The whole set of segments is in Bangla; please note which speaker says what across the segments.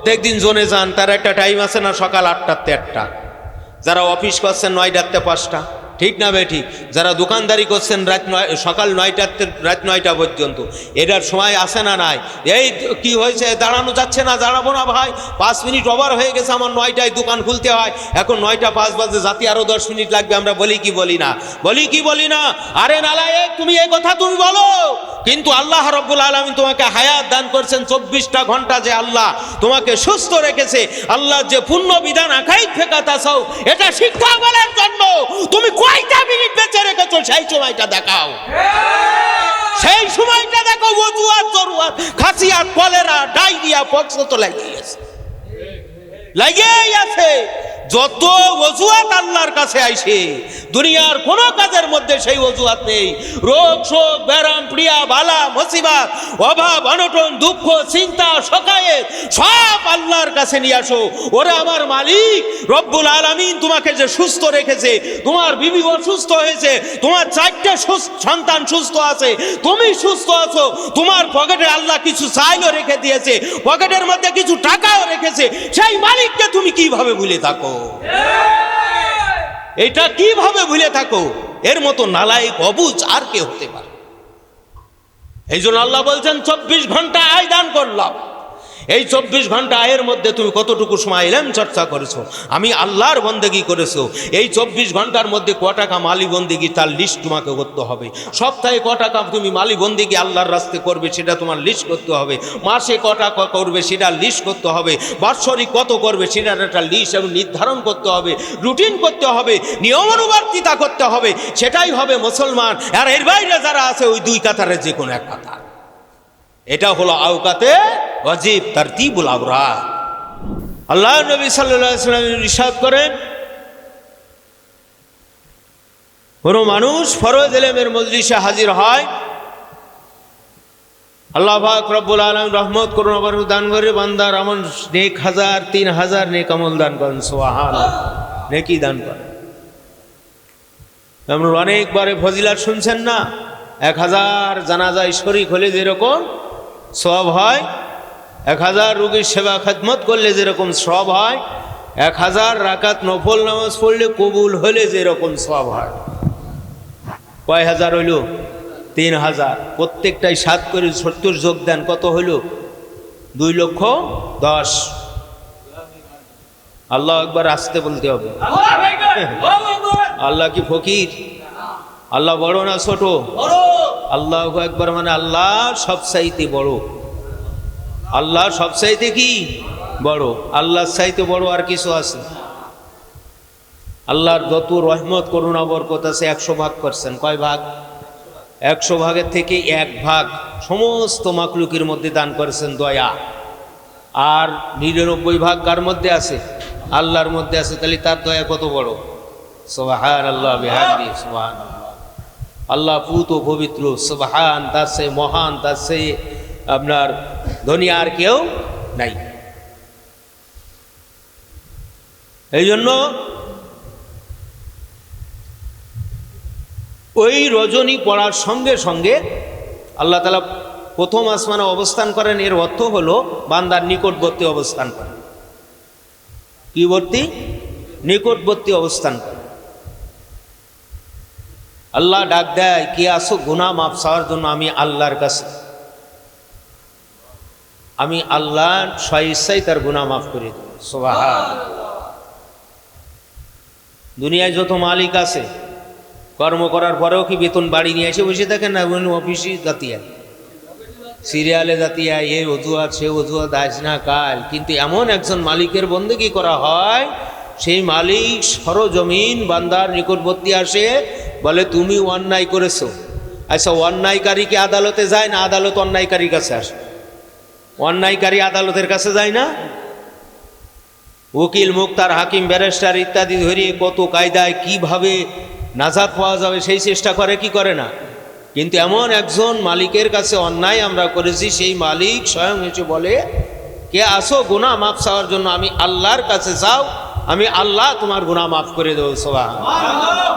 Speaker 1: প্রত্যেক দিন জোনে যান, তার একটা টাইম আছে না, সকাল 8টাতে 1টা, যারা অফিস করছেন 9টাতে 5টা, ঠিক না বে ঠিক, যারা দোকানদারি করছেন সকাল 9টাতে রাত 9টা পর্যন্ত, এটার সময় আসে না নাই? এই কি হয়েছে, দাঁড়ানো যাচ্ছে না, দাঁড়াবো না ভাই, 5 মিনিট ওভার হয়ে গেছে, আমার 9টায় দোকান খুলতে হয়, এখন 9টা 5 বাজে, জাতি আরো 10 মিনিট লাগবে, আমরা বলি কি বলি না? বলি কি বলি না? আরে নালায়েক, তুমি এই কথা তুমি বলো, কিন্তু আল্লাহ রাব্বুল আলামিন তোমাকে হায়াত দান করছেন 24টা ঘন্টা, যে আল্লাহ তোমাকে সুস্থ রেখেছে, আল্লাহ যে পূর্ণ বিধান আকাইদ ফেকাতাছাও, এটা শিক্ষা বলার জন্য তুমি কয়টা মিনিট বেঁচে রেখেছো সেই সময়টা দেখাও, সেই সময়টা দেখো। ওযুয়াত, জরুয়াত, খাসিয়াত, কলেরা, ডায়রিয়া, পক্স তো লাগিয়ে আছে। যত ওযুয়াত আল্লাহর কাছে আইছে, দুনিয়ার কোন কাজের মধ্যে সেই ওযুয়াত নেই। রোগ শোক, ব্যারাম, প্রিয়া, বালা, মুসিবত, অভাব, অনটন, দুঃখ, চিন্তা, শকায়েত সব আল্লাহর কাছে নিয়ে আসো। ওরে আমার মালিক রব্বুল আলামিন তোমাকে যে সুস্থ রেখেছে, তোমার বিবি অসুস্থ হয়েছে, তোমার 4টে সন্তান সুস্থ আছে, তুমি সুস্থ আছো, তোমার পকেটে আল্লাহ কিছু চাইলও রেখে দিয়েছে, পকেটের মধ্যে কিছু টাকাও রেখেছে, সেই মালিককে তুমি কিভাবে ভুলে থাকো? এটা কিভাবে ভুলে থাকো? এর মতো নালায়েক অবুঝ আর কে হতে পারে? এই জন্য আল্লাহ বলছেন 24 ঘন্টা আয় দান করলাম। এই 24 ঘন্টা আয়ের মধ্যে তুমি কতটুকু সময় ইলম চর্চা করেছো, আমি আল্লাহর বন্দেগী করেছো। এই 24 ঘন্টার মধ্যে ক টাকা মালি বন্দেগী তার লিস্ট তোমাকে করতে হবে। সপ্তাহে ক টাকা তুমি মালি বন্দেগী আল্লাহর রাস্তে করবে সেটা তোমার লিস্ট করতে হবে। মাসে ক টাকা করবে সেটা লিস্ট করতে হবে। বাৎসরিক কত করবে সেটার একটা লিস্ট এবং নির্ধারণ করতে হবে, রুটিন করতে হবে, নিয়মানুবর্তিতা করতে হবে। সেটাই হবে মুসলমান। আর এর বাইরে যারা আছে ওই 2 কাতারের যে কোনো এক কাতার। এটা হলো আওকাতে ওয়াজিব, তারতিবুল আওরাত। আল্লাহ নবী সাল্লাল্লাহু আলাইহি ওয়াসাল্লাম ইরশাদ করেন, কোন মানুষ ফরজ ইলমের মজলিসে হাজির হয়, আল্লাহ পাক রব্বুল আলামিন রহমত করুন বরকত দান করে বান্দার আমল নেক 1000 3000 নেক আমল দান করেন। সুবহানাল্লাহ, নেকি দান করেন। আমরা অনেকবারে ফজিলত শুনছেন না, 1000 জানাজায় শরীক হলে যেরকম সওয়াব হয়, 1000 রোগীর সেবা খেদমত করলে যেরকম সওয়াব হয়, 1000 রাকাত নফল নামাজ পড়লে কবুল হলে যেরকম সওয়াব হয়। কয় হাজার হইল? 3000। প্রত্যেকটাই 7 করে 70 যোগ দেন, কত হইল? 2,10,000। আল্লাহ একবার আসতে বলতে হবে। আল্লাহ কি ফকির? আল্লাহ বড় না ছোট? আল্লাহ একবার মানে আল্লাহ সবচাইতে বড়। আল্লাহ সবচাইতে কি বড়? আল্লাহর চাইতে বড় আর কিছু আছে? আল্লাহর যত রহমত করুণা বরকত আছে 100 ভাগ করছেন। কয় ভাগ? 100 ভাগের থেকে 1 ভাগ সমস্ত মাখলুকের মধ্যে দান করেছেন দয়া। আর 99 ভাগ কার মধ্যে আছে? আল্লাহর মধ্যে আছে। তাহলে তার দয়া কত বড়! সুবহানাল্লাহ বিহামদি। সুবহানাল্লাহ, আল্লাহ পুত পবিত্র, সুবহান, তার সে মহান, তার সে আপনার ধনী আর কেউ নাই। এই জন্য ওই রজনী পড়ার সঙ্গে সঙ্গে আল্লাহ তাআলা প্রথম আসমানে অবস্থান করেন। এর অর্থ হলো বান্দার নিকটবর্তী অবস্থান করেন। কি বর্তী? নিকটবর্তী অবস্থান করেন। আল্লাহ ডাক দেয়, কে আসো গুনাহ মাফ চাওয়ার জন্য আমি আল্লাহর কাছে। আমি আল্লাহ স্বইচ্ছায় তার গুনাহ মাফ করে দেব। সুবহানাল্লাহ। দুনিয়ায় যত মালিক আছে, কর্ম করার পরেও কি বেতন বাড়ি নিয়ে এসে বসে থাকেন না? অফিসে জাতিয়ায়, সিরিয়ালে জাতিয়ায়, এ অজুহাত সে অজুহাত, আজ না কাল। কিন্তু এমন একজন মালিকের বন্দেগী করা হয়, সেই মালিক সরজমিন বান্দার নিকটবর্তী আসে, বলে তুমি অন্যায় করেছো। আচ্ছা, অন্যায়কারী কি আদালতে যায় না? আদালত অন্যায়কারীর কাছে আসে। অন্যায়কারী আদালতের কাছে যায় না? উকিল, মুক্তার, হাকিম, ব্যারিস্টার ইত্যাদি ধরিয়ে কত কায়দায় কিভাবে নাজাত পাওয়া যাবে সেই চেষ্টা করে, কি করে না? কিন্তু এমন একজন মালিকের কাছে অন্যায় আমরা করেছি, সেই মালিক স্বয়ং এসে বলে, কে আসো গুনাহ মাফ চাওয়ার জন্য? আমি আল্লাহর কাছে যাও, আমি আল্লাহ তোমার গুনাহ মাফ করে দেবো। সুবহানাল্লাহ।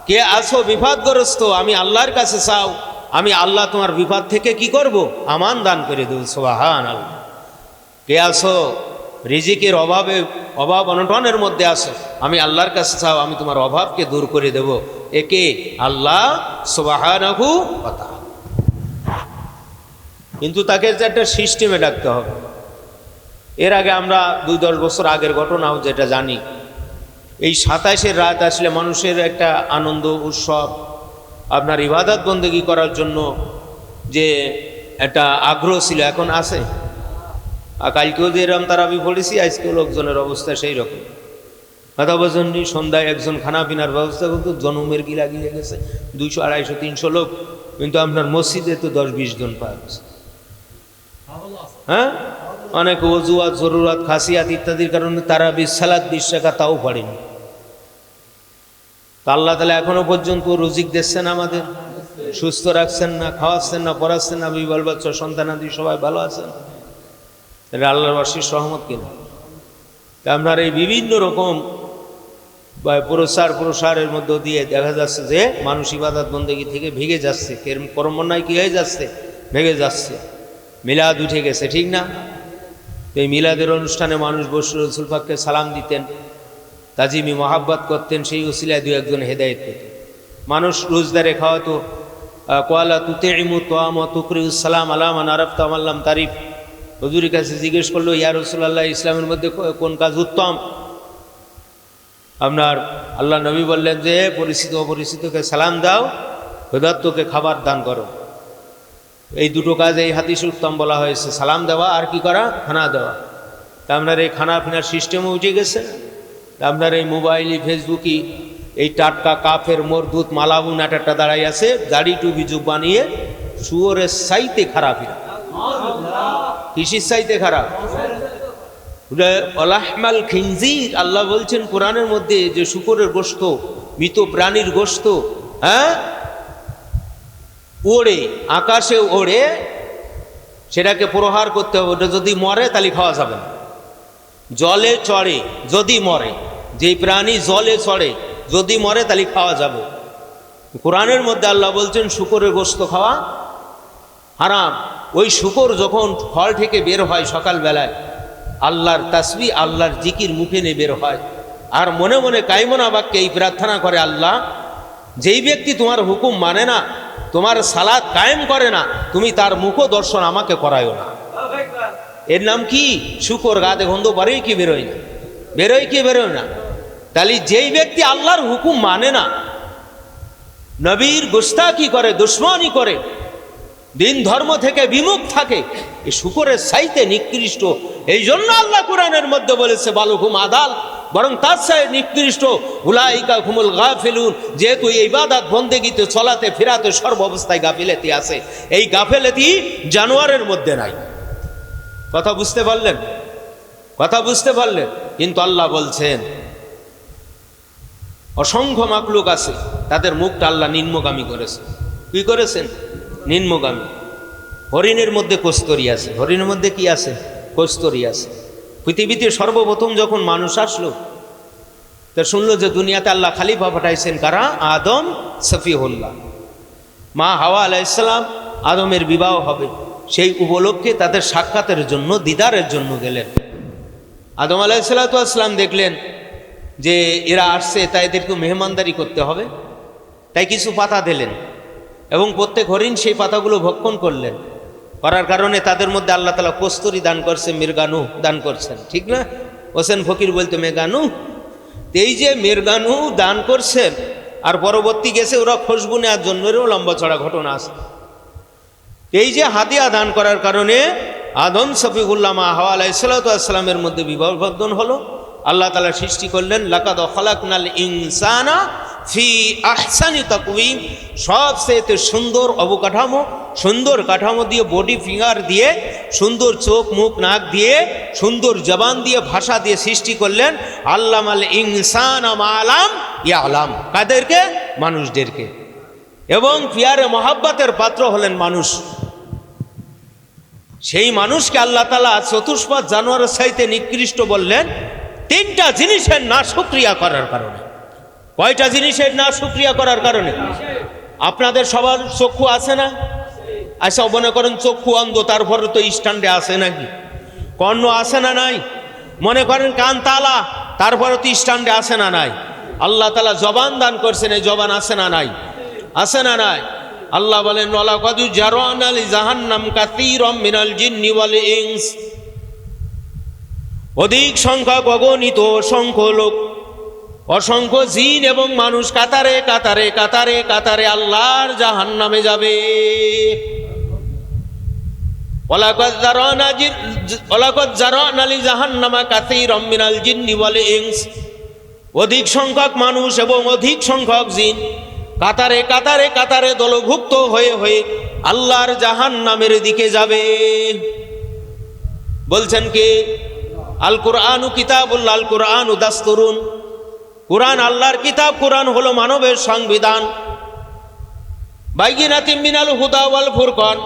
Speaker 1: কে আসো বিপদগ্রস্ত? আমি আল্লাহর কাছে চাও, আমি আল্লাহ তোমার বিপদ থেকে কি করব? আমান দান করে দেবো। সুবহানাল্লাহ। কে আসো রিজিকের অভাব অনটনের মধ্যে আছো, আমি আল্লাহর কাছে চাও, আমি তোমার অভাবকে দূর করে দেব। একে আল্লাহ সুবহানাহু ওয়া তাআলা। কিন্তু তাকে যে একটা সিস্টেমে ডাকতে হবে। এর আগে আমরা 2-10 বছর আগের ঘটনাও যেটা জানি, এই 27-এর রাত আসলে মানুষের একটা আনন্দ উৎসব, আপনার ইবাদত বন্দেগী করার জন্য যে একটা আগ্রহ ছিল, এখন আছে। আর কালকেও যে এরকম তারাবি পড়েছি, আজকেও লোকজনের অবস্থা সেই রকম। কথা বোঝেননি, সন্ধ্যায় একজন খানা পিনার ব্যবস্থা করতো, জনমের গিলা গিয়ে গেছে 200, 250, 300 লোক, কিন্তু আপনার মসজিদে তো 10-20 জন পাওয়া গেছে। হ্যাঁ, অনেক ওজুয়াত, জরুরাত, খাসিয়াত ইত্যাদির কারণে তারাবি সালাত 20 টাকা তাও পারেনি। তা আল্লাহ তাআলা এখনো পর্যন্ত রুজিক দিচ্ছেন, আমাদের সুস্থ রাখছেন না, খাওয়াচ্ছেন না, পড়াচ্ছেন না, বিবাল বাচ্চা সন্তানাদি সবাই ভালো আছেন। এটা আল্লাহর অশেষ রহমত কিনা। তা আপনার এই বিভিন্ন রকম প্রসারের মধ্য দিয়ে দেখা যাচ্ছে যে মানুষ ইবাদত বন্দেগী থেকে ভেঙে যাচ্ছে, কর্মন্যায় কী হয়ে যাচ্ছে, ভেঙে যাচ্ছে। মিলাদ উঠে গেছে, ঠিক না? এই মিলাদের অনুষ্ঠানে মানুষ বসে রাসূল পাককে সালাম দিতেন, তাজিমি মহাব্বত করতেন, সেই উসিলায় 2-1 হেদায়েত পেতেন। মানুষ রোজদারে খাওয়াতো, কোয়ালা তুতিমু তোয়াম তুকরিউস সালাম আলা মান আরাফতা ওয়া মান লাম তারিফ। হুজুরের কাছে জিজ্ঞেস করলো, ইয়া রাসূলুল্লাহ, ইসলামের মধ্যে কোন কাজ উত্তম? আপনার আল্লাহ নবী বললেন যে পরিচিত অপরিচিতকে সালাম দাও, ক্ষুধার্তকে খাবার দান করো। এই দুটো কাজ এই হাদিসে উত্তম বলা হয়েছে, সালাম দেওয়া আর কি করা, খানা দেওয়া। তা আপনার এই খানা পিনার সিস্টেমও উঠে গেছে। তা আপনার এই মোবাইলে ফেসবুকে এই টাটকা কাফের মরদুত মালাবুন একটা দাঁড়াই আছে, দাড়ি টুপি যুগ বানিয়ে, শুয়োরের চাইতে খারাপ। কিসির চাইতে খারাপ? ওলাহমাল খিনজির, আল্লাহ বলছেন কোরআনের মধ্যে যে শুকরের গোশত, মৃত প্রাণীর গোশত, হ্যাঁ, ওড়ে, আকাশে ওড়ে, সেটাকে প্রহার করতে হবে। ওটা যদি মরে তাহলে খাওয়া যাবে না। জলে চড়ে যদি মরে, যেই প্রাণী জলে চড়ে যদি মরে তাহলে খাওয়া যাবে। কোরআনের মধ্যে আল্লাহ বলছেন শুকরের গোশত খাওয়া হারাম। ওই শুকর যখন ফল থেকে বের হয় সকালবেলায়, আল্লাহর তাসবিহ, আল্লাহর জিকির মুখে নিয়ে বের হয়, আর মনে মনে কায়মনা বাক্যে এই প্রার্থনা করে, আল্লাহ, যেই ব্যক্তি তোমার হুকুম মানে না, তোমার সালাত কায়েম করে না, তুমি তার মুখ দর্শন আমাকে করায়ও না। এর নাম কি? শুকর। গাদে গন্ধ বাড়েই কি বেরোয় না, বেরোয় কি বেরোয় না? তাহলে যেই ব্যক্তি আল্লাহর হুকুম মানে না, নবীর গোস্তাকি করে, দুশ্মনী করে, দিন ধর্ম থেকে বিমুখ থাকে, এই শুকরের চাইতে নিকৃষ্ট। এই জন্য আল্লাহ কোরআনের মধ্যে বলেছে বালুহুম আদাল, বরং তার চাইতে নিকৃষ্ট উলাইকা হুমুল গাফিলুন। যেহেতু এই ইবাদত বন্দেগীতে চলাতে ফেরাতে সর্বাবস্থায় গাফিলতি আছে, এই গাফিলতি জানোয়ারের মধ্যে নাই। কথা বুঝতে পারলেন? কথা বুঝতে পারলেন? কিন্তু আল্লাহ বলছেন অসংখ্য মাকলুক আছে, তাদের মুখটা আল্লাহ নিম্নগামী করেছে। কি করেছেন? নিম্নগামী। হরিণের মধ্যে কস্তরি আছে। হরিণের মধ্যে কি আছে? কস্তরি আছে। পৃথিবীতে সর্বপ্রথম যখন মানুষ আসলো, তা শুনলো যে দুনিয়াতে আল্লাহ খালিফা পাঠাইছেন কারা? আদম সফিউল্লাহ। মা হাওয়া আলাইহিস সালাম, আদমের বিবাহ হবে, সেই উপলক্ষে তাদের সাক্ষাতের জন্য, দিদারের জন্য গেলেন। আদম আলাইহিস সালাম দেখলেন যে এরা আসছে, তাই এদেরকে মেহমানদারি করতে হবে, তাই কিছু পাতা দিলেন এবং প্রত্যেক হরিণ সেই পাতাগুলো ভক্ষণ করলেন। করার কারণে তাদের মধ্যে আল্লাহ তাআলা কস্তুরী দান করছে, মির্গানু দান করছেন, ঠিক না? হোসেন ফকির বলতে মেগানু। এই যে মির্গানু দান করছেন, আর পরবর্তী গেছে ওরা খুশবু নেওয়ার জন্য, এরও লম্বা চড়া ঘটনা আছে। এই যে হাদিয়া দান করার কারণে আদম সফিউল্লাহ মা হাওয়া আলাইহিস সালামের মধ্যে বিবাহ বন্ধন হলো। আল্লাহ তাআলা সৃষ্টি করলেন লাকাদ খালাকনাল ইনসানা ফি আহসানি তাকওয়িম, সবচেয়ে সুন্দর অবকাঠামো, সুন্দর কাঠামো দিয়ে, বডি ফিঙ্গার দিয়ে, সুন্দর চোখ মুখ নাক দিয়ে, সুন্দর জবান দিয়ে, ভাষা দিয়ে সৃষ্টি করলেন। আল্লামাল ইনসানা মা লাম ইয়ালাম, কাদেরকে? মানুষদেরকে। এবং পিয়ারে মহাব্বতের পাত্র হলেন মানুষ। সেই মানুষকে আল্লাহ তাআলা চতুষ্পাদ জানোয়ারের চাইতে নিকৃষ্ট বললেন 3টা জিনিসের না শুকরিয়া করার কারণে। কয়টা জিনিসের না শুকরিয়া করার কারণে? আপনাদের সবার চক্ষু আছে না? আচ্ছা, মনে করেন চক্ষু অন্ধ, তারপরে তো স্ট্যান্ডে আছে নাকি? কর্ণ আছে না নাই? মনে করেন কান তালা, তারপরে তো স্ট্যান্ডে আসে না নাই? আল্লাহ তাআলা জবান দান করছেন, এই জবান আছে না নাই? আছে না নাই? আল্লাহ বলেন ওয়ালাকাদ জারানা লি জাহান্নাম কাসীরাম মিনাল জিন্নি ওয়াল ইনস, অধিক সংখ্যক অগণিত অসংখ্য লোক, অসংখ্য জিন এবং মানুষ কাতারে কাতারে কাতারে কাতারে আল্লাহর জাহান্নামে যাবে। ওয়ালাকাদ জারানা লি জাহান্নামা কাসীরাম মিনাল জিন্নি ওয়াল ইনস, অধিক সংখ্যক মানুষ এবং অধিক সংখ্যক জিন কাতারে কাতারে কাতারে দলভুক্ত হয়ে হয়ে আল্লাহর জাহান্নামের দিকে যাবে। বলছেন কি? আল কুরআনু কিতাবুল্লাহ, আল কুরআনু দাস্তুরুন, কুরআন আল্লাহর কিতাব, কুরআন হলো মানবের সংবিধান। বাইয়িনাতিম মিনাল হুদা ওয়াল ফুরকান,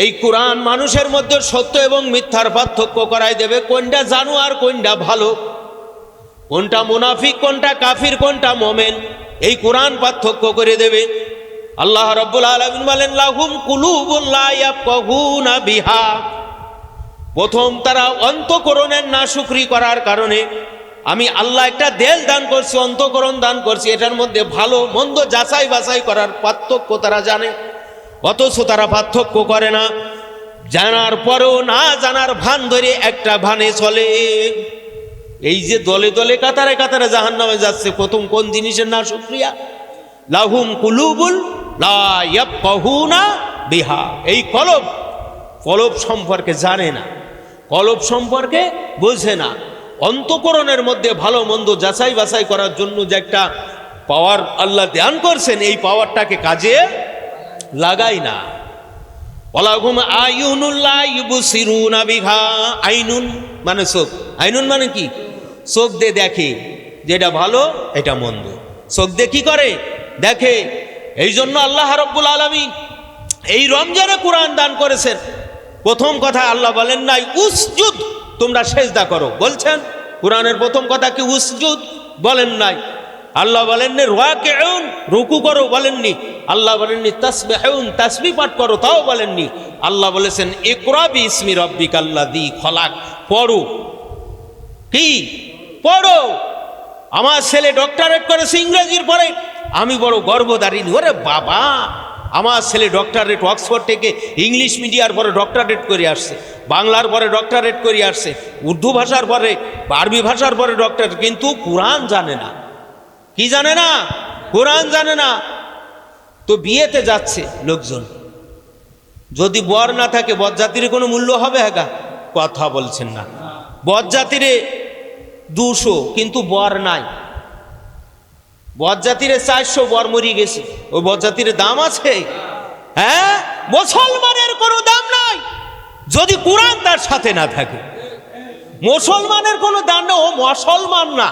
Speaker 1: এই কুরআন মানুষের মধ্যে সত্য এবং মিথ্যার পার্থক্য করাই দেবে, কোনটা জানোয়ার কোনটা ভালো, কোনটা মুনাফিক কোনটা কাফির কোনটা মুমিন, এই কুরআন পার্থক্য করে দেবে। আল্লাহ রাব্বুল আলামিন বলেন লাহুম কুলুবুন লা ইয়াফকাহুনা বিহা, প্রথম তারা অন্তঃকরণের নাশুকরি করার কারণে আমি আল্লাহ একটা দেল দান করছি, অন্তঃকরণ দান করছি, এটার মধ্যে ভালো মন্দ যাচাই বাছাই করার পার্থক্য তারা জানে, অথচ তারা পার্থক্য করে না। জানার পরেও না জানার ভান ধরে একটা ভানে চলে। এই যে দলে দলে কাতারে কাতারে জাহান্নামে যাচ্ছে, প্রথম কোন জিনিসের নাশুকরিয়া? লাহুম কুলুবুল লা ইয়াফকাহুনা বিহা, এই কলব, কলব সম্পর্কে জানে না, কলব সম্পর্কে বোঝে না। অন্তঃকরণের মধ্যে ভালো মন্দ যাচাই বাছাই করার জন্য যে একটা পাওয়ার আল্লাহ দান করছেন, এই পাওয়ারটাকে কাজে লাগাই না। ওয়ালাহুম আয়ুনুল লা ইউবসিরুনা বিহা, আইনুন মানে চোখ, আইনুন মানে কি? চোখ দিয়ে দেখে যেটা ভালো এটা মন্দ, চোখ দিয়ে কি করে? দেখে। এই জন্য আল্লাহ রাব্বুল আলামিন এই রমজানে কুরআন দান করেছেন। প্রথম কথা আল্লাহ বলেন নাই উসজুদ, তোমরা সেজদা করো, বলছেন কুরআনের প্রথম কথা কি উসজুদ? বলেন নাই। আল্লাহ বলেননি রাকিউন, রুকু করো, বলেননি। আল্লাহ বলেননি তাসবিহুন, তাসবিহ পাঠ করো, তাও বলেননি। আল্লাহ বলেছেন ইকরা বিইসমি রাব্বিকাল্লাযী খলাক, পড়ো। কি পড়ো? আমার ছেলে ডক্টরেট করেছে ইংরেজির পরে, আমি বড় গর্বদারিনী। ওরে বাবা, আমার ছেলে ডক্টরেট অক্সফোর্ড থেকে ইংলিশ মিডিয়ার পরে ডক্টরেট করে আসছে, বাংলার পরে ডক্টরেট করে আসছে, উর্দু ভাষার পরে আরবি ভাষার পরে ডক্টরেট, কিন্তু কুরআন জানে না। কি জানে না? কুরআন জানে না। তো বিয়েতে যাচ্ছে লোকজন, যদি বর না থাকে বরযাত্রীর কোনো মূল্য হবে? হ্যাঁ, কথা বলছেন না। বরযাত্রীরে 200 কিন্তু বর নাই, বরযাত্রীরে 400, বর মরিয়ে গেছে, ওই বরযাত্রীর দাম আছে? হ্যাঁ, মুসলমানের কোনো দাম নাই যদি কুরআন তার সাথে না থাকে। মুসলমানের কোনো দাম না, ও মুসলমান না।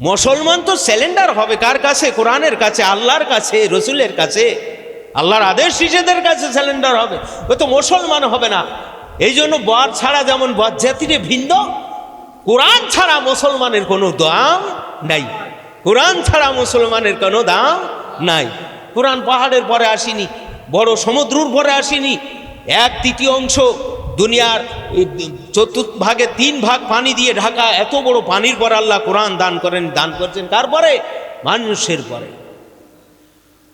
Speaker 1: মুসলমান তো সিলিন্ডার হবে কার কাছে? কোরআনের কাছে, আল্লাহর কাছে, রসুলের কাছে, আল্লাহর আদেশ নিষেধের কাছে সিলিন্ডার হবে, ও তো মুসলমান হবে না। এই জন্য বর ছাড়া যেমন বরযাত্রী ভিন্ন, কোরআন ছাড়া মুসলমানের কোনো দাম নাই, কোরআন ছাড়া মুসলমানের কোনো দাম নাই। কোরআন পাহাড়ের পরে আসেনি, বড় সমুদ্রের পরে আসেনি। 1/3 দুনিয়ার চতুর্ভাগে 3 ভাগ পানি দিয়ে ঢাকা, এত বড় পানির পর আল্লাহ কোরআন দান করেন। দান করছেন কার পরে? মানুষের পরে।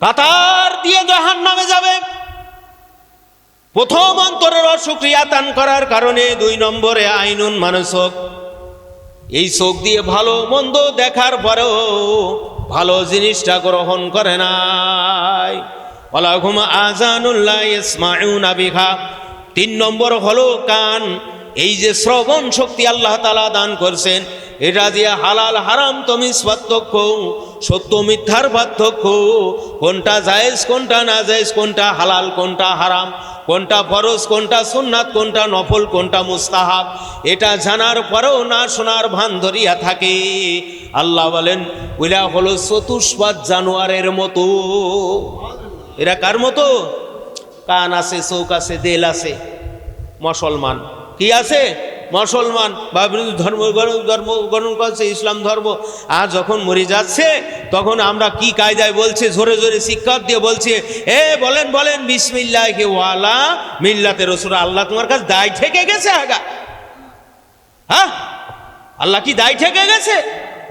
Speaker 1: কাতার দিয়ে জাহান্নামে যাবে। প্রথম অন্তরের অশুকরিয়া দান করার কারণে, 2 নম্বরে আইনুন মানে চোখ। এই চোখ দিয়ে ভালো মন্দ দেখার পরেও ভালো জিনিসটা গ্রহণ করে নাই। ওয়ালাহুম আযানুল লা ইয়াসমাউনা বিহা, 3 নম্বর হলো কান। এই যে শ্রবণ শক্তি আল্লাহ তাআলা দান করছেন, এটা দিয়ে হালাল হারাম তমিজ পার্থক্য, সত্য মিথ্যার পার্থক্য, কোনটা জায়েজ কোনটা না জায়েজ, কোনটা হালাল কোনটা হারাম, কোনটা ফরজ কোনটা সুন্নাত, কোনটা নফল কোনটা মুস্তাহাব, এটা জানার পরেও না শোনার ভান ধরিয়া থাকে। আল্লাহ বলেন ওইরা হলো চতুষ্পাদ জানোয়ারের মতো। এরা কার মতো? কান আছে, চোখ আছে, দেল আছে, মুসলমান। কি আছে? মুসলমান বা ধর্ম গ্রহণ করছে, ইসলাম ধর্ম। আর যখন মরে যাচ্ছে তখন আমরা কি কায়দায় বলছে, জোরে জোরে শিক্ষা দিয়ে বলছে, বলেন বলেন বিসমিল্লাহি ওয়ালা মিল্লাতে রাসূল। আল্লাহ তোমার কাছে দায় থেকে গেছে। আগা হ্যাঁ, আল্লাহ কি দায় থেকে গেছে?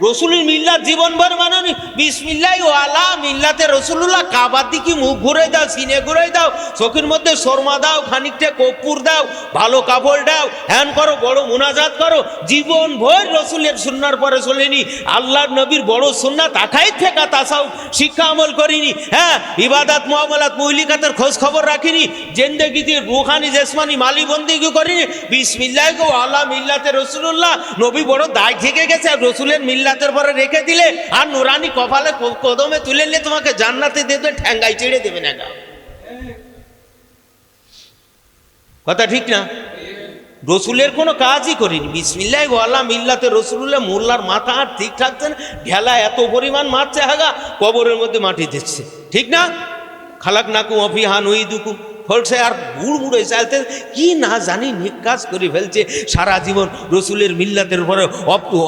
Speaker 1: রসুলের মিল্লাত জীবনভর মাননি, বিসমিল্লাহ ওয়ালা মিল্লাতে রসুল্লাহ। কাবার দিকে মুখ ঘুরে দাও, সিনে ঘুরে দাও, চোখের মধ্যে শর্মা দাও, খানিকটা কর্পূর দাও, ভালো কাপড় দাও, হ্যান করো, বড় মুনাজাত করো। জীবনভর রসুলের সুন্নার পরে চলেনি, আল্লাহর নবীর বড় সুন্নাত আকাইদ থেকে তাসাউফ শিক্ষা আমল করিনি। হ্যাঁ, ইবাদত মুআমালাত মুহলিকাতের খোঁজ খবর রাখিনি, জিন্দেগিতে রুহানি জেসমানি মালি বন্দিগি করিনি। বিসমিল্লাহ ওয়ালা মিল্লাতে রসুল্লাহ, নবী বড় দায় থেকে গেছে। রসুলের মিল্লাতের পরে রেখে দিলে আর নুরানি কপালে কদমে তুলে নিলে তোমাকে জান্নাতে দেবে, ঠ্যাঙ্গাই ছেড়ে দেবে না। কথা ঠিক না? রসুলের কোনো কাজই করিনি, বিসমিল্লাহ ওয়ালা মিল্লাতে রসুল্লাহ। মোল্লার মাথা আর ঠিক থাকছে না, ঢেলা এত পরিমাণ মারছে, হাগা কবরের মধ্যে মাটি দিচ্ছে। ঠিক না? খালাক নাকু অফিহান ওই দুকু ফলছে, আর বুড় বুড়ে চাইতে কি না জানি নিকাজ করে ফেলছে সারা জীবন রসুলের মিল্লাতের উপরে।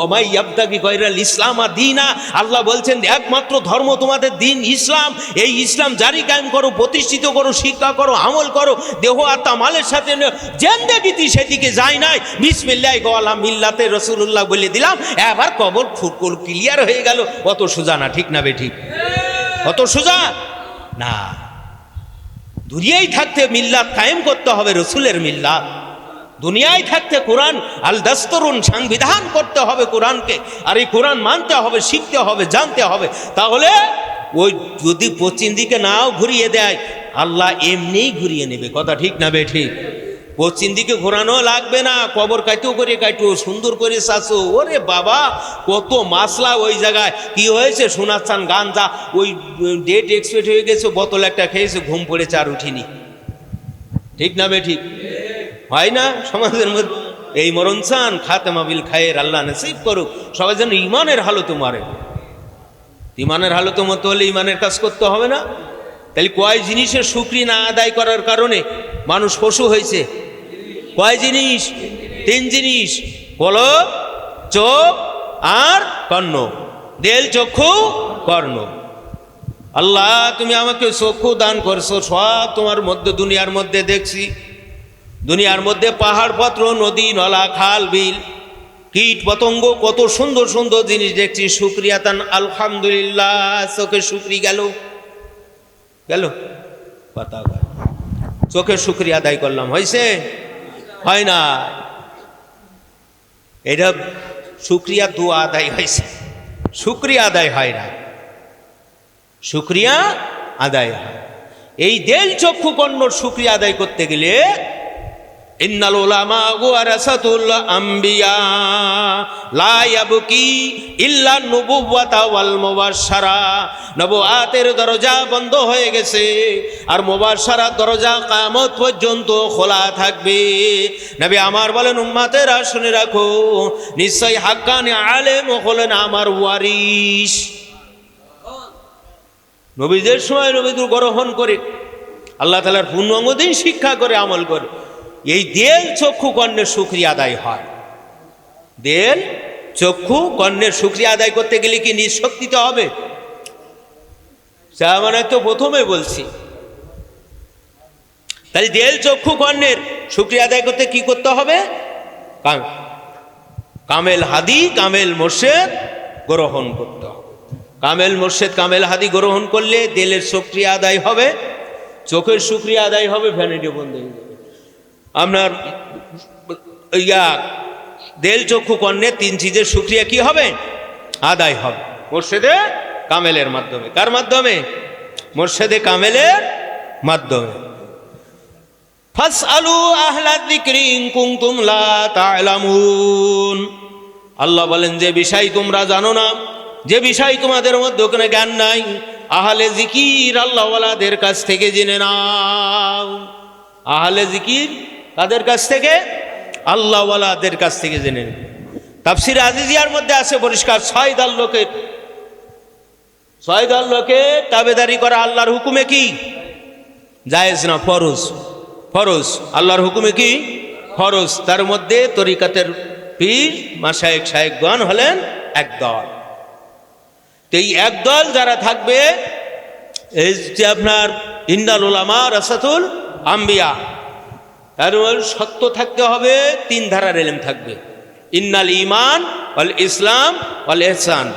Speaker 1: অমাই আবদাকি কয়রাল ইসলাম আর দিনা, আল্লাহ বলছেন একমাত্র ধর্ম তোমাদের দিন ইসলাম। এই ইসলাম জারি কায়েম করো, প্রতিষ্ঠিত করো, শিক্ষা করো, আমল করো, দেহ আত্মা মালের সাথে জেন্দেগিতে সেদিকে যায় নাই। বিসমিল্লাহ ওয়ালা মিল্লাতে রসুল্লাহ বলে দিলাম, এবার কবর ফুটকল ক্লিয়ার হয়ে গেল। অত সোজা না, ঠিক না বেঠিক? অত সোজা না। দুনিয়ায় থাকতে মিল্লাত কায়েম করতে হবে, রসুলের মিল্লাত। দুনিয়ায় থাকতে কোরআন আল দাস্তরুন সংবিধান করতে হবে কোরআনকে, আর এই কোরআন মানতে হবে, শিখতে হবে, জানতে হবে। তাহলে ওই যদি পশ্চিম দিকে নাও ঘুরিয়ে দেয়, আল্লাহ এমনিই ঘুরিয়ে নেবে। কথা ঠিক না বেঠিক? পশ্চিম দিকে ঘোরানো লাগবে না, কবর কাইটো করে কাইটো, সুন্দর করে শাসো। ওরে বাবা, কত মাসলা ওই জায়গায়। কি হয়েছে শোনাচ্ছান গাঞ্জা, ওই ডেট এক্সপায়ার হয়ে গেছে, বোতল একটা খেয়েছে, ঘুম পড়েছে, আর উঠিনি। ঠিক না বেঠিক? হয় না সমাজের মধ্যে? এই মরণ চান, খাতেমা বিল খায়ের আল্লাহ নসিব করুক। সবাই যেন ইমানের হালতে মারে। ইমানের হালতে মতো হলে ইমানের কাজ করতে হবে না? তাহলে কয় জিনিসের শুকরিয়া না আদায় করার কারণে মানুষ পশু হয়েছে? কয় জিনিস? 3 জিনিস। বলো, চোখ আর কর্ণ। দেল, চক্ষু, কর্ণ। আল্লাহ তুমি আমাকে চক্ষু দান করছো, সব তোমার মধ্যে দুনিয়ার মধ্যে দেখছি। দুনিয়ার মধ্যে পাহাড় পত্র, নদী নলা, খাল বিল, কীট পতঙ্গ, কত সুন্দর সুন্দর জিনিস দেখছি। শুকরিয়া তান আলহামদুলিল্লাহ, চোখের শুকরি গেল গেল পাতা, চোখের শুকরিয়া আদায় করলাম, হয়েছে? হয় না। এটা শুকরিয়া দোয়া আদায় হয়েছে, শুকরিয়া আদায় হয় না, শুকরিয়া আদায় হয়। এই দেল চক্ষু কর্ণর শুকরিয়া আদায় করতে গেলে ইন্নাল উলামা ওয়ারাসাতুল আম্বিয়া লা ইয়াবকি ইল্লা নুবুওয়াতা ওয়াল মুবাশশারা। নবুয়াতের দরজা বন্ধ হয়ে গেছে, আর মুবাশশারার দরজা কিয়ামত পর্যন্ত খোলা থাকবে। নবী আমার বলেন, উম্মতেরা শুনে রাখো, নিশ্চয় হাক্কানি আলেম হলেন আমার ওয়ারিস। নবীদের সময় নবীদের গ্রহণ করে, আল্লাহ তাআলার পূর্ণাঙ্গদিন শিক্ষা করে, আমল করে। এই দেল চক্ষু কর্ণের শুকরিয়া আদায় হয়। দেল চক্ষু কর্ণের শুকরিয়া আদায় করতে গেলে কি নিজ শক্তিতে হবে? মানে তো প্রথমে বলছি। তাহলে দেল চক্ষু কর্ণের শুকরিয়া আদায় করতে কি করতে হবে? কামেল হাদি, কামেল মোর্শেদ গ্রহণ করতে হবে। কামেল মোর্শেদ, কামেল হাদি গ্রহণ করলে দেলের শুকরিয়া আদায় হবে, চোখের শুকরিয়া আদায় হবে, ভ্যানিটি বন্ধ হয়ে যাবে। আপনার দেল চক্ষু কর্ণে 3 চিজের শুকরিয়া কি হবে? আদায় হবে মোর্শেদে কামেলের মাধ্যমে। কার মাধ্যমে? মোর্শেদে কামেলের মাধ্যমে। ফাসআলু আহলা যিকরি ইন কুনতুম লা তা'লামুন। আল্লাহ বলেন, যে বিষয় তোমরা জানো না, যে বিষয় তোমাদের মধ্যে কোনো জ্ঞান নাই, আহলে জিকির আল্লাহ ওয়ালাদের কাছ থেকে জেনে নাও। আহলে জিকির তাদের কাছ থেকে, আল্লাহ ওয়ালাদের কাছ থেকে জেনে নাও। তাফসির আজিজিয়ার মধ্যে আছে পরিষ্কার, 6 দল লোকের তাবেদারি করা আল্লাহর হুকুমে কি জায়েজ না, ফরজ। ফরজ আল্লাহর হুকুমে কি ফরজ। তার মধ্যে তরিকাতের পীর মাশায়েখ শায়েখগণ হলেন এক দল। তো এই এক দল যারা থাকবে, এই যে আপনার ইন্নাল উলামা রাসাতুল আম্বিয়া, এর সত্য থাকতে হবে, 3 ধারার ইলম থাকবে। ইন্নাল ঈমান ওয়াল ইসলাম ওয়াল ইহসান,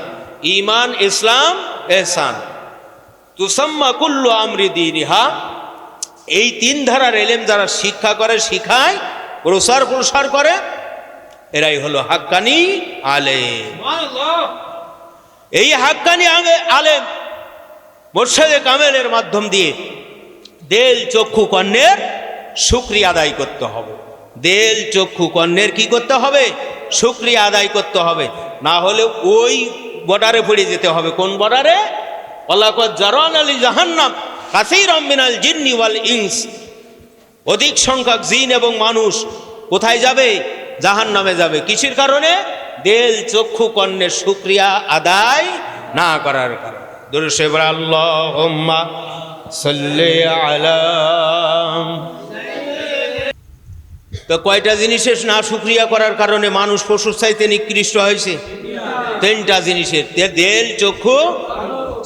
Speaker 1: ঈমান, ইসলাম, ইহসান তুসাম্মা কুল্লু আমরি দীনিহা। এই তিন ধারার এলেম যারা শিক্ষা করে, শিখায়, প্রসার করে, এরাই হলো হাক্কানি আলেম। এই হাক্কানি আলেম মুর্শিদে কামেলের মাধ্যম দিয়ে দেল চক্ষু কর্ণের শুকরিয়া আদায় করতে হবে। দেল চক্ষু কর্ণের কি করতে হবে? শুকরিয়া আদায় করতে হবে। না হলে ওই বর্ডারে পড়ে যেতে হবে। কোন বর্ডারে? ওয়ালাকাদ জারানা লি জাহান্নাম কাসীরাম মিনাল জিন্নি ওয়াল ইনস। অধিক সংখ্যক জিন এবং মানুষ কোথায় যাবে? জাহান্নামে যাবে। কিসের কারণে? দেল চক্ষু কর্ণের শুকরিয়া আদায় না করার কারণে। দুরূদ শরীফ আল্লাহুম্মা সাল্লি আলা। তো কয়টা জিনিসের না শুকরিয়া করার কারণে মানুষ পশুর চাইতে নিকৃষ্ট হয়েছে? তিনটা জিনিসের। দেল চক্ষু,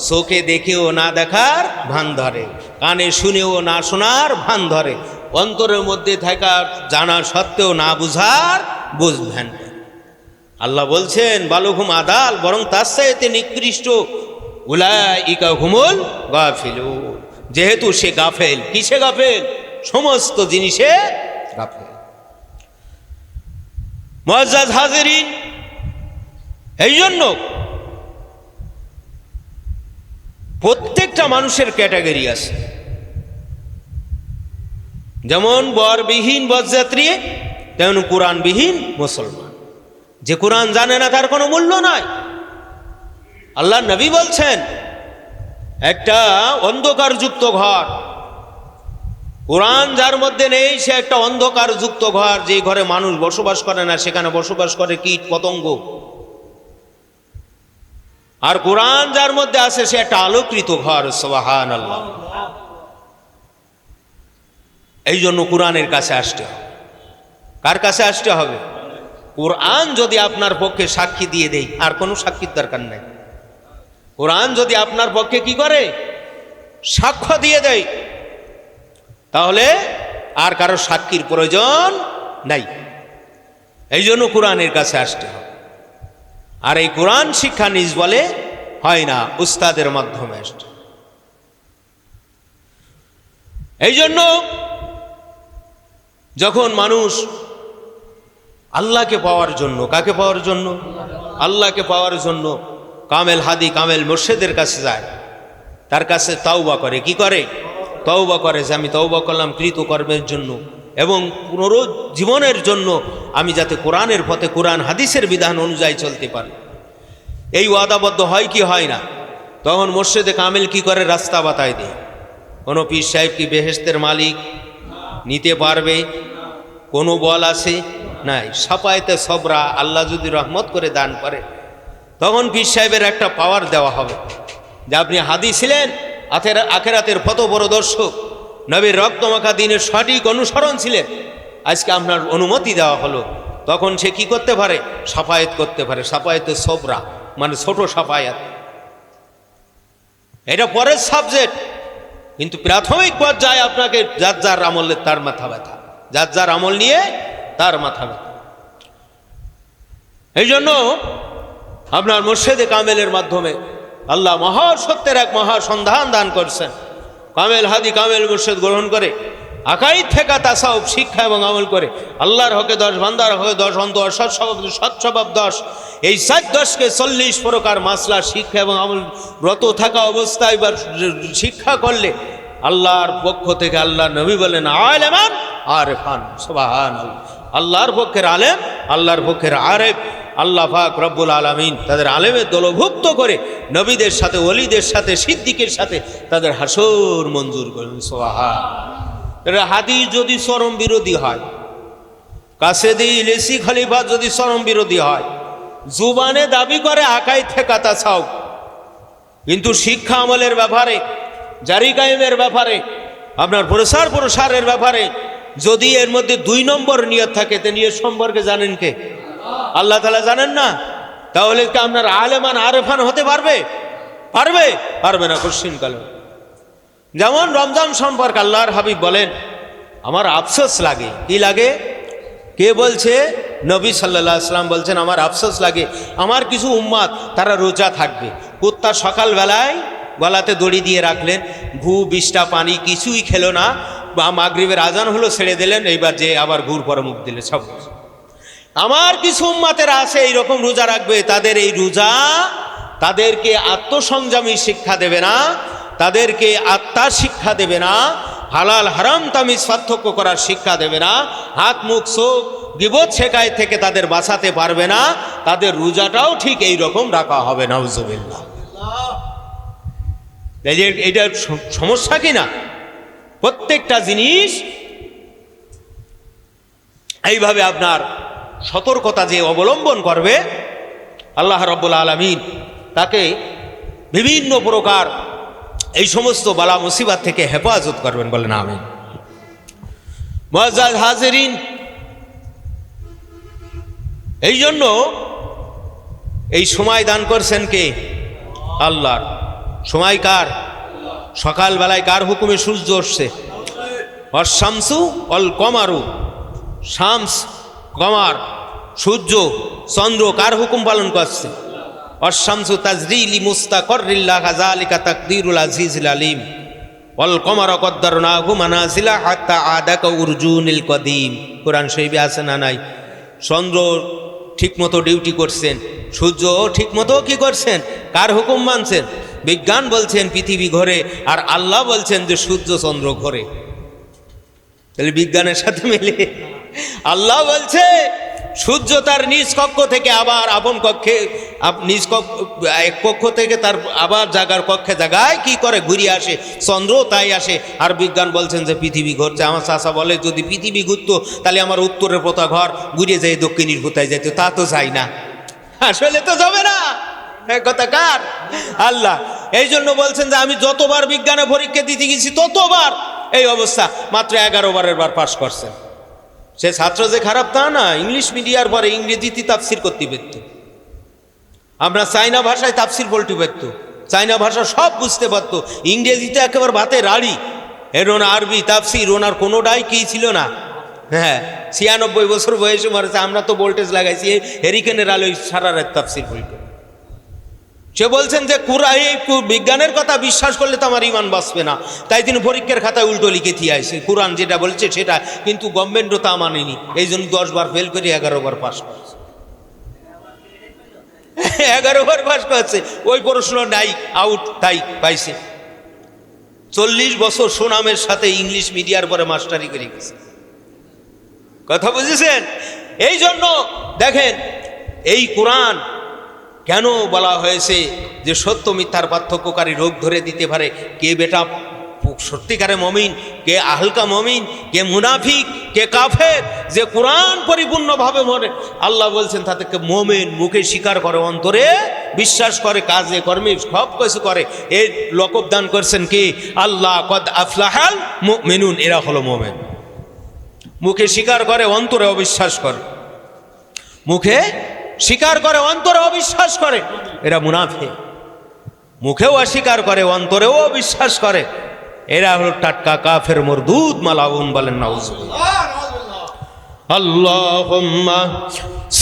Speaker 1: চোখে দেখেও না দেখার ভান ধরে, কানে শুনেও না শোনার ভান ধরে, অন্তরের মধ্যে থাকা জানা সত্ত্বেও না বুঝার বুঝবেন। আল্লাহ বলছেন বালুহুম আদাল, বরং তার চাইতে নিকৃষ্ট উলাইকা হুমুল গাফিলুন। যেহেতু সে গাফেল। কিসে গাফেল? সমস্ত জিনিসে গাফেল। মুআজ্জাজ হাজিরিন, এই জন্য প্রত্যেকটা মানুষের ক্যাটাগরি আছে। যেমন বরবিহীন বরযাত্রী, তেমন কোরআনবিহীন মুসলমান। যে কোরআন জানে না তার কোনো মূল্য নাই। আল্লাহ নবী বলছেন একটা অন্ধকারযুক্ত ঘর, কোরআন যার মধ্যে নেই সে একটা অন্ধকারযুক্ত ঘর। যে ঘরে মানুষ বসবাস করে না সেখানে বসবাস করে কীট পতঙ্গ। আর কোরআন যার মধ্যে আছে সে একটা আলোকৃত ঘর। সুবহানাল্লাহ। এই জন্য কোরআনের কাছে আসতে হবে। কার কাছে আসতে হবে? কোরআন যদি আপনার পক্ষে সাক্ষী দিয়ে দেয়, আর কোনো সাক্ষীর দরকার নাই। কোরআন যদি আপনার পক্ষে কি করে? সাক্ষ্য দিয়ে দেয়, তাহলে আর কারো সাক্ষীর প্রয়োজন নাই। এই জন্য কোরআনের কাছে আসতে হবে। আর এই কোরআন শিক্ষা নিজ বলে হয় না, উস্তাদের মাধ্যমে আসতে। এই জন্য যখন মানুষ আল্লাহকে পাওয়ার জন্য, কাকে পাওয়ার জন্য? আল্লাহকে পাওয়ার জন্য কামেল হাদি, কামেল মুর্শিদের কাছে যায়, তার কাছে তাওবা করে। কি করে? তওবা করে যে আমি তওবা করলাম কৃতকর্মের জন্য এবং পুনরুজ্জীবনের জন্য, আমি যাতে কোরআনের পথে, কোরআন হাদিসের বিধান অনুযায়ী চলতে পারি। এই ওয়াদাবদ্ধ হয় কি হয় না? তখন মুর্শিদে কামেল কি করে? রাস্তা বাতায় দেয়। কোনো পীর সাহেব কি বেহেশতের মালিক নিতে পারবে? কোনো বল আছে? নাই। সাফায়েতে সবরা আল্লাহ যদি রহমত করে দান করে, তখন পীর সাহেবের একটা পাওয়ার দেওয়া হবে যে আপনি হাদি ছিলেন, আখেরাতের কত বড় দর্শক, নবীর রক্তমাখা দিনের সঠিক অনুসরণ ছিলেন, আজকে আপনার অনুমতি দেওয়া হলো। তখন সে কি করতে পারে? সাফায়েত করতে পারে। সাফায়েতে সবরা মানে ছোট সাফায়াত, এটা পরের সাবজেক্ট। কিন্তু প্রাথমিক পর্যায়ে আপনাকে যার যার আমলের তার মাথা ব্যথা, যার যার আমল নিয়ে তার মাথা ব্যথা। এই জন্য আপনার মুর্শিদে কামেলের মাধ্যমে আল্লাহ মহাসত্যের এক মহাসন্ধান দান করছেন। কামেল হাদি, কামেল মুর্শিদ গ্রহণ করে আকাইদ থেকে তাসাউফ শিক্ষা এবং আমল করে আল্লাহর হকে 10, বান্দার হকে 10, অন্তর সৎস্বভাব 10, এই 10কে 40 প্রকার মাসলা শিক্ষা এবং আমল ব্রত থাকা অবস্থায় বা শিক্ষা করলে আল্লাহর পক্ষ থেকে আল্লাহ নবী বলেন আলেমান আরেফান। সুবহানাল্লাহ। আল্লাহর পক্ষের আলেম, আল্লাহর পক্ষের আরেফ, আল্লাহ পাক রব্বুল আলামিন তাদের আলেমের দলভুক্ত করে নবীদের সাথে, ওলিদের সাথে, সিদ্দিকের সাথে তাদের হাসর মঞ্জুর করেন। সুবহানাল্লাহ। হাদিস যদি চরম বিরোধী হয়, কাসেদি ইলেসি খলিফা যদি চরম বিরোধী হয়, জুবানে দাবি করে আকাই থেকে তাসাউফ, কিন্তু শিক্ষা আমলের ব্যাপারে, জারি কায়েমের ব্যাপারে, আপনার প্রসারের ব্যাপারে যদি এর মধ্যে 2 নম্বর নিয়ত থাকে, তে নিয়ত সম্পর্কে জানেন কে? আল্লাহ তাআলা জানেন না? তাহলে কি আপনার আলেমান আরেফান হতে পারবে? পারবে না কোশ্চিন কালে। যেমন রমজান সম্পর্কে আল্লাহর হাবিব বলেন আমার আফসোস লাগে। কি লাগে? কে বলছে? নবী সাল্লাল্লাহু আলাইহি সাল্লাম বলছেন, আমার আফসোস লাগে, আমার কিছু উম্মাত তারা রোজা থাকবে। কুত্তা সকালবেলায় গলাতে দড়ি দিয়ে রাখলেন, ঘু বিষ্ঠা পানি কিছুই খেলো না, বা মাগরিবের আজান হলো ছেড়ে দিলেন, এইবার যে আবার ঘুর পরে মুখ দিলে সব। আমার কিছু উম্মাতেরা আছে এইরকম রোজা রাখবে, তাদের এই রোজা তাদেরকে আত্মসংযমী শিক্ষা দেবে না, তাদেরকে আত্মার শিক্ষা দেবে না, হালাল হারাম তামিজ পার্থক্য করার শিক্ষা দেবে না, হাত মুখ চোখ গীবত শেখায় থেকে তাদের বাঁচাতে পারবে না, তাদের রোজাটাও ঠিক এই রকম রাখা হবে। নাউজুবিল্লাহ। এইটার সমস্যা কি না? প্রত্যেকটা জিনিস এইভাবে আপনার সতর্কতা যে অবলম্বন করবে, আল্লাহ রাব্বুল আলামিন তাকে বিভিন্ন প্রকার এই সমস্ত বালা মুসিবত থেকে হেফাজত করবেন, বলেন আমিন। মুআজ্জাজ হাজিরিন, এই জন্য এই সময় দান করছেন কে? আল্লাহর। সময় কার? সকালবেলায় কার হুকুমে সূর্য উঠছে? অশামসু অল কমারু, শামস কমার সূর্য চন্দ্র কার হুকুম পালন করছে? অশামসু তাজরিলি মুস্তাকররিল্লাহ যালিকা তাকদিরুল আজিজিল আলিম ওয়াল কমারা কদ্দারনাহু মানাজিলা হাত্তা আদাকা উরজুনিল কদিম। কোরআন শরীফে আছে না নাই? চন্দ্র ঠিকমতো ডিউটি করছেন, সূর্য ঠিকমতো কি করছেন? কার হুকুম মানছেন? বিজ্ঞান বলছেন পৃথিবী ঘোরে, আর আল্লাহ বলছেন যে সূর্য চন্দ্র ঘোরে। তাহলে বিজ্ঞানের সাথে মিলে আল্লাহ বলছে সূর্য তার নিজ কক্ষ থেকে আবার আপন কক্ষে, নিজ এক কক্ষ থেকে তার আবার জাগার কক্ষে জাগায় কি করে ঘুরিয়ে আসে, চন্দ্র তাই আসে। আর বিজ্ঞান বলছেন যে পৃথিবী ঘুরছে। আমার চাচা বলে যদি পৃথিবী ঘুরতো তাহলে আমার উত্তরের পোতা ঘর ঘুরিয়ে যায় দক্ষিণের পোতায় যেত, তা তো চাই না, আসলে তো যাবে না। কথা কার? আল্লাহ। এই জন্য বলছেন যে আমি যতবার বিজ্ঞানে পরীক্ষা দিতে গেছি ততবার এই অবস্থা, মাত্র 11 বারের বার পাশ করছেন। সে ছাত্র যে খারাপ তা না, ইংলিশ মিডিয়ার পরে ইংরেজিতে তাফসির করতে পারত, আমরা চাইনা ভাষায় তাফসির বলতে পারত, চাইনা ভাষা সব বুঝতে পারতো, ইংরেজিতে একেবারে ভাতে রাড়ি। এর আরবি তাফসির ওনার কোনোটাই কি ছিল না। হ্যাঁ, 96 বছর বয়সে মারেছে, আমরা তো ভোল্টেজ লাগাইছি হেরিকেনের আলোয় সারা রাত তাফসির বলতে। সে বলছেন যে বিজ্ঞানের কথা বিশ্বাস করলে তো আমার ইমান বাঁচবে না, তাই তিনি পরীক্ষার খাতায় উল্টো লিখে দিয়ে আসে কোরআন যেটা বলছে সেটা, কিন্তু গভর্নমেন্টও তা মানেনি। এই জন্য 10 বার ফেল করে 11 বার পাস করছে। 11 বার পাস করছে, ওই প্রশ্ন নাই, আউট, তাই পাইছে। 40 বছর সুনামের সাথে ইংলিশ মিডিয়ার পরে মাস্টারি করে গেছে। কথা বুঝেছেন? এই জন্য দেখেন এই কোরআন কেন বলা হয়েছে যে সত্য মিথ্যার পার্থক্যকারী রোগ ধরে দিতে পারে, কে বেটা সত্যিকারে মমিন, কে আহলকা মমিন, কে মুনাফিক, কে কাফের। যে কোরআন পরিপূর্ণভাবে মনে আল্লাহ বলছেন তাদেরকে মোমেন, মুখে স্বীকার করে, অন্তরে বিশ্বাস করে, কাজে কর্মে সব কিছু করে। এর লকব দান করছেন কি? আল্লাহ কদ আফলাহাল মুমিনুন, এরা হলো মোমেন। মুখে স্বীকার করে, অন্তরে অবিশ্বাস করে। মুখে স্বীকার করে, অন্তরে অবিশ্বাস করে, এরা মুনাফিক। মুখেও অস্বীকার করে, অন্তরেও অবিশ্বাস করে, এরা হলো টাটকা কাফের মরদুদ মালাউন। বলেন নাউজুবিল্লাহ। আল্লাহুম্মা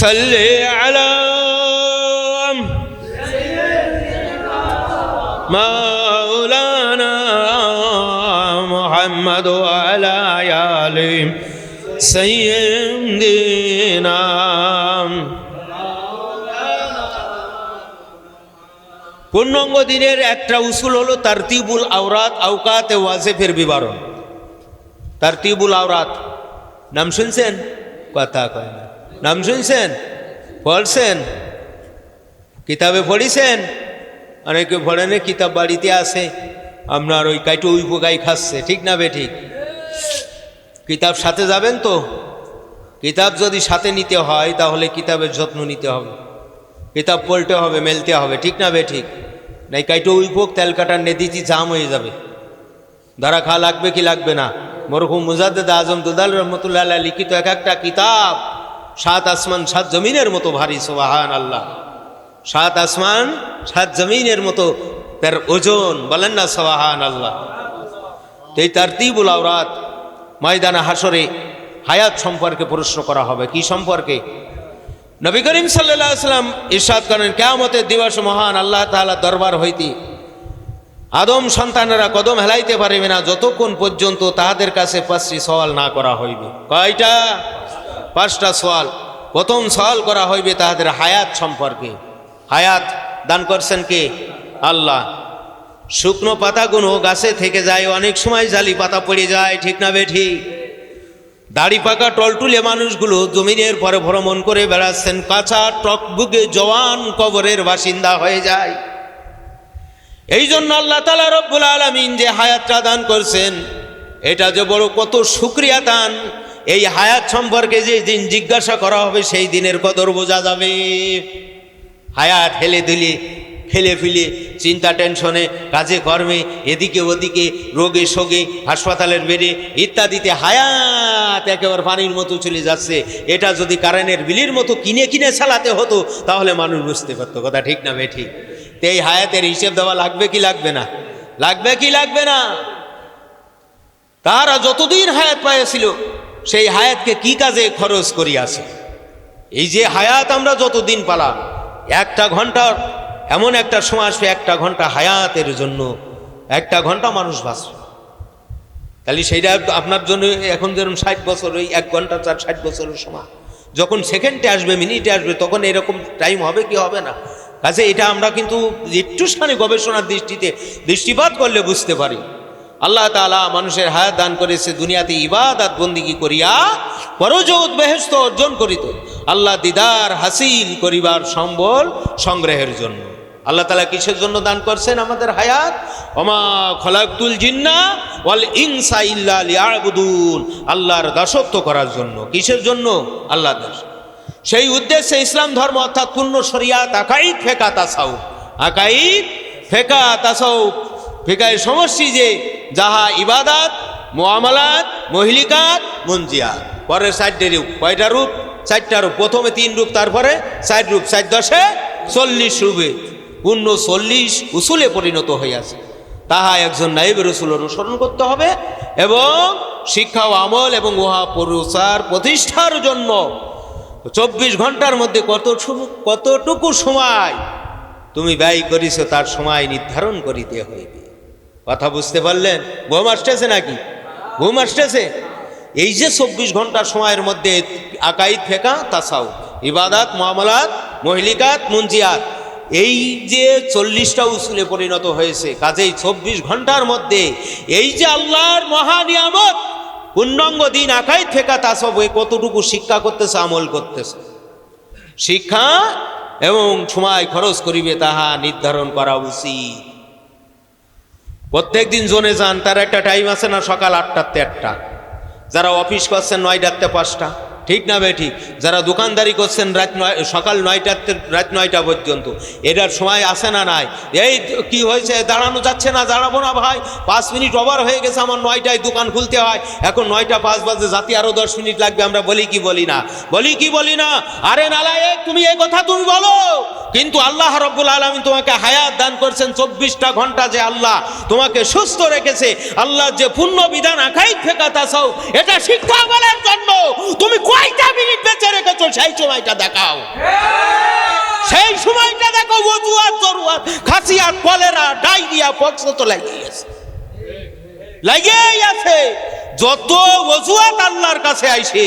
Speaker 1: সাল্লি আলা মাওলানা মুহাম্মদ ওয়া আলা আলি সাইয়্যিদিনা। পূর্ণাঙ্গ দিনের একটা উসুল হলো তারতিবুল আওরাত, আওকাতে ওয়াজিফের বিবরণ। তারতিবুল আওরাত নাম শুনছেন? কথা কয় না, নাম শুনছেন? পড়ছেন? কিতাবে পড়িছেন? অনেকে পড়েন, কিতাব বাড়িতে আছে, আপনার ওই কাইটু উই পোকাই খাচ্ছে, ঠিক না বেঠিক? কিতাব সাথে যাবেন তো? কিতাব যদি সাথে নিতে হয় তাহলে কিতাবের যত্ন নিতে হবে, কিতাব পড়তে হবে, মেলতে হবে, ঠিক না বেঠিক? নাই কাইটো উই পোক তেল কাটার নেদিটি জাম হয়ে যাবে। ধরা খা লাগবে কি লাগবে না? মরহুম মুজাদ্দেদ আজম দুদাল রহমতুল্লাহ আলাইহি লিখিত এক একটা কিতাব 7 আসমান 7 জমিনের মতো ভারী। সুবহানাল্লাহ। 7 আসমান 7 জমিনের মতো তার ওজন। বলেন না সুবহানাল্লাহ। এই তারতিবুল আওরাত ময়দানে হাসরে হায়াত সম্পর্কে প্রশ্ন করা হবে। কি সম্পর্কে? নবী করিম সাল্লাল্লাহু আলাইহি সাল্লাম ইরশাদ করেন, কিয়ামতের দিবস মহান আল্লাহ তাআলা দরবার হইতে আদম সন্তানেরা কদম হেলাইতে পারিবে না যতক্ষণ পর্যন্ত তাহাদের কাছে 5টি সওয়াল না করা হইবে। কয়টা? 5টা সওয়াল। প্রথম সওয়াল করা হইবে তাহাদের হায়াত সম্পর্কে। হায়াত দান করছেন কে? আল্লাহ। শুকনো পাতাগুলো গাছে থেকে যায়, অনেক সময় জালি পাতা পড়ে যায়, ঠিক না বেঠিক? দাড়ি পাকা টলটুলে মানুষগুলো জমিনের পরে ভ্রমণ করে বেড়াচ্ছেন, কাঁচা টকবুকে জওয়ান কবরের বাসিন্দা হয়ে যায়। এই জন্য আল্লাহ তাআলা রব্বুল আলামিন যে হায়াতটা দান করছেন, এটা যে বড় কত শুকরিয়া দান। এই হায়াত সম্পর্কে যে দিন জিজ্ঞাসা করা হবে সেই দিনের কদর বোঝা যাবে। হায়াত হেলে দিলে ফেলে ফেলে চিন্তা টেনশনে কাজে কর্মে এদিকে ওদিকে রোগে শোগে হাসপাতালের বেডে ইত্যাদিতে হায়াত একেবারে পানির মতো চলে যাচ্ছে। এটা যদি কারেন্টের বিলের মতো কিনে কিনে চালাতে হতো তাহলে মানুষ বুঝতে পারতো। কথা ঠিক না বেঠিক? তো এই হায়াতের হিসেব দেওয়া লাগবে কি লাগবে না? লাগবে কি লাগবে না? তারা যতদিন হায়াত পাইছিল সেই হায়াতকে কি কাজে খরচ করিয়াছে? এই যে হায়াত আমরা যতদিন পালাম, 1টা ঘন্টার এমন একটা সময় আসবে, 1টা ঘন্টা হায়াতের জন্য 1টা ঘন্টা মানুষ বাঁচবে। তাহলে সেইটা আপনার জন্য এখন যেরকম 60 বছর, ওই 1 ঘন্টা 60 বছরের সময়, যখন সেকেন্ডে আসবে মিনিটে আসবে তখন এরকম টাইম হবে কি হবে না? কাজে এটা আমরা কিন্তু একটুখানি গবেষণার দৃষ্টিতে দৃষ্টিপাত করলে বুঝতে পারি। আল্লাহ তাআলা মানুষের হায়াত দান করেছে দুনিয়াতে ইবাদত বন্দিগি করিয়া পরজগৎ বেহেশত অর্জন করিত, আল্লাহ দিদার হাসিল করিবার সম্বল সংগ্রহের জন্য। আল্লাহ তাআলা কিসের জন্য দান করছেন আমাদের হায়াত? ওমা খলাকতুল জিন্না ওয়াল ইনসা ইল্লা লিয়াবুদুন, আল্লাহর দাসত্ব করার জন্য। কিসের জন্য? আল্লাহর দাস। সেই উদ্দেশ্যে ইসলাম ধর্ম অর্থাৎ পূর্ণ শরিয়াত, আকাইদ, ফেকা, তাসাউফ। আকাইদ, ফেকা, তাসাউফ, ফিকাহের সমষ্টি যে যাহা ইবাদাত, মুআমালাত, মহলিকাত, মুনজিয়াত। পরের 4টে রূপ। কয়টা রূপ? 4টা রূপ। প্রথমে 3 রূপ, তারপরে 4 রূপ, 4 10 40 রূপে পূর্ণ 40 উসুলে পরিণত হইয়াছে। তাহা একজন নায়েব রাসূল অনুসরণ করতে হবে এবং শিক্ষা ও আমল এবং উহা প্রচার প্রতিষ্ঠার জন্য 24 ঘন্টার মধ্যে কতটুকু সময় তুমি ব্যয় করিস তার সময় নির্ধারণ করিতে হইবে। কথা বুঝতে পারলেন? ঘুম আসতেছে নাকি? ঘুম আসতেছে? এই যে 24 ঘন্টার সময়ের মধ্যে আকাইদ, ফেকা, তাসাউফ, ইবাদাত, মুআমালাত, মহলিকাত, মুনজিয়াত, এই যে 40টা উসুলে পরিণত হয়েছে। কাজেই 24 ঘন্টার মধ্যে এই যে আল্লাহর মহা নিয়ামত পূর্ণাঙ্গ দিন আকাইদ, ফেকা, তাসাউফ কতটুকু শিক্ষা করতেছে, আমল করতেছে, শিক্ষা এবং সময় খরচ করিবে তাহা নির্ধারণ করা উচিত। প্রত্যেক দিন জোনে যান, তার একটা টাইম আছে না? সকাল 8টাতে 1টা। যারা অফিস করছেন 9টাতে 5টা, ঠিক না বেঠিক? যারা দোকানদারি করছেন সকাল 9টাতে রাত 9টা পর্যন্ত, এটার সময় আছে না নাই? এই কি হয়েছে, দাঁড়ানো যাচ্ছে না, দাঁড়াবো না ভাই, 5 মিনিট ওভার হয়ে গেছে, আমার 9টায় দোকান খুলতে হয়, এখন 9টা 5 বাজে, জাতি আরো 10 মিনিট লাগবে। আমরা বলি কি বলি না? বলি কি বলি না? আরে নালায়েক, তুমি এই কথা তুমি বলো, কিন্তু আল্লাহ রাব্বুল আলামিন তোমাকে হায়াত দান করছেন 24টা ঘন্টা, যে আল্লাহ তোমাকে সুস্থ রেখেছে, আল্লাহ যে পূর্ণ বিধান আকাইদ, ফেকা, তাসাউফ এটা শিক্ষা বলার জন্য তুমি কয়টা মিনিট বেঁচে রেখেছো সেই সময়টা দেখাও। সেই সময়টা দেখো। ওযুয়াত, জরুয়াত, খাসিয়াত, কলেরা, ডায়রিয়া, পক্স তো লাগিয়ে আছে, লাগিয়েই আছে। যত ওযুয়াত আল্লাহর কাছে আইছে,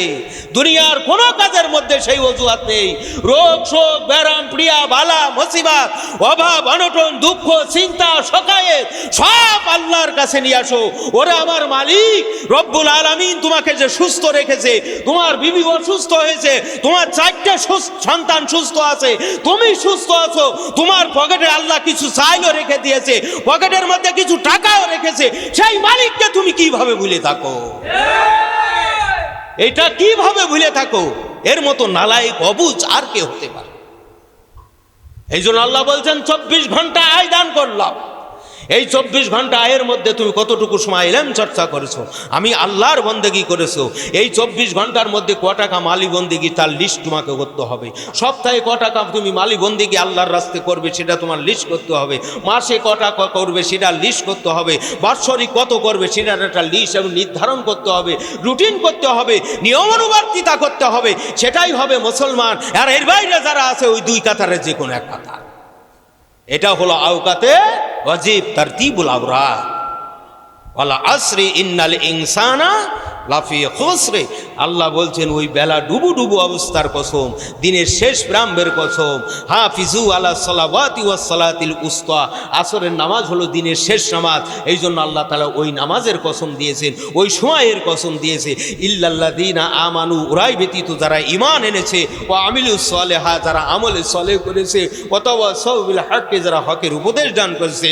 Speaker 1: দুনিয়ার কোন কাজের মধ্যে সেই ওযুয়াত নেই। রোগ শোক ব্যারাম প্রিয়া বালা মুসিবত অভাব অনটন দুঃখ চিন্তা শকায়েত সব আল্লাহর কাছে নিয়ে আসো। ওরে আমার মালিক রব্বুল আলামিন তোমাকে যে সুস্থ রেখেছে, তোমার বিবি অসুস্থ হয়েছে, তোমার 4টে সন্তান সুস্থ আছে, তুমি সুস্থ আছো, তোমার পকেটে আল্লাহ কিছু চাইলও রেখে দিয়েছে, পকেটের মধ্যে কিছু টাকাও রেখেছে, সেই মালিককে তুমি কিভাবে ভুলে থাকো? এটা কিভাবে ভুলে থাকো? এর মতো নালায়েক অবুঝ আর কে হতে পারে? এই জন্য আল্লাহ বলছেন 24 ঘন্টা আয় দান করলাম। এই 24 ঘন্টা এর মধ্যে তুমি কতটুকু সময় ইলম চর্চা করেছো, আমি আল্লাহর বন্দেগি করেছো। এই 24 ঘন্টার মধ্যে ক টাকা মালি বন্দেগি তার লিস্ট তোমাকে করতে হবে। সপ্তাহে ক টাকা তুমি মালি বন্দেগি আল্লাহর রাস্তে করবে সেটা তোমার লিস্ট করতে হবে। মাসে ক টাকা করবে সেটা লিস্ট করতে হবে। বাৎসরিক কত করবে সেটার একটা লিস্ট এবং নির্ধারণ করতে হবে, রুটিন করতে হবে, নিয়মানুবর্তিতা করতে হবে। সেটাই হবে মুসলমান। আর এর বাইরে যারা আছে ওই দুই কাতারের যে কোনো এক কাতার। এটা হলো আওকাতে ওয়াজিব তারতিবুল আওরাত। ওয়ালা আসরি ইন্নাল ইনসানা লাফি খুসরে। আল্লাহ বলছেন ওই বেলা ডুবু ডুবু অবস্থার কসম, দিনের শেষ প্রারম্ভের কসম। হাফিজু আলা সালাওয়াতি ওয়াস সালাতিল উস্তা। আসরের নামাজ হলো দিনের শেষ নামাজ। এই জন্য আল্লাহ তাআলা ওই নামাজের কসম দিয়েছেন, ওই সময়ের কসম দিয়েছে। ইল্লাল্লাযীনা আমানু, ওরাই ব্যতীত যারা ঈমান এনেছে, ওয়া আমিলুস সালিহাত, যারা আমলে সালেহ করেছে, ওয়া তাওয়াসাউ বিল হক, যারা হকের উপদেশ দান করেছে,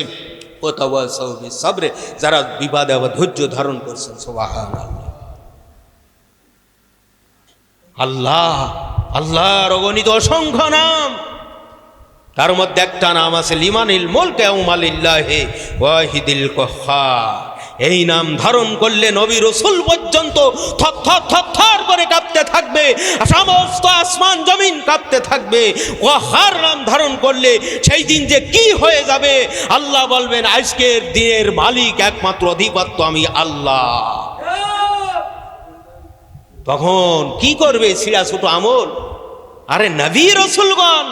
Speaker 1: ওয়া তাওয়াসাউ বিস সাবর, যারা বিবাদে ধৈর্য ধারণ করছেন। সুবহানাল্লাহ। আল্লাহ, আল্লাহর অগণিত অসংখ্য নাম, তার মধ্যে একটা নাম আছে লিমানিল মুলক লিল্লাহি ওয়াহিদিল কাহ্হার। এই নাম ধারণ করলে নবী রাসূল পর্যন্ত থর করে কাঁপতে থাকবে, সমস্ত আসমান জমিন কাঁপতে থাকবে। কাহ্হার নাম ধারণ করলে সেই দিন যে কি হয়ে যাবে, আল্লাহ বলবেন আজকের দিনের মালিক একমাত্র অধিপত্য আমি আল্লাহ। তখন কি করবে সিরা ছোট আমল? আরে নবী রাসূলগণ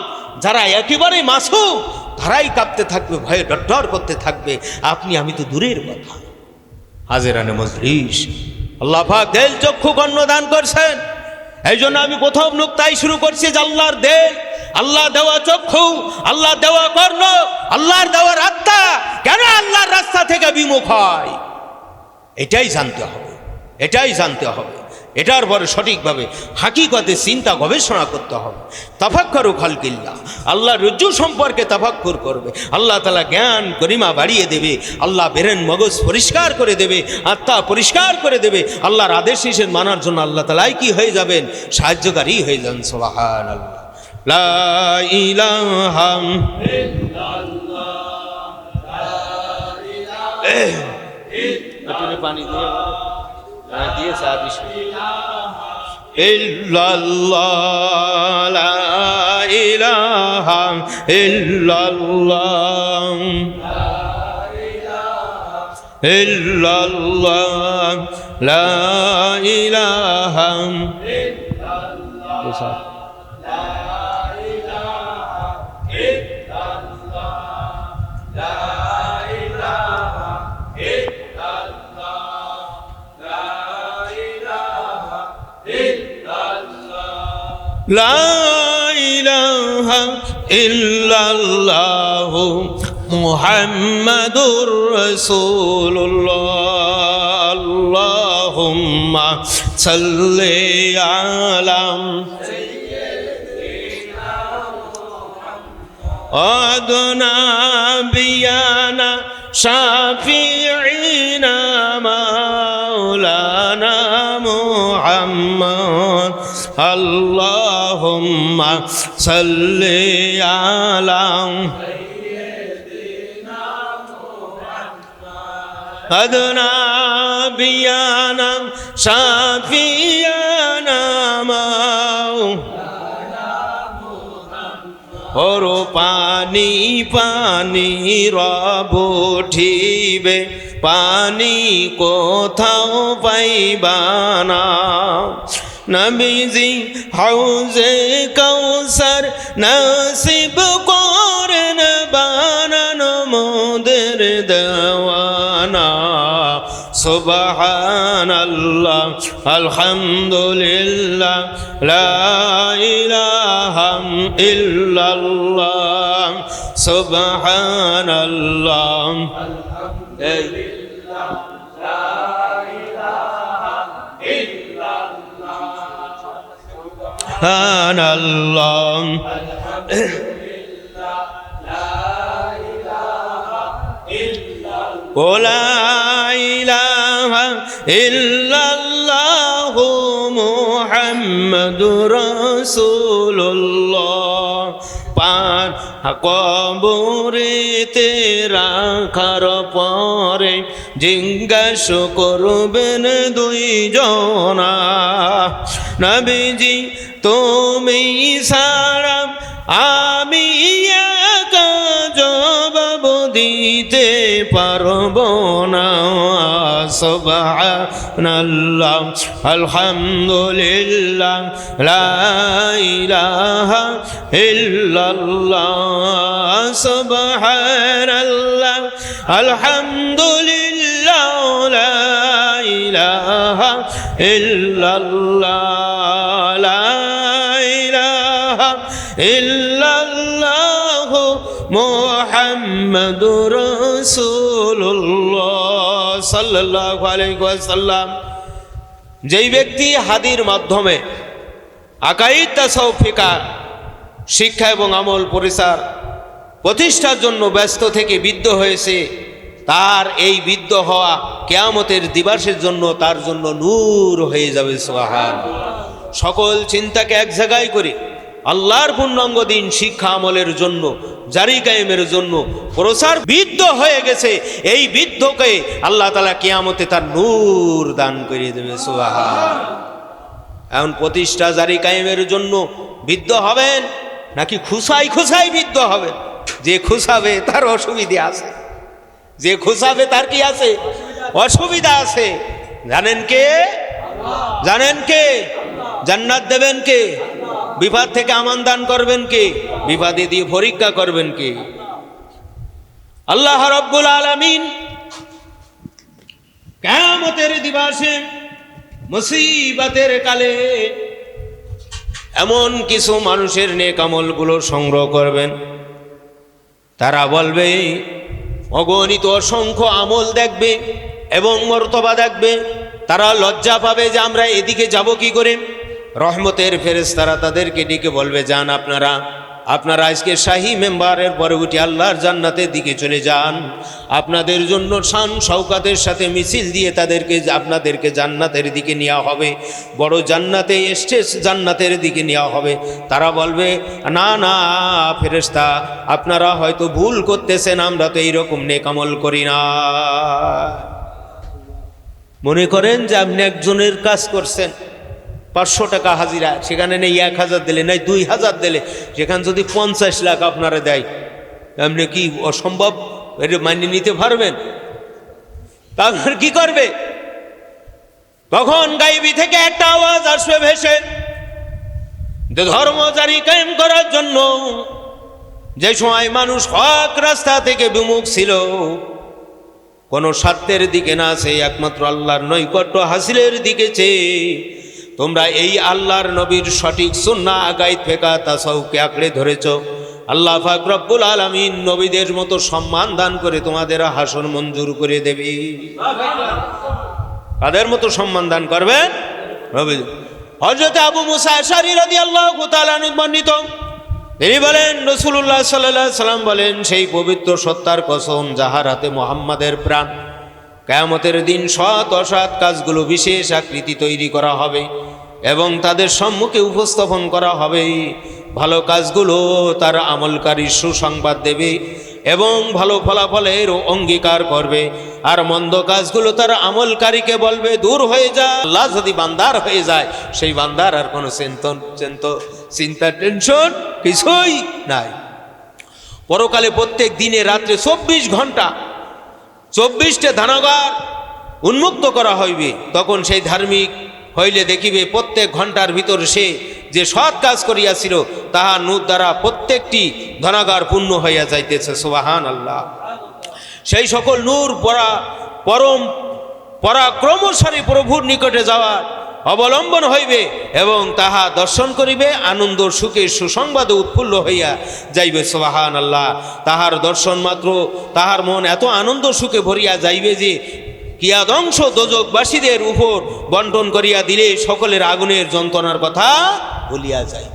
Speaker 1: যারা একেবারে মাসুম, তারাই কাঁপতে থাকবে, ভয়ে ডর করতে থাকবে। আপনি আমি তো দূরের কথা। হাজিরানে মজলিস, আল্লাহ পাক দেল চক্ষু কর্ণ দান করছেন। এই জন্য আমি প্রথম নুকতাই শুরু করছি যে আল্লাহর দেল, আল্লাহ দেওয়া চক্ষু, আল্লাহ দেওয়া কর্ণ, আল্লাহর দেওয়া আত্মা কেন আল্লাহর রাস্তা থেকে বিমুখ হয়, এটাই জানতে হবে, এটাই জানতে হবে। এটার পরে সঠিকভাবে হাকিকতে চিন্তা গবেষণা করতে হবে। তাফাক্কুরু খালকিল্লাহ, আল্লাহ রজ্জু সম্পর্কে তাফাক্কুর করবে। আল্লাহ তাআলা জ্ঞান গরিমা বাড়িয়ে দেবে, আল্লাহ বেরেন মগজ পরিষ্কার করে দেবে, আত্মা পরিষ্কার করে দেবে। আল্লাহর আদেশ নিষেধ মানার জন্য আল্লাহ তাআলাই কি হয়ে যাবেন? সাহায্যকারী হয়ে যান। সুবহানাল্লাহ। লা ইলাহা ইল্লাল্লাহ, লা ইলাহা পানি দিয়ে ইল্লাল্লাহ, লা ইলাহা ইল্লাল্লাহ, ইল্লাল্লাহ, লা ইলাহা ইল্লাল্লাহ, লা ইলাহা ইল্লাল্লাহ মুহাম্মাদুর রাসূলুল্লাহ। আল্লাহুম্মা সাল্লি আলা সাইয়্যিদিনা মুহাম্মাদ নাবিয়ানা শাফিঈনা মাওলানা মুহাম্মদ। আল্লাহুম্মা সাল্লি আলা সাইয়্যিদিনা মুহাম্মাদ নাবিয়ানা শাফিয়ানা মাওলানা মুহাম্মদ। ওর পানি পানি রব উঠিবে, পানি কোথাও পাইবানা। নবীজি হাউজে কাউসার নসিব করেন, বানানো মোদের দেওয়ানা। সুবহানাল্লাহ, আলহামদুলিল্লাহ, লা ইলাহা ইল্লাল্লাহ, সুবহানাল্লাহ, আলহামদুলিল্লাহ, লা ইলাহা ইল্লাল্লাহ, সুবহানাল্লাহ, আলহামদুলিল্লাহ, লা ইলাহা ইল্লাল্লাহ, লা ইলাহা ইল্লাল্লাহ মুহাম্মাদুর রাসূলুল্লাহ। পার কবরেতে রাখার পরে জিজ্ঞাসা করবেন দুইজনা, নবীজি তুমি ছাড়া আমি একা জবাব দিতে পারব না। সুবহানাল্লাহ আলহামদুলিল্লাহ লা ইলাহা ইল্লাল্লাহ, সুবহানাল্লাহ আলহামদুলিল্লাহ লা ইলাহা ইল্লাল্লাহ, লা ইলাহা ইল্লাল্লাহ মুহাম্মাদুর রাসূলুল্লাহ সাল্লাল্লাহু আলাইহি ওয়াসাল্লাম। যেই ব্যক্তি হাদির মাধ্যমে আকাইদ তাসাউফ ফিকহ শিক্ষা এবং আমল পরিচার প্রতিষ্ঠার জন্য ব্যস্ত থেকে বিদ্ধ হয়েছে, তার এই বিদ্ধ হওয়া কিয়ামতের দিবসের জন্য তার জন্য নূর হয়ে যাবে। সুবহানাল্লাহ। সকল চিন্তাকে এক জায়গায় করে আল্লাহর পূর্ণাঙ্গ দিন শিক্ষা আমলের জন্য জারি কায়েমের জন্য প্রচার বিদ্ধ হয়ে গেছে। এই বিদ্ধকে আল্লাহ তাআলা কিয়ামতে তার নূর দান করে দেবে। সুবহানাল্লাহ। এখন প্রতিষ্ঠা জারি কায়েমের জন্য বিদ্ধ হবেন নাকি খুশাই খুশাই বিদ্ধ হবেন? যে খুশাবে তার অসুবিধা আছে, যে খুশাবে তার কি আছে? অসুবিধা আছে। জানেন কে? জানেন কে? জান্নাত দেবেন কে? বিপদ থেকে আমান দান করবেন কে? বিপদে দিয়ে পরীক্ষা করবেন কে? আল্লাহ রাব্বুল আলামিন কিয়ামতের দিবসে মুসিবতের কালে এমন কিছু মানুষের নেক আমলগুলো সংগ্রহ করবেন, তারা বলবে, অগণিত অসংখ্য আমল দেখবে এবং মর্তবা দেখবে, তারা লজ্জা পাবে যে আমরা এদিকে যাব কি করে। রহমতের ফেরেশতারা তাদেরকে ডেকে বলবে, যান আপনারা আজকে শাহী মেম্বারের পরে উঠে আল্লাহর জান্নাতের দিকে চলে যান। আপনাদের জন্য শান শওকাতের সাথে মিছিল দিয়ে আপনাদেরকে জান্নাতের দিকে নেওয়া হবে, বড় জান্নাতে স্টেজ জান্নাতের দিকে নেওয়া হবে। তারা বলবে, না না ফেরেশতা, আপনারা হয়তো ভুল করতেছেন, আমরা তো এইরকম নেক আমল করি না। মনে করেন যে আপনি একজনের কাজ করছেন, 500 টাকা হাজিরা, সেখানে নেই 1000 দিলে, নাই 2000 দিলে, সেখানে যদি 50 লাখ আপনারা দেয়, আপনি কি অসম্ভব এটা মানিয়ে নিতে পারবেন? তাহলে কি করবে? তখন গায়েবী থেকে একটা আওয়াজ আসবে ভেসে, যে ধর্ম জারি কায়েম করার জন্য যে সময় মানুষ হক রাস্তা থেকে বিমুখ ছিল, কোন স্বার্থের দিকে না, সেই একমাত্র আল্লাহর নৈকট্য হাসিলের দিকে চেয়ে তোমরা এই আল্লাহর নবীর সঠিক সুন্নাহ আকাইদ ফিকহ তাসাউফকে আঁকড়ে ধরেছ। আল্লাহ পাক রব্বুল আলামিন নবীদের মতো সম্মান দান করে তোমাদের হাসর মঞ্জুর করে দেবে। কাদের মতো সম্মান দান করবেন? নবী। হযরত আবু মুসা আশআরী রাদিয়াল্লাহু তাআলা আনহু বর্ণিত, তিনি বলেন, রাসূলুল্লাহ সাল্লাল্লাহু আলাইহি সাল্লাম বলেন, সেই পবিত্র সত্তার কসম যাহার হাতে মুহাম্মাদের প্রাণ, কিয়ামতের দিন সৎ অসৎ কাজগুলো বিশেষ আকৃতি তৈরি করা হবে এবং তাদের সম্মুখে উপস্থাপন করা হবে। ভালো কাজগুলো তার আমলকারীর সুসংবাদ দেবে এবং ভালো ফলাফলের অঙ্গীকার করবে, আর মন্দ কাজগুলো তার আমলকারীকে বলবে দূর হয়ে যা। আল্লাহ যদি বান্দার হয়ে যায়, সেই বান্দার আর কোনো চিন্তা টেনশন কিছুই নাই। পরকালে প্রত্যেক দিনে রাত্রে 24 ঘন্টা 24টা ধানাগার উন্মুক্ত করা হইবে। তখন সেই ধার্মিক হইলে দেখিবে প্রত্যেক ঘন্টার ভিতর সে যে সৎ কাজ করিয়াছিল তাহা নূর দ্বারা প্রত্যেকটি ধনাগার পূর্ণ হইয়া যাইতেছে। সুবহানাল্লাহ। সেই সকল নূর পরম পরাক্রমশালী প্রভুর নিকটে যাওয়ার অবলম্বন হইবে এবং তাহা দর্শন করিবে, আনন্দ সুখে সুসংবাদে উৎফুল্ল হইয়া যাইবে। সুবহানাল্লাহ। তাহার দর্শন মাত্র তাহার মন এত আনন্দ সুখে ভরিয়া যাইবে যে কিয়াদংশ দোজকবাসীদের উপর বন্টন করিয়া দিলে সকলের আগুনের যন্ত্রণার কথা ভুলিয়া যায়।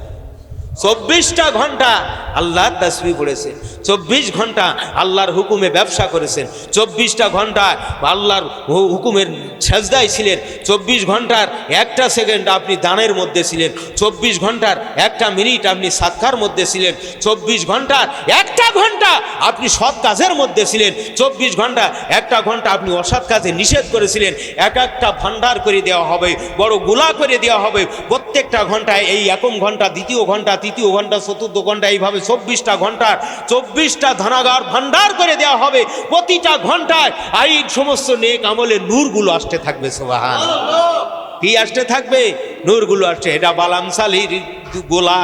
Speaker 1: 24টা ঘন্টা আল্লাহর তাসবিহ পড়েছেন, 24 ঘন্টা আল্লাহর হুকুমে ব্যবসা করেছেন, 24টা ঘন্টা আল্লাহর হুকুমের সেজদায় ছিলেন, 24 ঘন্টার একটা সেকেন্ড আপনি দানের মধ্যে ছিলেন, 24 ঘন্টার একটা মিনিট আপনি সাদকার মধ্যে ছিলেন, 24 ঘন্টার একটা ঘন্টা আপনি সৎ কাজের মধ্যে ছিলেন, 24 ঘন্টা একটা ঘন্টা আপনি অসৎ কাজে নিষেধ করেছিলেন। এক একটা ভান্ডার করে দেওয়া হবে, বড় গোলা করে দেওয়া হবে। প্রত্যেকটা ঘন্টায় এই একম ঘন্টা, দ্বিতীয় ঘন্টা, তৃতীয় ঘন্টা, চতুর্থ ঘন্টা, এইভাবে 24টা ঘন্টার 24টা ধনাগার ভান্ডার করে দেওয়া হবে। প্রতিটা ঘন্টায় এই সমস্ত নেক আমলের নূরগুলো আসতে থাকবে। সুবহানাল্লাহ। কি আসতে থাকবে? নূরগুলো আসছে। এটা বালামসালির গোলা,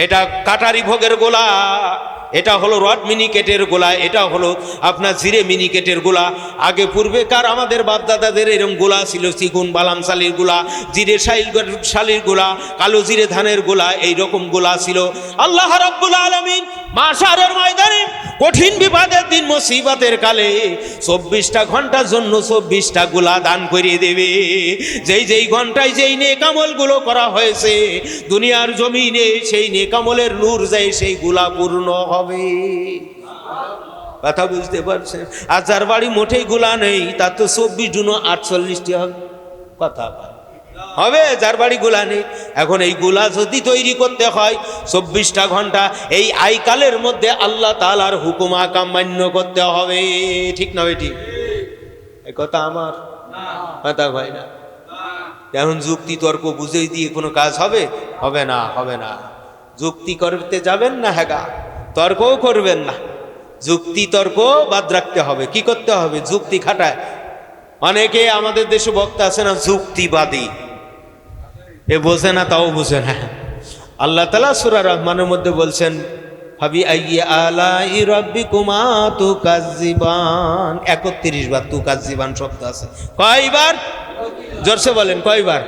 Speaker 1: এটা কাটারি ভোগের গোলা, এটা হলো রড মিনিকেটের গোলা, এটা হলো আপনার জিরে মিনিকেটের গোলা। আগে পূর্বেকার আমাদের বাপদাদাদের এরকম গোলা ছিল, চিকুন বালাম শালির গোলা, জিরে শালির গোলা, কালো জিরে ধানের গোলা, এইরকম গোলা ছিল। আল্লাহ রাব্বুল আলামিন মাশারের ময়দানে কঠিন বিপদের দিন, মুসিবতের কালে 24টা ঘন্টার জন্য 24টা গোলা দান করিয়ে দেবে। যেই ঘন্টায় যেই নেক আমলগুলো করা হয়েছে দুনিয়ার জমিনে, সেই নেক আমলের নূর যায় সেই গোলা পূর্ণ হবে। কথা বুঝতে পারছেন? আর যার বাড়ি মোটেই গোলা নেই তার তো 24 গুণ 48টি হবে। কথা হবে যার বাড়ি গোলা নেই। এখন এই গোলা যদি তৈরি করতে হয় 24টা ঘন্টা এই আইকালের মধ্যে আল্লাহ তাআলার হুকুম আকাম মান্য করতে হবে। ঠিক না বেটি? এই কথা আমার কথা হয় না। এখন যুক্তি তর্ক বুঝিয়ে দিয়ে কোনো কাজ হবে? হবে না, হবে না। যুক্তি করতে যাবেন না, হ্যাঁ তর্কও করবেন না। যুক্তি তর্ক বাদ রাখতে হবে। কি করতে হবে? যুক্তি খাটায়। অনেকে আমাদের দেশে বক্তা আছে না, যুক্তিবাদী, এ বোঝে না তাও বোঝে না। আল্লাহ তাআলা সূরা রহমানের মধ্যে বলছেন ফাবি আইয়ি আলাই রাব্বিকুমা তুকাজ্জিবান, 31 বার তুকাজ্জিবান শব্দ আছে। কয়বার? জোরসে বলেন কয়বার?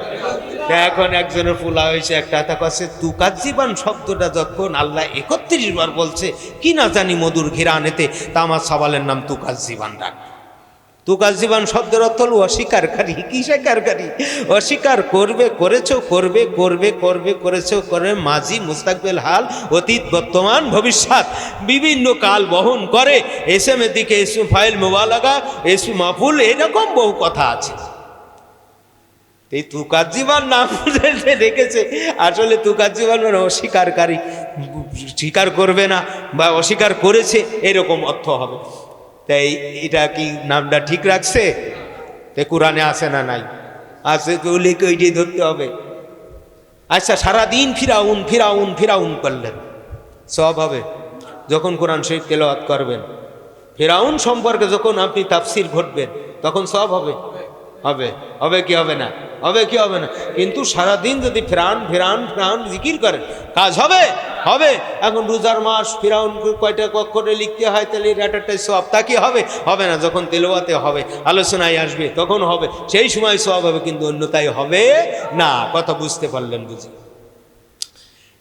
Speaker 1: এখন একজনের ফুলা হয়েছে একটা কথা কাছে, তুকাজ্জিবান শব্দটা যখন আল্লাহ 31 বার বলছে কি না জানি মধুর ঘিরানেতে, তা আমার সওয়ালের নাম তুকাজ্জিবান ডাক। তুকাজ্জিবান শব্দের অর্থ হল অস্বীকারী। কি স্বীকারী? অস্বীকার করবে, করেছো, করবে, করবে, করবে, করেছো, করে, মাজি, মুস্তাকবিল, হাল, অতীত, বর্তমান, ভবিষ্যৎ বিভিন্ন কাল বহন করে। এসএমের দিকে ইসমে ফাইল মুবালাগা, ইসমে মাফুল, এরকম বহু কথা আছে। এই তুকাজ্জিবান নাম রেখেছে, আসলে তুকাজ্জিবান মানে অস্বীকারী, স্বীকার করবে না বা অস্বীকার করেছে এরকম অর্থ হবে। তাই এটা কি নামটা ঠিক রাখছে? তাই কোরআনে আছে না নাই? আছে, লিখে ওইটাই ধরতে হবে। আচ্ছা, সারাদিন ফিরাউন ফিরাউন ফিরাউন করলেন, সব হবে। যখন কোরআন শরীফ তেলাওয়াত করবেন, ফিরাউন সম্পর্কে যখন আপনি তাফসির ঘটবেন, তখন সব হবে। হবে হবে কি হবে না? হবে কি হবে না? কিন্তু সারাদিন যদি ফিরাউন ফিরাউন ফিরাউন জিকির করেন, কাজ হবে? হবে। এখন রোজার মাস, ফিরাউন কয়টা অক্ষরে লিখতে হয়, তাহলে এটাটাই সব, তা কি হবে? হবে না। যখন তেলাওয়াতে হবে, আলোচনায় আসবে, তখন হবে, সেই সময় সব হবে, কিন্তু অন্যতাই হবে না। কথা বুঝতে পারলেন বুঝি?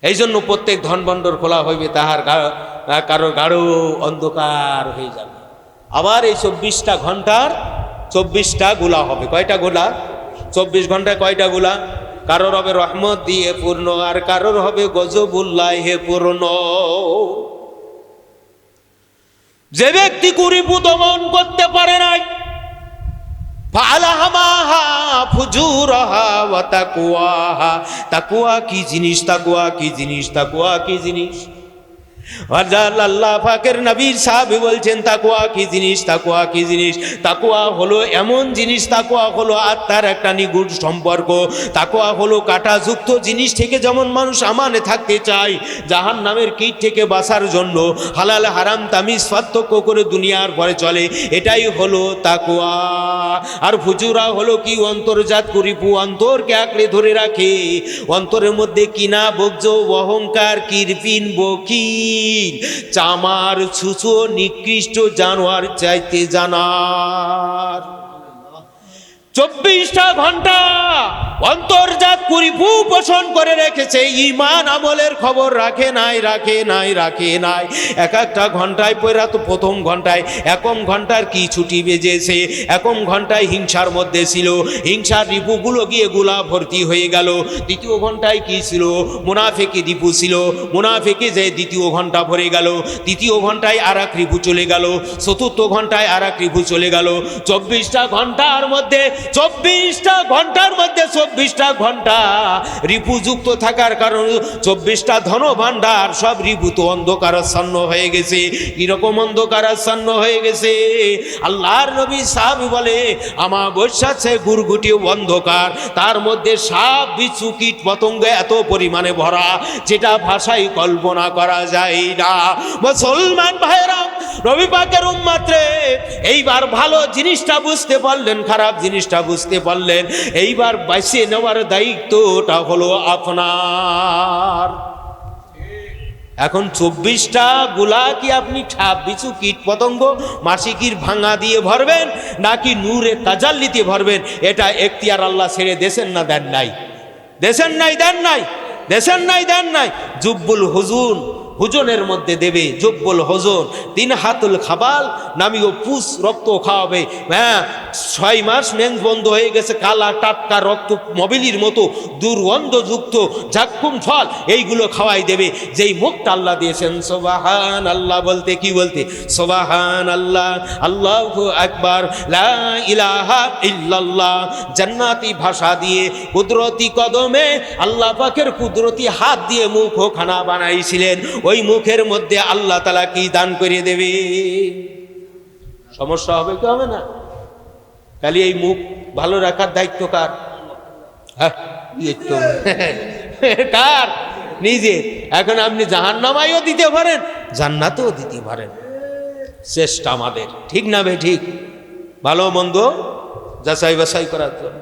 Speaker 1: এই জন্য প্রত্যেক ধনভাণ্ডার খোলা হইবে, তাহার কারো গাঢ় অন্ধকার হয়ে যাবে। আবার এই 24টা ঘন্টার 24টা গোলা হবে। কয়টা গোলা? 24 ঘন্টায় কয়টা গোলা? কারোর হবে রহমত দিয়ে পূর্ণ, আর কারোর হবে গজবুল্লাহে পূর্ণ। যে ব্যক্তি কুরিপু দমন করতে পারে নাই, ফালাহামাহা ফুজুরাহা ওয়া তাকওয়াহা। তাকওয়া কি জিনিস? তাকওয়া কি জিনিস? তাকওয়া কি জিনিস? আল্লাহ পাকের নবী সাহাবী বলছেন তাকওয়া কি জিনিস? তাকওয়া কি জিনিস? তাকওয়া হলো এমন জিনিস, তাকওয়া হলো আত্মার একটা নিগুড় সম্পর্ক। তাকওয়া হলো কাঁটাযুক্ত জিনিস থেকে যেমন মানুষ আমানে থাকতে চায়, জাহান্নামের কীট থেকে বাঁচার জন্য হালাল হারাম তামিজ পার্থক্য করে দুনিয়ার পরে চলে, এটাই হলো তাকওয়া। আর ফুজুরা হলো কি? অন্তর্জাত কুরিপু, অন্তরকে আঁকড়ে ধরে রাখে। অন্তরের মধ্যে কিনা বজ্জ, অহংকার, কিরপিন, বকির, চামার, ছুঁচো, নিকৃষ্ট জানোয়ার চাইতে জানার। 24টা ঘন্টা অন্তর্জাত পরিপূ পোষণ করে রেখেছে, ঈমান আমলের খবর রাখে নাই। এক একটা ঘন্টায় পয়রা তো প্রথম ঘন্টায় একম ঘন্টার কি ছুটি বেজেছে, একম ঘন্টায় হিংসার মধ্যে ছিল, হিংসার রিপুগুলো গিয়ে গুলা ভর্তি হয়ে গেল। দ্বিতীয় ঘন্টায় কি ছিল, মুনাফিকি রিপু ছিল, মুনাফিকি যে দ্বিতীয় ঘন্টা ভরে গেল, তৃতীয় ঘন্টায় আর এক রিপু চলে গেল, চতুর্থ ঘন্টায় আর এক রিপু চলে গেল। 24টা ঘন্টার মধ্যে 24টা ঘন্টা রিপুযুক্ত থাকার কারণে 24টা ধন ভাণ্ডার সব রিপুত অন্ধকারাচ্ছন্ন হয়ে গেছে। এরকম অন্ধকারাচ্ছন্ন হয়ে গেছে, আল্লাহর নবী সাহাবী বলে আমাবস্যাছে গুরগুটি অন্ধকার, তার মধ্যে সাপ বিচ্ছু কীট পতঙ্গ এত পরিমাণে ভরা যেটা ভাষায় কল্পনা করা যায় না। মুসলমান ভাইরা, নবী পাকের উম্মত রে, এইবার ভালো জিনিসটা বুঝতে পারলেন, খারাপ জিনিসটা বুঝতে পারলেন, এইবার বাঁচিয়ে নেওয়ার দায়িত্বটা হলো আপনার। এখন 24টা গুলা কি আপনি ছাপ বিছু কীট পতঙ্গ মাসিকির ভাঙা দিয়ে ভরবেন নাকি নূরে তাজাল্লিতে ভরবেন? এটা এখতিয়ার আল্লাহ ছেড়ে দেন না দেন নাই? দেন নাই। জুব্বুল হুজনের মধ্যে দেবে, জব্বুল হুজন 3 হাতুল খাবাল নামিও পুষ রক্ত খাওয়াবে। হ্যাঁ, 6 মাস মেন্স বন্ধ হয়ে গেছে, কালা টাটকা রক্ত মবিলির মতো দুর্গন্ধযুক্ত ঝাক্কুম ফল এইগুলো খাওয়াই দেবে। যেই মুখটা আল্লাহ দিয়েছেন সুবহান আল্লাহ বলতে, কি বলতে? সুবহান আল্লাহ, আল্লাহু আকবার, লা ইলাহা ইল্লাল্লাহ। জান্নাতি ভাষা দিয়ে কুদরতি কদমে আল্লাহ পাকের কুদরতি হাত দিয়ে মুখ ও খানা বানাইছিলেন। ওই মুখের মধ্যে আল্লাহ তাআলা কি দান করে দেবে? সমস্যা হবে কি হবে না? খালি এই মুখ ভালো রাখার দায়িত্ব কার? হ্যাঁ, কার? নিজে। এখন আপনি জাহান্নামেও দিতে পারেন, জান্নাতেও দিতে পারেন, চেষ্টা আমাদের, ঠিক না বে ঠিক? ভালো মন্দ যাচাই বাছাই করার জন্য।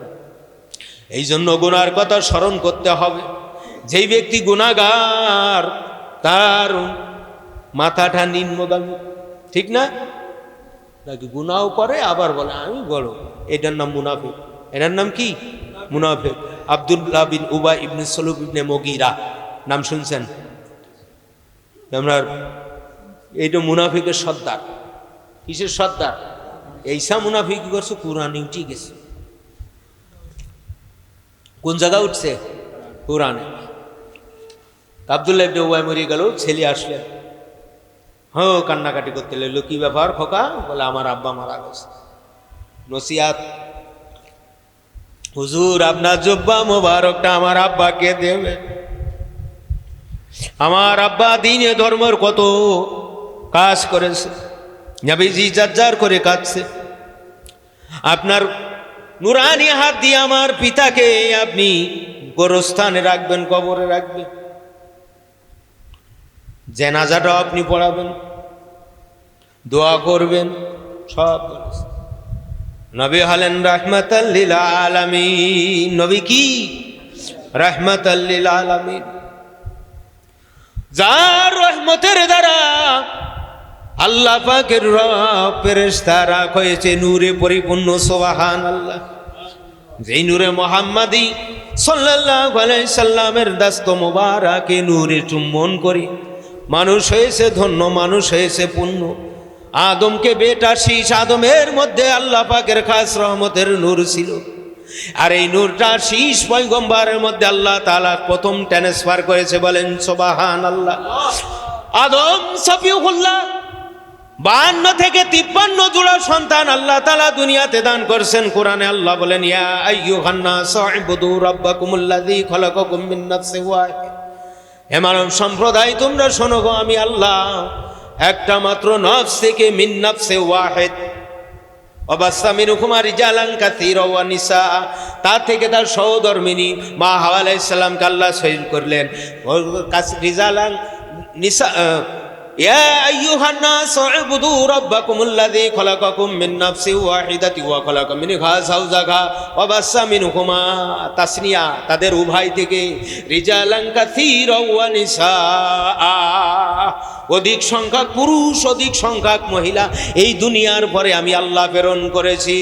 Speaker 1: এই জন্য গুনার কথা স্মরণ করতে হবে। যেই ব্যক্তি গুনাহগার তার মাথাটা নিম্নগামী, ঠিক না? নাকি গুনাহও করে আবার বলে আমি বড়, এটার নাম মুনাফিক। এটার নাম কি? মুনাফিক। আব্দুল্লাহ বিন উবাই ইবনে সালুল ইবনে মুগীরা নাম শুনছেন? আপনার এইটা মুনাফিকের সর্দার। কিসের সর্দার? এইসা মুনাফিক করছে, কোরআনে উঠে গেছে। কোন জায়গা উঠছে? কোরআনে। আব্দুল্লাহ ইবনে উবাই মরে গেল, ছেলে আসলেন, হ্যাঁ কান্নাকাটি করতে লাগলো। কি ব্যাপার খোকা? বলে আমার আব্বা মারা গেছে। নসিহাত, হুজুর আপনার জুব্বা মোবারকটা আমার আব্বাকে দেবে। আমার আব্বা দ্বীনে ধর্মের কত কাজ করেছে, নবীজি জাজ্জার করে কাঁদছে। আপনার নুরানি হাত দিয়ে আমার পিতাকে আপনি গোরস্থানে রাখবেন, কবরে রাখবেন, জানাজাটাও আপনি পড়াবেন, দোয়া করবেন, সব করেছে। নবী হলেন রাহমাতাল লিল আলামিন। নবী কি? রাহমাতাল লিল আলামিন। যার রহমতের দ্বারা আল্লাহ পাকের ফেরেশতারা হয়েছে নূরে পরিপূর্ণ, সুবহানাল্লাহ। যেই নূরে মুহাম্মাদি সাল্লাল্লাহু আলাইহি সাল্লামের দাস্ত মোবারকে নূরে চুম্বন করে মানুষ হয়েছে ধন্য, মানুষ হয়েছে পুণ্য। আদমকে বেটা শীষ, আদমের মধ্যে আল্লাহ পাকের খাস রহমতের নূর ছিল। আর এই নূরটা শীষ পয়গম্বরের মধ্যে আল্লাহ তাআলা প্রথম ট্রান্সফার করেছে, বলেন সুবহানাল্লাহ। আদম সফিউল্লাহ 52 থেকে 53 জোড়া সন্তান আল্লাহ তাআলা দুনিয়াতে দান করছেন। কোরআনে আল্লাহ বলেন, ইয়া আইয়ুহান নাস ইবুদু রাব্বাকুমুল্লাযী খালাকাকুম মিন নাফসিন ওয়াহিদা। হে মানব সম্প্রদায়, তোমরা শোনো গো, আমি আল্লাহ একটা মাত্র নফস থেকে, মিন নাফসে ওয়াহিদ, ওয়াবাসসা মিনহুমা রিজালান কাসীরা ওয়া নিসা, তার থেকে তার সহধর্মিনী মা হাওয়া আলাইহিস সালামকে আল্লাহ সৃজন করলেন। রিজালান নিসা, ইয়া আইয়ুহান নাস ইবুদু রাব্বাকুমুল্লাযী খালাকাকুম মিন নাফসিন ওয়াহিদাতিন ওয়া খালাকা মিনহা যাওজাহা ওয়া বাসসা মিনহুমা, তাসনিয়া, তাদের উভয় থেকে, রিজালান কাসীরা ওয়া নিসা। অধিক সংখ্যক পুরুষ অধিক সংখ্যক মহিলা এই দুনিয়ার পরে আমি আল্লাহ প্রেরণ করেছি।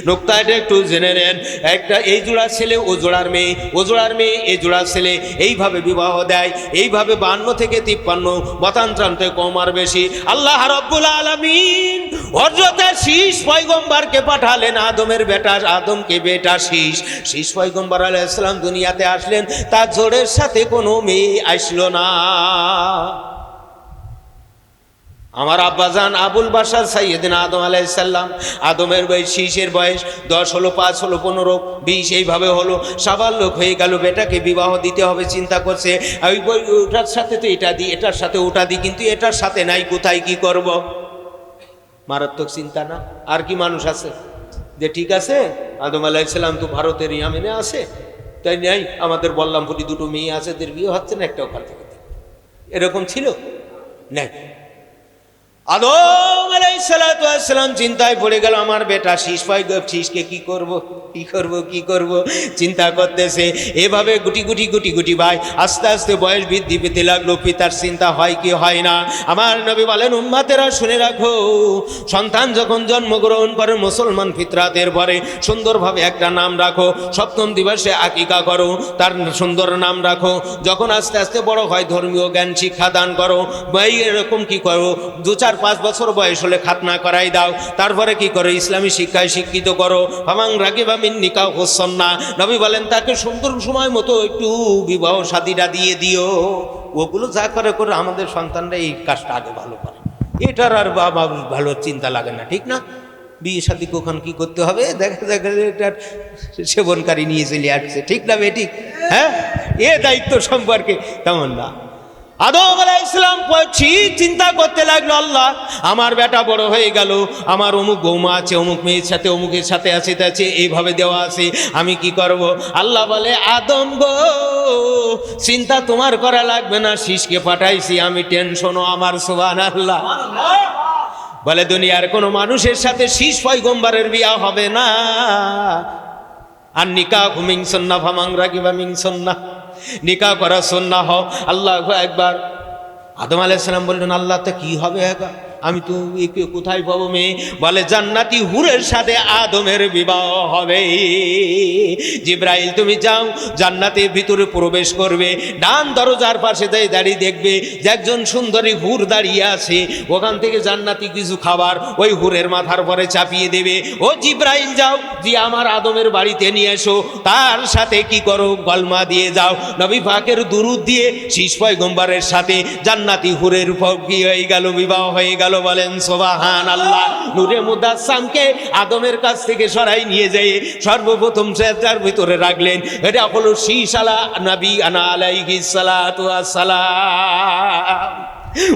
Speaker 1: নোক্তাটা একটু জেনে নেন। একটা এই জোড়ার ছেলে ও জোড়ার মেয়ে, ও জোড়ার মেয়ে এই জোড়ার ছেলে, এইভাবে বিবাহ দেয়। এইভাবে 52 থেকে 53 মতান্তরান্তে কম আর বেশি আল্লাহ রাব্বুল আলামিন হযরত শীষ পয়গম্বরকে পাঠালেন। আদমের বেটা আদমকে বেটা শীষ পয়গম্বর আলাইহিস সালাম দুনিয়াতে আসলেন, তার জোড়ের সাথে কোনো মেয়ে আসলো না। আমার আব্বাজান আবুল বাশার সাইয়েদিনা আদম আলাইহিস সালাম, আদমের বয়স শীষের বয়স 10 হলো, 5 হলো, 15, 20, এইভাবে হলো। সাবালক হয়ে গেল, বেটাকে বিবাহ দিতে হবে। চিন্তা করছে ওটার সাথে তো এটা দিই, এটার সাথে ওটা দিই, কিন্তু এটার সাথে নাই, কোথায় কি করব? মারাত্মক চিন্তা না? আর কি মানুষ আছে যে ঠিক আছে আদম আলাইহিস সালাম তো ভারতের ইয়ামেনে আছে, তাই নাই, আমাদের বল্লামপুরি 2টো মেয়ে আছে, এদের বিয়ে হচ্ছে না, একটা ওখান থেকে, এরকম ছিল নাই। আদম আলাইহিস সালাম চিন্তায় পড়ে গেল, আমার বেটা শীষকে কি করব কি করব কি করব চিন্তা করতেছে। এভাবে গুটি গুটি গুটি গুটি ভাই আস্তে আস্তে বয়স বৃদ্ধি পেতে লাগলো। পিতার চিন্তা হয় কি হয় না? আমার নবী বলেন, উম্মতেরা শুনে রাখো, সন্তান যখন জন্মগ্রহণ করে মুসলমান ফিতরাতের পরে সুন্দরভাবে একটা নাম রাখো। 7ম দিবসে আকিকা করো, তার সুন্দর নাম রাখো। যখন আস্তে আস্তে বড় হয় ধর্মীয় জ্ঞান শিক্ষা দান করো। ভাই এরকম কি করো, 2-4-5 বছর বয়স হলে খাতনা করাই দাও। তারপরে কি করো, ইসলামী শিক্ষায় শিক্ষিত করো। ফামান রাগিবা মিন নিকাহ হুসন্না, নবী বলেন তাকে সুন্দর সময় মতো একটু বিবাহ শাদীটা দিয়ে দিও। ওগুলো যা করে করে আমাদের সন্তানরা এই কাজটা আগে ভালো করে, এটার আর বাবা ভালো চিন্তা লাগে না, ঠিক না? বিয়ে শাদী কখন কি করতে হবে দেখা দেখা এটার সেবনকারী নিয়ে চলে আসছে, ঠিক না বেটি? হ্যাঁ, এ দায়িত্ব সম্পর্কে তেমন না। আদম আলাইহিস সালাম চিন্তা করতে লাগলো, আল্লাহ আমার বেটা বড় হয়ে গেল, আমার অমুক বৌমা আছে, অমুক মেয়ের সাথে অমুকের সাথে আছে, আছে এইভাবে দেওয়া আছে, আমি কি করব? আল্লাহ বলে, আদম গো চিন্তা তোমার করা লাগবে না, শীষকে পাঠাইছি আমি, টেনশনও আমার। সুবহানাল্লাহ। বলে দুনিয়ার কোনো মানুষের সাথে শীষ পয়গম্বরের বিয়া হবে না। আর নিকাহু মিন সুন্নাহ ফামান রাগিবা মিন সুন্নাহ, নিকাহ করা সুন্নাহ হও। আল্লাহু আকবার। আদম আলাইহিস সালাম বললেন, আল্লাহ তো কি হবে একা, আমি তো একে কোথায় পাবো মেয়ে? বলে জান্নাতি হুরের সাথে আদমের বিবাহ হবে। জিব্রাইল তুমি যাও, জান্নাতের ভিতরে প্রবেশ করবে, ডান দরজার পাশে দাঁড়িয়ে দেখবে যে একজন সুন্দরী হুর দাঁড়িয়ে আছে। ওখান থেকে জান্নাতি কিছু খাবার ওই হুরের মাথার পরে চাপিয়ে দেবে। ও জিব্রাইল যাও, যে আমার আদমের বাড়িতে নিয়ে এসো, তার সাথে কি করো, গলমা দিয়ে যাও, নবী পাকের দুরূদ দিয়ে শীষ পয়গম্বরের সাথে জান্নাতি হুরের কি হয়ে গেল, বিবাহ হয়ে গেল। বলেন সুবহানাল্লাহ। নূরে মুদাসসামকে আদমের কাছ থেকে সরাই নিয়ে যেয়ে সর্বপ্রথম সেজদার ভিতরে রাখলেন। এটা হলো শীষ আলা নবী আলাইহিস সালাতু ওয়াস সালাম।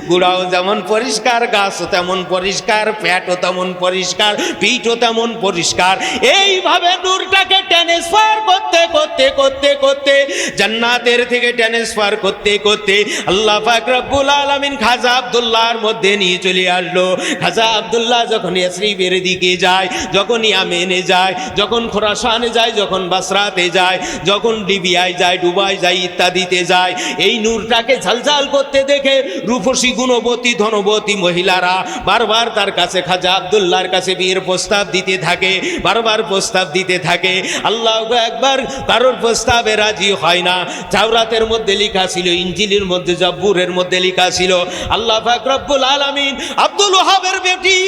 Speaker 1: গুড়াও যেমন পরিষ্কার, গাছও তেমন পরিষ্কার, প্যাটও তেমন পরিষ্কার, পিঠও তেমন পরিষ্কার। এইভাবে নূরটাকে ট্রান্সফার করতে করতে করতে করতে জান্নাতের থেকে ট্রান্সফার করতে করতে আল্লাহ পাক রব্বুল আলামিন খাজা আব্দুল্লাহর মধ্যে নিয়ে চলে আসলো। খাজা আব্দুল্লাহ যখন ইয়াসরিবের দিকে যায়, যখন ইয়ামেনে যায়, যখন খোরাসানে যায়, যখন বাসরাতে যায়, যখন লিবিয়ায় যায়, দুবাই যায়, ইত্যাদিতে যায়, এই নূরটাকে ঝালঝাল করতে দেখে রূপসী গুণবতী ধনবতী মহিলারা বারবার তার কাছে, খাজা আব্দুল্লাহর কাছে বিয়ের প্রস্তাব দিতে থাকে, বারবার প্রস্তাব দিতে থাকে। আল্লাহু আকবার। কারোর প্রস্তাবে রাজি হয় না। তাওরাতের মধ্যে লেখা ছিল, ইনজিলের মধ্যে, জব্বুরের মধ্যে লেখা ছিল, আল্লাহ পাক রব্বুল আলামিন আব্দুল ওয়াহাবের বেটি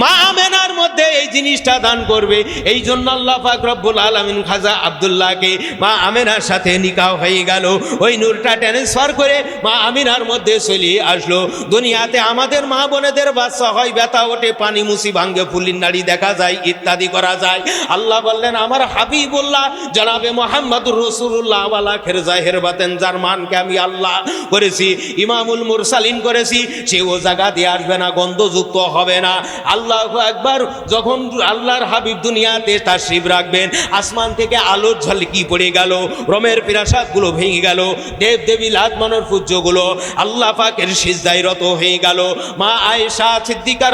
Speaker 1: মা আমেনার মধ্যে এই জিনিসটা দান করবে। এই জন্য আল্লাহ পাক রব্বুল আলামিন খাজা আব্দুল্লাহকে মা আমেনার সাথে নিকাহ হয়ে গেল। ওই নূরটা ট্রান্সফার করে মা আমিনার মধ্যে চলে আসলো। দুনিয়াতে আমাদের মা বোনেদের বাচ্চা হয়, ব্যথা ওঠে, পানি মুসি ভাঙ্গে, ফুলির নাড়ি দেখা যায়, ইত্যাদি করা যায়। আল্লাহ বললেন, আমার হাবিবুল্লাহ জনাবে মুহাম্মদুর রাসূলুল্লাহ ওয়ালা খের জাহের বাতেন, যার মানকে আমি আল্লাহ করেছি, ইমামুল মুরসালিন করেছি, সে ও জায়গা দিয়ে আসবে না, গন্ধযুক্ত হবে না। আল্লাহু আকবার। যখন আল্লাহর হাবিব দুনিয়াতে তাশরীফ রাখবেন, আসমান থেকে আলোর ঝলকি পড়ে গেল, রোমের প্রাসাদগুলো ভেঙে গেল, দেব দেবী লাত মানর পূজ্যগুলো আল্লাহ পাকের সিজদায় রত হয়ে গেল। মা আয়েশা সিদ্দিকার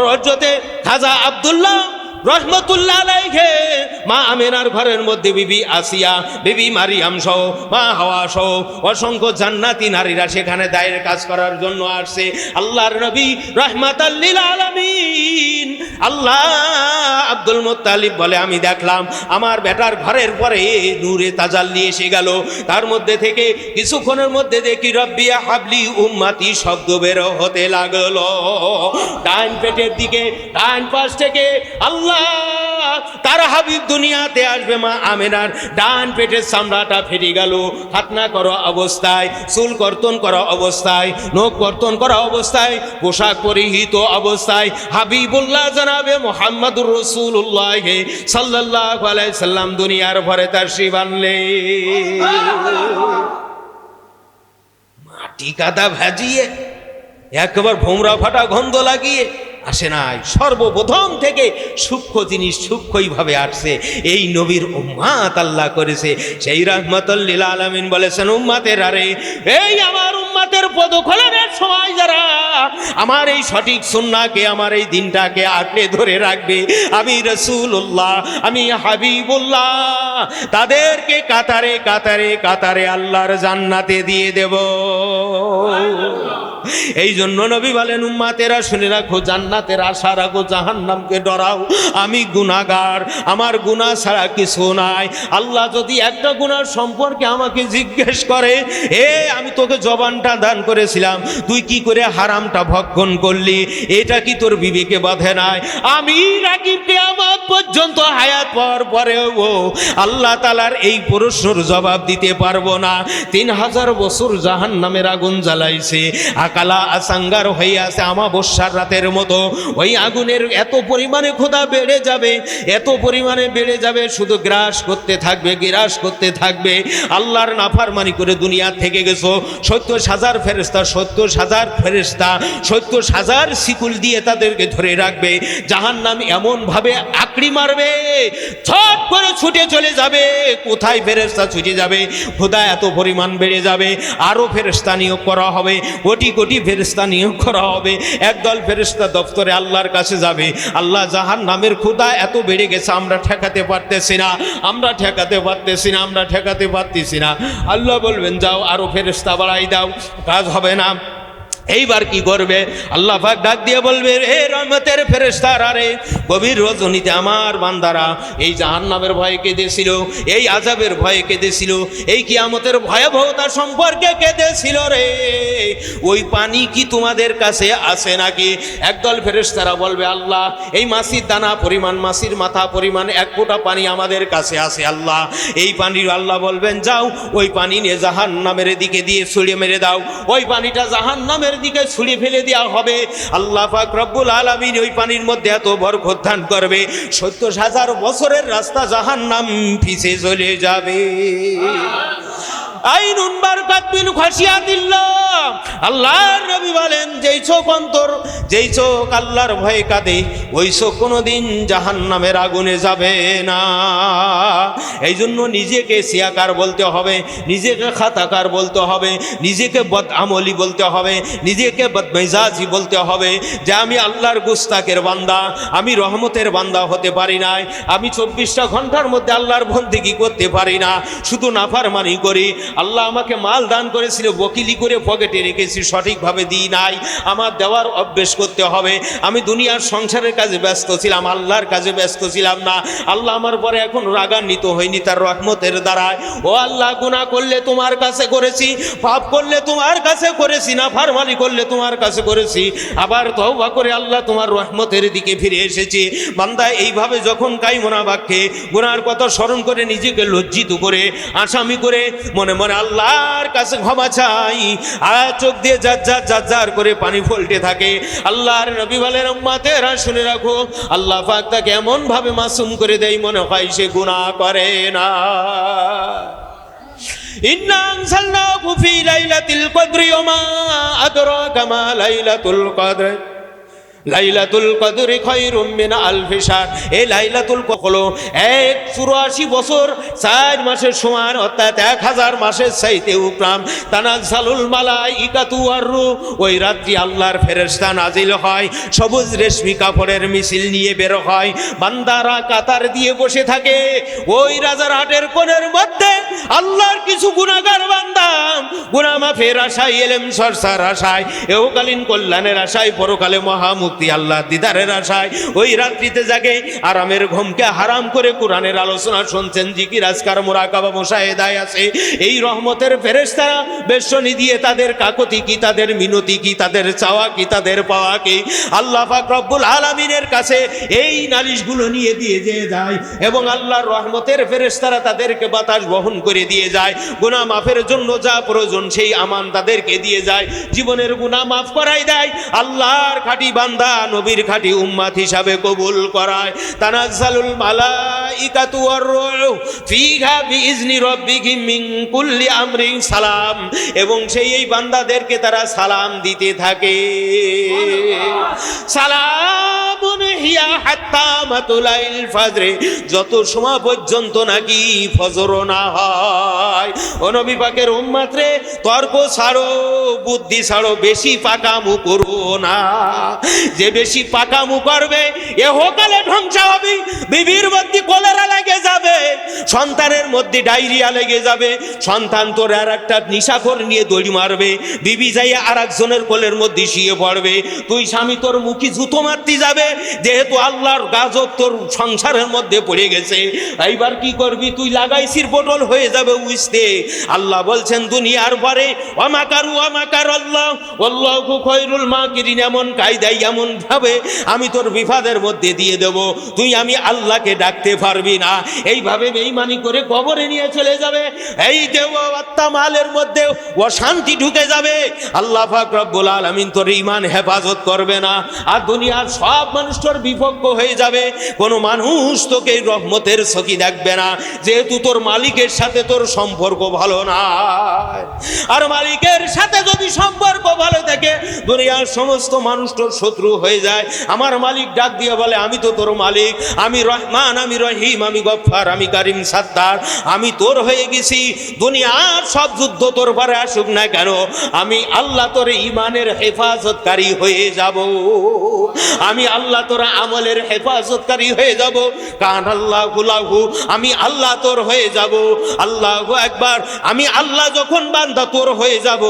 Speaker 1: হযরতে খাজা আব্দুল্লাহ রহমতুল্লাহ আলাইহি মা আমেনার ঘরের মধ্যে বিবি আসিয়া, বিবি মারিয়াম সহ, মা হাওয়া সহ অসংখ্য জান্নাতি নারীরা সেখানে দায়ের কাজ করার জন্য আসছে। আল্লাহর নবী রাহমাতাল লিল আলামিন আল্লাহ আব্দুল মুত্তালিব বলে, আমি দেখলাম আমার বেটার ঘরের পরে নূরে তাজাল্লি এসে গেল। তার মধ্যে থেকে কিছুক্ষণের মধ্যে দেখি রব্বি হাবলি উম্মতি শব্দ বের হতে লাগলো। ডান পেটের দিকে, ডান পাশ থেকে আল্লাহ তার হাবিব দুনিয়াতে আসবে। মা আমেনার ডান পেটের চামড়াটা ফেটে গেল। খাতনা করা অবস্থায়, চুল কর্তন করা অবস্থায়, নখ কর্তন করা অবস্থায়, পোশাক পরিহিত অবস্থায় হাবিবুল্লাহ জনাবে মুহাম্মদুর রাসূলুল্লাহ সাল্লাল্লাহু আলাইহি সাল্লাম দুনিয়ার ভরে তাশরীফ আনলেন। মাটি কাদা ভাজিয়ে একবার ভোমরা ফাটা গন্ধ লাগিয়ে আসে নাই, সর্বপ্রথম থেকে সূক্ষ্ম জিনিস সূক্ষ্মইভাবে আসছে। এই নবীর উম্মাত আল্লাহ করেছে। সেই রাহমাতুল লিল আলামিন বলেছেন, উম্মাতের আরে এই আমার উম্মাতের পদখলনের সময় যারা আমার এই সঠিক সুন্নাহকে, আমার এই দিনটাকে আঁকড়ে ধরে রাখবে, আমি রাসূলুল্লাহ, আমি হাবিবুল্লাহ, তাদেরকে কাতারে কাতারে কাতারে আল্লাহর জান্নাতে দিয়ে দেব। এই জন্য নবী বলেন, উম্মাতেরা শুনে রাখো, জান্নাতের আশা রাখো, জাহান্নামকে ডরাও। আমি গুনাহগার, আমার গুনাহ ছাড়া কিছু নাই। আল্লাহ যদি একটা গুনার সম্পর্কে আমাকে জিজ্ঞেস করে, আমি তোকে জবানটা দান করেছিলাম, তুই কি করে হারামটা ভক্ষণ করলি, এটা কি তোর বিবেকে বাধে নাই? আমি নাকি কিয়ামত পর্যন্ত হায়াত পাওয়ার পরেও আল্লাহ তাআলার এই প্রশ্নের জবাব দিতে পারবো না। 3000 বছর জাহান্নামের আগুন জ্বালাইছে, কালা আসাঙ্গার হয়ে আছে আমাবস্যার রাতের মতো। ওই আগুনের এত পরিমাণে ক্ষুধা বেড়ে যাবে, এত পরিমাণে বেড়ে যাবে, শুধু গ্রাস করতে থাকবে, গ্রাস করতে থাকবে। আল্লাহর নাফরমানি করে দুনিয়া থেকে গেছো, 70,000 ফেরেশতা, 70,000 ফেরেশতা 70,000 শিকল দিয়ে তাদেরকে ধরে রাখবে। জাহান্নাম এমন ভাবে আঁকড়ি মারবে, ছট করে ছুটে চলে যাবে। কোথায় ফেরেশতা ছুটে যাবে? ক্ষুধা এত পরিমাণ বেড়ে যাবে, আরো ফেরেশতা নিয়োগ করা হবে, কোটি কোটি ফেরেশতা নিয়োগ করা হবে। একদল ফেরেশতা দপ্তরে আল্লাহর কাছে যাবে, আল্লাহ জাহান্নামের ক্ষুধা এত বেড়ে গেছে, আমরা ঠেকাতে পারতেছি না, আমরা ঠেকাতে পারতেছি না, আমরা ঠেকাতে পারতেছি না। আল্লাহ বলবেন, যাও আরো ফেরেশতা বাড়াই দাও, কাজ হবে না। এইবার কি করবে? আল্লাহ পাক ডাক দিয়ে বলবে, হে রহমতের ফেরেশতারা রে, গভীর রজনীতে আমার বান্দারা এই জাহান্নামের ভয়ে কেঁদেছিল, এই আযাবের ভয়ে কেঁদেছিল, এই কিয়ামতের ভয়াবহতা সম্পর্কে কেঁদেছিল রে, ওই পানি কি তোমাদের কাছে আছে নাকি? একদল ফেরেশতারা বলবে, আল্লাহ এই মাছির দানা পরিমাণ, মাছির মাথা পরিমাণ 1 ফোঁটা পানি আমাদের কাছে আছে আল্লাহ। এই পানির আল্লাহ বলবেন, যাও ওই পানি নিয়ে জাহান্নামের দিকে দিয়ে ছুঁড়ে মেরে দাও। ওই পানিটা জাহান্নামের দিকে ছুঁড়ে ফেলে দেওয়া হবে। আল্লাহ পাক রব্বুল আলামিন ওই পানির মধ্যে এত বরকত দান করবে, 70,000 বছরের রাস্তা জাহান্নাম পিছে চলে যাবে। আইনুন বারকাত বিন খাশিয়াতিল্লাহ। আল্লাহর নবী বলেন, যেই চোখ অন্তর, যেই চোখ আল্লাহর ভয়ে কাঁদে, ওই চোখ কোনোদিন জাহান্নামের আগুনে যাবে না। এই জন্য নিজেকে সিয়াকার বলতে হবে, নিজেকে খাতাকার বলতে হবে, নিজেকে বদআমলি বলতে হবে, নিজেকে বদমেজাজি বলতে হবে, যে আমি আল্লাহর গুস্তাকের বান্দা, আমি রহমতের বান্দা হতে পারি নাই, আমি 24টা ঘন্টার মধ্যে আল্লাহর বন্দেগী করতে পারি না, শুধু নাফরমানি করি। আল্লাহ আমাকে মাল দান করেছিল, বকিলি করে পকেটে রেখেছি, সঠিকভাবে দিই নাই। আমার দেওয়ার অভ্যেস করতে হবে। আমি দুনিয়ার সংসারের কাজে ব্যস্ত ছিলাম, আল্লাহর কাজে ব্যস্ত ছিলাম না। আল্লাহ আমার পরে এখন রাগান্বিত হয়নি তার রহমতের দ্বারায়। ও আল্লাহ, গুনাহ করলে তোমার কাছে করেছি, পাপ করলে তোমার কাছে করেছি, নাফরমানি করলে তোমার কাছে করেছি, আবার তওবা করে আল্লাহ তোমার রহমতের দিকে ফিরে এসেছি। বান্দা এইভাবে যখন কাইমনা বাক্যে গুনার কথা স্মরণ করে নিজেকে লজ্জিত করে, আসামি করে মনে মনে আল্লাহর কাছে ক্ষমা চাই, আর চোখ দিয়ে যার করে পানি ফলতে থাকে। আল্লাহর নবী বলেন, উম্মতেরা শুনে রাখো, আল্লাহ পাক তাকে এমন ভাবে মাসুম করে দেয়, মনে হয় সে গুনাহ করে না। ইন্না আনজালনাহু ফি লাইলাতিল কদরি ওয়া মা আদরাকা মা লাইলাতুল কদর লাইলাতুল কদরি খায়রুম মিন আলফি শাহর। এই লাইলাতুল কদর হলো 184 বছর 4 মাসের সমান, অর্থাৎ 1000 মাসের চাইতেও কম। তানাজ্জালুল মালাইকাতু ওয়ার রূহ, ওই রাত্রি আল্লাহর ফেরেশতা নাজিল হয়, সবুজ রেশমি কাপড়ের মিছিল নিয়ে বের হয়, বান্দারা কাতার দিয়ে বসে থাকে। ওই রাজারহাটের কোণের মধ্যে আল্লাহর কিছু গুনাহগার বান্দা গুনাহ মাফের আশায়, ইলম চর্চার আশায়, ইহকালীন কল্যাণের আশায়, পরকালে মহামুক্তি আল্লাহ দিদারের আশায় ওই রাত্রিতে জাগে। আরামের ঘুমকে হারাম করে কোরআনের আলোচনা শুনছেন, জিকির আজকার মুরাকাবা মুশাহেদায় আছে। এই রহমতের ফেরেশতারা বেষ্টনী দিয়ে তাদের কাকতি কি, তাদের মিনতি কি, তাদের চাওয়া কি, তাদের পাওয়া কি, আল্লাহ পাক রব্বুল আলামিনের কাছে এই নালিশগুলো নিয়ে দিয়ে যায় এবং আল্লাহর রহমতের ফেরেশতারা তাদেরকে বাতাস বহন করে দিয়ে যায়। গুনাহ মাফের জন্য যা প্রয়োজন সেই আমান তাদেরকে দিয়ে যায়, জীবনের গুনাহ মাফ করাই দেয়, আল্লাহর খাঁটি বান্দা নবীর খাঁটি উম্মত হিসাবে কবুল করায়। তানাজ্জালুল মালাইকাতু ওয়ার রূহ ফিহা বিইজনি রাব্বিহিম মিন কুল্লি আমরিন সালাম, এবং সেই এই বান্দাদেরকে তারা সালাম দিতে থাকে। সালামুন হিয়া হাত্তা মাতুলাইল ফাজরে, যত সময় পর্যন্ত নাকি ফজর না হয়। ও নবী পাকের উম্মত রে, তর্ক ছাড়ো, বুদ্ধি ছাড়ো, বেশি পাকামু করো না। যে বেশি পাকামু করবে এহকালে ধ্বংস হবে, বিবির মধ্যে কলেরা লেগে যাবে, সন্তানের মধ্যে ডায়রিয়া লেগে যাবে, সন্তান তোর আর একটা নিশাখোর নিয়ে দড়ি মারবে, বিবি যাইয়া আর একজনের কোলের মধ্যে শুয়ে পড়বে, তুই স্বামী তোর মুখে জুতো মারতে যাবে, যেহেতু আল্লাহর গাজব তোর সংসারের মধ্যে পড়ে গেছে। এইবার কি করবি? তুই লাগাইছির পটল হয়ে যাবে উইসতে। আল্লাহ বলছেন দুনিয়ার পরে ওয়ামাকারু ওয়ামাকার আল্লাহ আল্লাহু খায়রুল মাকিরিন, এমন কায়দায় এমন ভাবে আমি তোর বিপদের মধ্যে দিয়ে দেব, তুই আমি আল্লাহকে ডাকতে পারবি না। এইভাবে বেঈমানি করে কবরে নিয়ে চলে যাবে, এই দেব আত্মা মালের মধ্যে অশান্তি ঢুকে যাবে। আল্লাহ পাক রব্বুল আলামিন তোর ঈমান হেফাজত করবে না, আর দুনিয়ার সব মানুষ তোর বিপক্ষ হয়ে যাবে। কোনো মানুষ তোকে রহমতের চোখে দেখবে না, যেহেতু তোর মালিকের সাথে তোর সম্পর্ক ভালো না। আর মালিকের সাথে যদি সম্পর্ক ভালো থাকে, দুনিয়ার সমস্ত মানুষ তোর শত্রু হয়ে যায়। আমার মালিক ডাক দিয়ে বলে, আমি তো তোর মালিক, আমি রহমান, আমি রহিম, আমি গফফার, আমি কারিম সাত্তার, আমি তোর হয়ে গেছি। দুনিয়ার সব যুদ্ধ তোর পারে আসুক না কেন, আমি আল্লাহ তোর ঈমানের হেফাজতকারী হয়ে যাব, আমি আল্লাহ তোর আমলের হেফাজতকারী হয়ে যাব। কান আল্লাহু লাহু, আমি আল্লাহ তোর হয়ে যাব। আল্লাহু আকবার, আমি আল্লাহ যখন বান্দা তোর হয়ে যাব,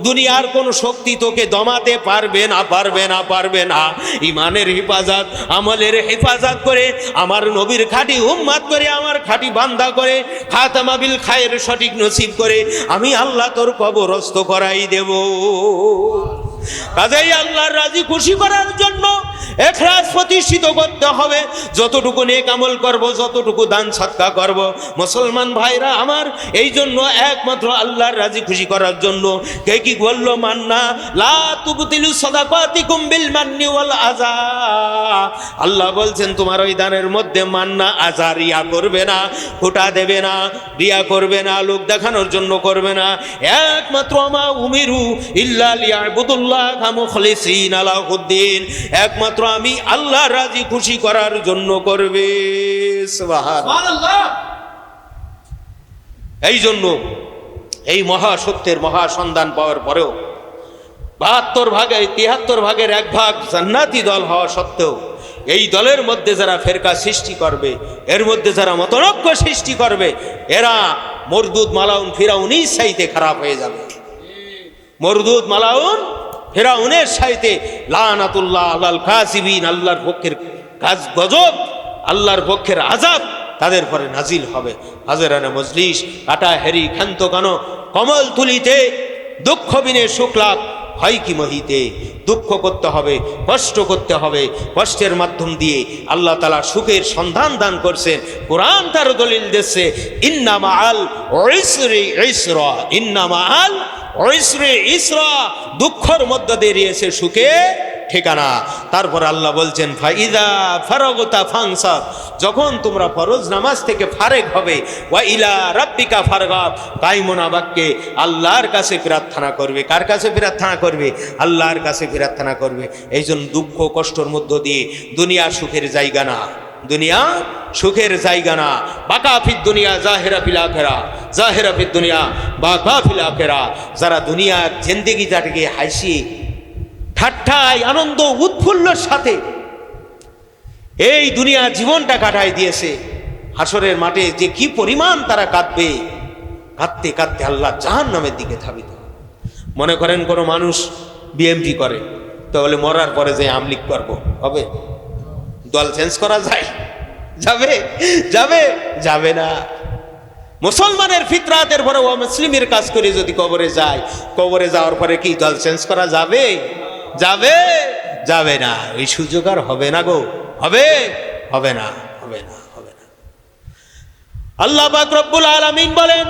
Speaker 1: দুনিয়ার কোন শক্তি তোকে দমাতে পারবে না, পারবে না, পারবে না। ঈমানের হেফাজত, আমলের হেফাজত করে, আমার নবীর খাঁটি উম্মত করে, আমার খাঁটি বান্দা করে, খাতামা বিল খায়ের সঠিক নসিব করে আমি আল্লাহ তোর কবরস্থ করাই দেব। কাজেই আল্লাহর রাজি খুশি করার জন্য ইখলাস প্রতিষ্ঠিত করতে হবে। যতটুকু নেক আমল করব, যতটুকু দান সদকা করব, মুসলমান ভাইরা আমার, এই জন্য একমাত্র আল্লাহর রাজি খুশি করার জন্য। কে কি বললো? মান্না লা তুবতিলু সাদাকাতিকুম বিল মান্নি ওয়াল আযা। আল্লাহ বলছেন তোমার ওই দানের মধ্যে মান্না আযা রিয়া করবে না, ফোঁটা দেবে না, রিয়া করবে না, লোক দেখানোর জন্য করবে না। একমাত্র মা উমিরু ইল্লা লিয়াবুদুল্লাহ মুখলিসিনা লাহুদ্দিন, একমাত্র আমি আল্লাহ রাজি খুশি করার জন্য করবে। সুবহানাল্লাহ। এই জন্য এই মহাসত্যের মহাসন্ধান পাওয়ার পরেও 72 ভাগে 73 ভাগের 1 ভাগ জান্নাতি দল হওয়া সত্ত্বেও এই দলের মধ্যে যারা ফেরকা সৃষ্টি করবে, এর মধ্যে যারা মতনৈক্য সৃষ্টি করবে, এরা মরদুদ মালাউন ফিরাউনের চাইতে খারাপ হয়ে যাবে। মরদুদ মালাউন ফিরাউনের চাইতে লানাতুল্লাহ আলাল কাযিবিন, আল্লাহর পক্ষের গজব, আল্লাহর পক্ষের আযাব তাদের পরে নাজিল হবে। হাজরানে মজলিস, কাটা হেরি ক্ষান্ত কান কমল তুলিতে দুঃখ বিনে সুখ লাভ হয় কি মহিতে। দুঃখ করতে হবে, কষ্ট করতে হবে, কষ্টের মাধ্যম দিয়ে আল্লাহ তাআলা সুখের সন্ধান দান করছেন। কোরআন তার দলিল দিচ্ছে, ইন্না মাআল উসরি ইসরা, ইন্না মাআল উসরি ইসরা, দুঃখের মধ্যে দিয়ে দিয়েছে সুখে ঠিকানা। তারপর আল্লাহ বলছেন ফাইদা ফারাগতা ফানসাব, যখন তোমরা ফরজ নামাজ থেকে ফারেক হবে, ওয়া ইলা রাব্বিকা ফারগাব, কায়মনা বাক্যে আল্লাহর কাছে প্রার্থনা করবে। কার কাছে প্রার্থনা করবে? আল্লাহর কাছে প্রার্থনা করবে। এই জন্য দুঃখ কষ্টর মধ্য দিয়ে দুনিয়া সুখের জায়গা না, দুনিয়া সুখের জায়গা না। বাকা ফিদ দুনিয়া জাহেরা ফিল আখিরা, জাহেরা ফিদ দুনিয়া বাকা ফিল আখিরা। যারা দুনিয়ার জিন্দেগিটাকে হাসি ঠাট্টায় আনন্দ উৎফুল্লর সাথে এই দুনিয়া জীবনটা কাটায় দিয়েছে, হাসরের মাঠে যে কি পরিমাণ তারা কাঁদবে, কাঁদতে কাঁদতে আল্লাহ জাহান্নামের দিকে ধাবিত। মনে করেন কোনো মানুষ বিএমপি করে, তাহলে মরার পরে যে আমলিক করব, হবে? দল চেঞ্জ করা যায়? যাবে? যাবে? যাবে না। মুসলমানের ফিতরাতের পরে মুসলিমের কাজ করে যদি কবরে যায়, কবরে যাওয়ার পরে কি দল চেঞ্জ করা যাবে? যাবে? যাবে না। ওই সুযোগ আর হবে না গো, হবে? হবে না, হবে না, হবে না। আল্লাহ পাক রব্বুল আলামিন বলেন,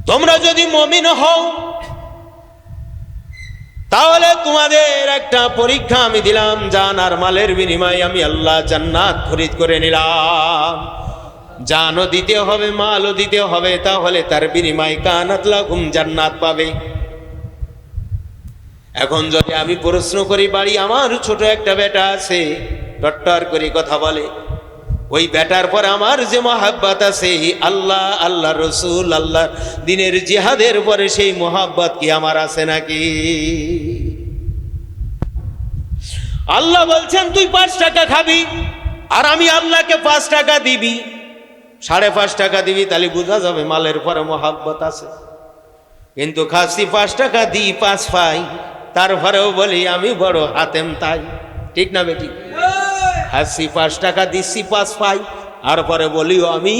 Speaker 1: তোমরা যদি মুমিন হও তাহলে তোমাদের একটা পরীক্ষা আমি দিলাম, জান আর মালের বিনিময়ে আমি আল্লাহ জান্নাত খরিদ করে নিলাম। জানও দিতে হবে, মালও দিতে হবে, তাহলে তার বিনিময় কানাত লাকুম জান্নাত পাবে। এখন যদি আমি প্রশ্ন করি, বাড়ি আমার ছোট একটা বেটা আছে, টট্টর করে কথা বলে, ওই বেটার পর আমার যে মহাব্বত আছে আল্লাহ, আল্লাহ রসুল, আল্লাহ দিনের জিহাদের পরে, সেই মহাব্বত কি আমার আছে নাকি? আল্লাহ বলছেন তুই 5 টাকা খাবি আর আমি আল্লাহকে 5 টাকা দিবি, 5.5 টাকা দিবি, তাহলে বোঝা যাবে মালের পরে মহাব্বত আছে। কিন্তু খাসি 5 টাকা দিই 5 পাই, তারপরেও বলি আমি বড় হাতেম তাই। ঠিক না বেটি? খাসি 5 টাকা দিচ্ছি 5 পাই, আর পরে বলিও আমি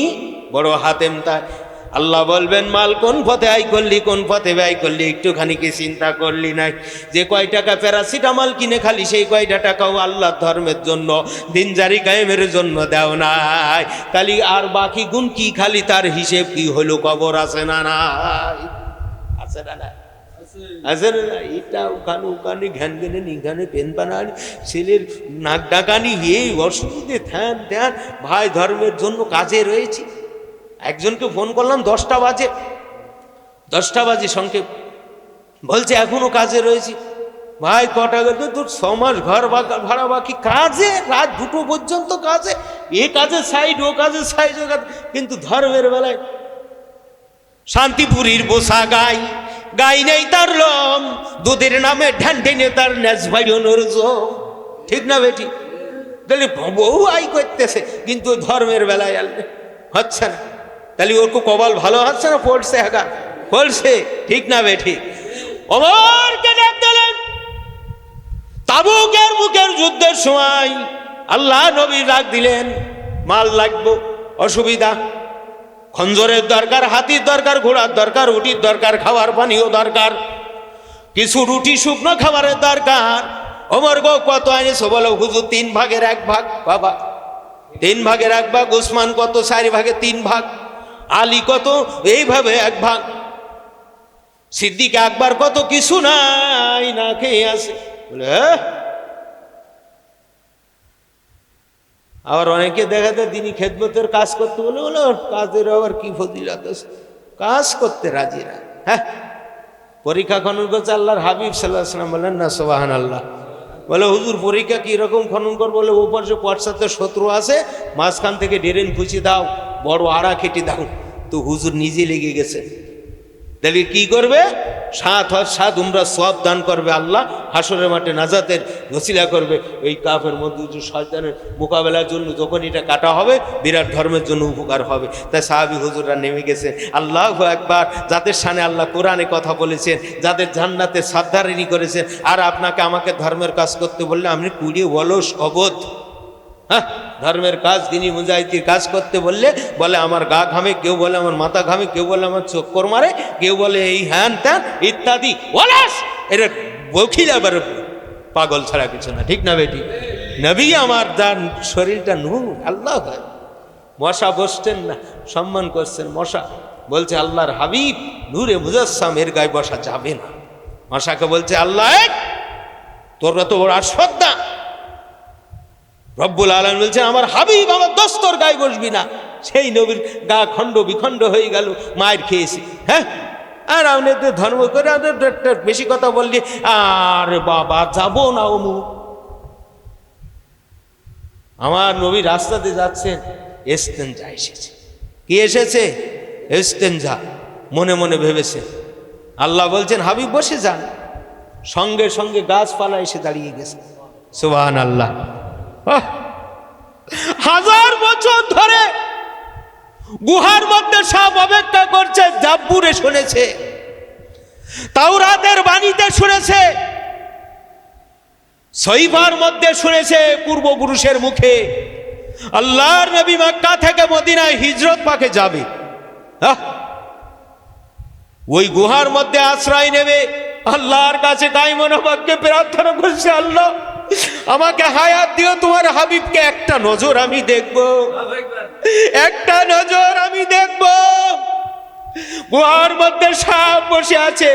Speaker 1: বড় হাতেম তাই। আল্লাহ বলবেন মাল কোন পথে আয় করলি, কোন পথে ব্যয় করলি, একটুখানি কি চিন্তা করলি নাই? যে কয় টাকা প্যারাসিটামল কিনে খালি, সেই কয়টা টাকাও আল্লাহর ধর্মের জন্য, দিনজারি কায়েমের জন্য দেও নাই। খালি আর বাকি গুণ কি খালি, তার হিসেব কি হলো? কবর আছে না নাই? আছে না নাই? আছে না? এটা ওখানে ওখানে ঘ্যান ঘেনে নিঘানে পেন বানানি, ছেলের নাক ডাকানি, এই অসুবিধে ধ্যান ধ্যান। ভাই ধর্মের জন্য কাজে রয়েছি। একজনকে ফোন করলাম 10টা বাজে, 10টা বাজে সংক্ষেপ বলছে এখনো কাজে রয়েছি। ভাই কটা গেল? তোর 6 মাস ঘর ভাড়া বাকি, কাজে রাত 2টো পর্যন্ত কাজে, এ কাজে সাইড, ও কাজে সাইড, ও কাজ। কিন্তু ধর্মের বেলায় শান্তিপুরীর বসা গাই, গাই নেই তার লম, দুধের নামে ঢ্যান ঢেনে তার ন্যাস ভাইনের জম। ঠিক না বেটি? তাহলে বহু আয় করতেছে, কিন্তু ধর্মের বেলায় আনলে হচ্ছে না। তাহলে ওর কপাল ভালো হচ্ছে না? পড়ছে, একা পড়ছে। ঠিক না বেটি? ওমরকে ডাক দিলেন। তাবুকের মুখের যুদ্ধের সময় আল্লাহ নবী ডাক দিলেন, মাল লাগবে, অসুবিধা, খঞ্জরের দরকার, হাতির দরকার, ঘোড়ার দরকার, উটির দরকার, খাওয়ার পানিও দরকার, কিছু রুটি শুকনো খাবারের দরকার। ওমর গো কত আনিস? বলো হুজুর 3 ভাগের 1 ভাগ। বাবা 3 ভাগের 1 ভাগ। উসমান কত? 4 ভাগের 3 ভাগ। আলী কত? এইভাবে 1 ভাগ। সিদ্দিক আকবর কত? কিছু নাই, না খেয়ে আছে। বলে আবার অনেকে দেখা যায় তিনি খেদমতের কাজ করতে বলে, বলো কাজের আবার কি ফজিলত আছে, কাজ করতে রাজি না। হ্যাঁ, পরীক্ষা খনন করছে আল্লাহর হাবিব সাল্লাল্লাহু আলাইহি ওয়াসাল্লাম, বলেন না সুবহানাল্লাহ। বলে হুজুর পরীক্ষা কি রকম খনন কর? বলে ওপর যে পশ্চাতে শত্রু আছে, মাঝখান থেকে ডেরেন খুঁচি দাও, বড় আড়া কেটে দাও। তো হুজুর নিজে লেগে গেছে। তাহলে কি করবে? 7 উমরা সওয়াব দান করবে আল্লাহ, হাসরের মাঠে নাজাতের ওসিলা করবে। এই কাফের মধ্যে শয়তানের মোকাবেলার জন্য যখন এটা কাটা হবে, বিরাট ধর্মের জন্য উপকার হবে। তাই সাহাবী হুজুররা নেমে গেছেন। আল্লাহু আকবার। যাদের সামনে আল্লাহ কোরআনে কথা বলেছেন, যাদের জান্নাতে সাদ্দারিনী করেছেন, আর আপনাকে আমাকে ধর্মের কাজ করতে বললে আপনি কুড়িয়ে অলস অবোধ। হ্যাঁ, ধর্মের কাজ, দিনী মুজাহিদির কাজ করতে বললে বলে আমার গা ঘামে, কেউ বলে আমার মাথা ঘামে, কেউ বলে আমার চক্কর মারে, কেউ বলে এই হ্যান ত্যান ইত্যাদি। ওলাস এরা বখিল, আবার পাগল ছাড়া কিছু না। ঠিক না বেটি? নবী আমার যার শরীরটা নূর, আল্লাহ মশা বসতেন না, সম্মান করছেন মশা। বলছে আল্লাহর হাবিব নূরে মুজাসসাম, এর গায়ে বসা যাবে না। মশাকে বলছে আল্লাহ তোর তো বড় আশ্রদ্ধা। রব্বুল আলামিন বলছেন আমার হাবিব আমার দস্তর গায়ে বসবি না। সেই নবীর গা খণ্ড বিখণ্ড হয়ে গেল, মায়ের খেয়েছি। হ্যাঁ, আর আমাদের ধর্ম করে বেশি কথা বললি, আর বাবা যাবো না অমুক। আমার নবী রাস্তাতে যাচ্ছেন, ইস্তেনজা এসেছে। কি এসেছে? ইস্তেনজা। মনে মনে ভেবেছে, আল্লাহ বলছেন হাবিব বসে যান। সঙ্গে সঙ্গে গাছপালা এসে দাঁড়িয়ে গেছে। সুবহানাল্লাহ। হাজার বছর ধরে গুহার মধ্যে সব অপেক্ষা করছে। জাব্বুরে শুনেছে, তাওরাতের বাণীতে শুনেছে, সহিফার মধ্যে শুনেছে পূর্বপুরুষের মুখে আল্লাহর নবী মক্কা থেকে মদিনায় হিজরত পাকে যাবে। ওই গুহার মধ্যে আশ্রয় নেবে, আল্লাহর কাছে কায়মনোবাক্যে প্রার্থনা করছে, আল্লাহ আমাকে হায়াত দিও, তোমার হাবিবকে একটা নজর আমি দেখব, একটা নজর আমি দেখব। গুহার মধ্যে সাপ বসে আছে।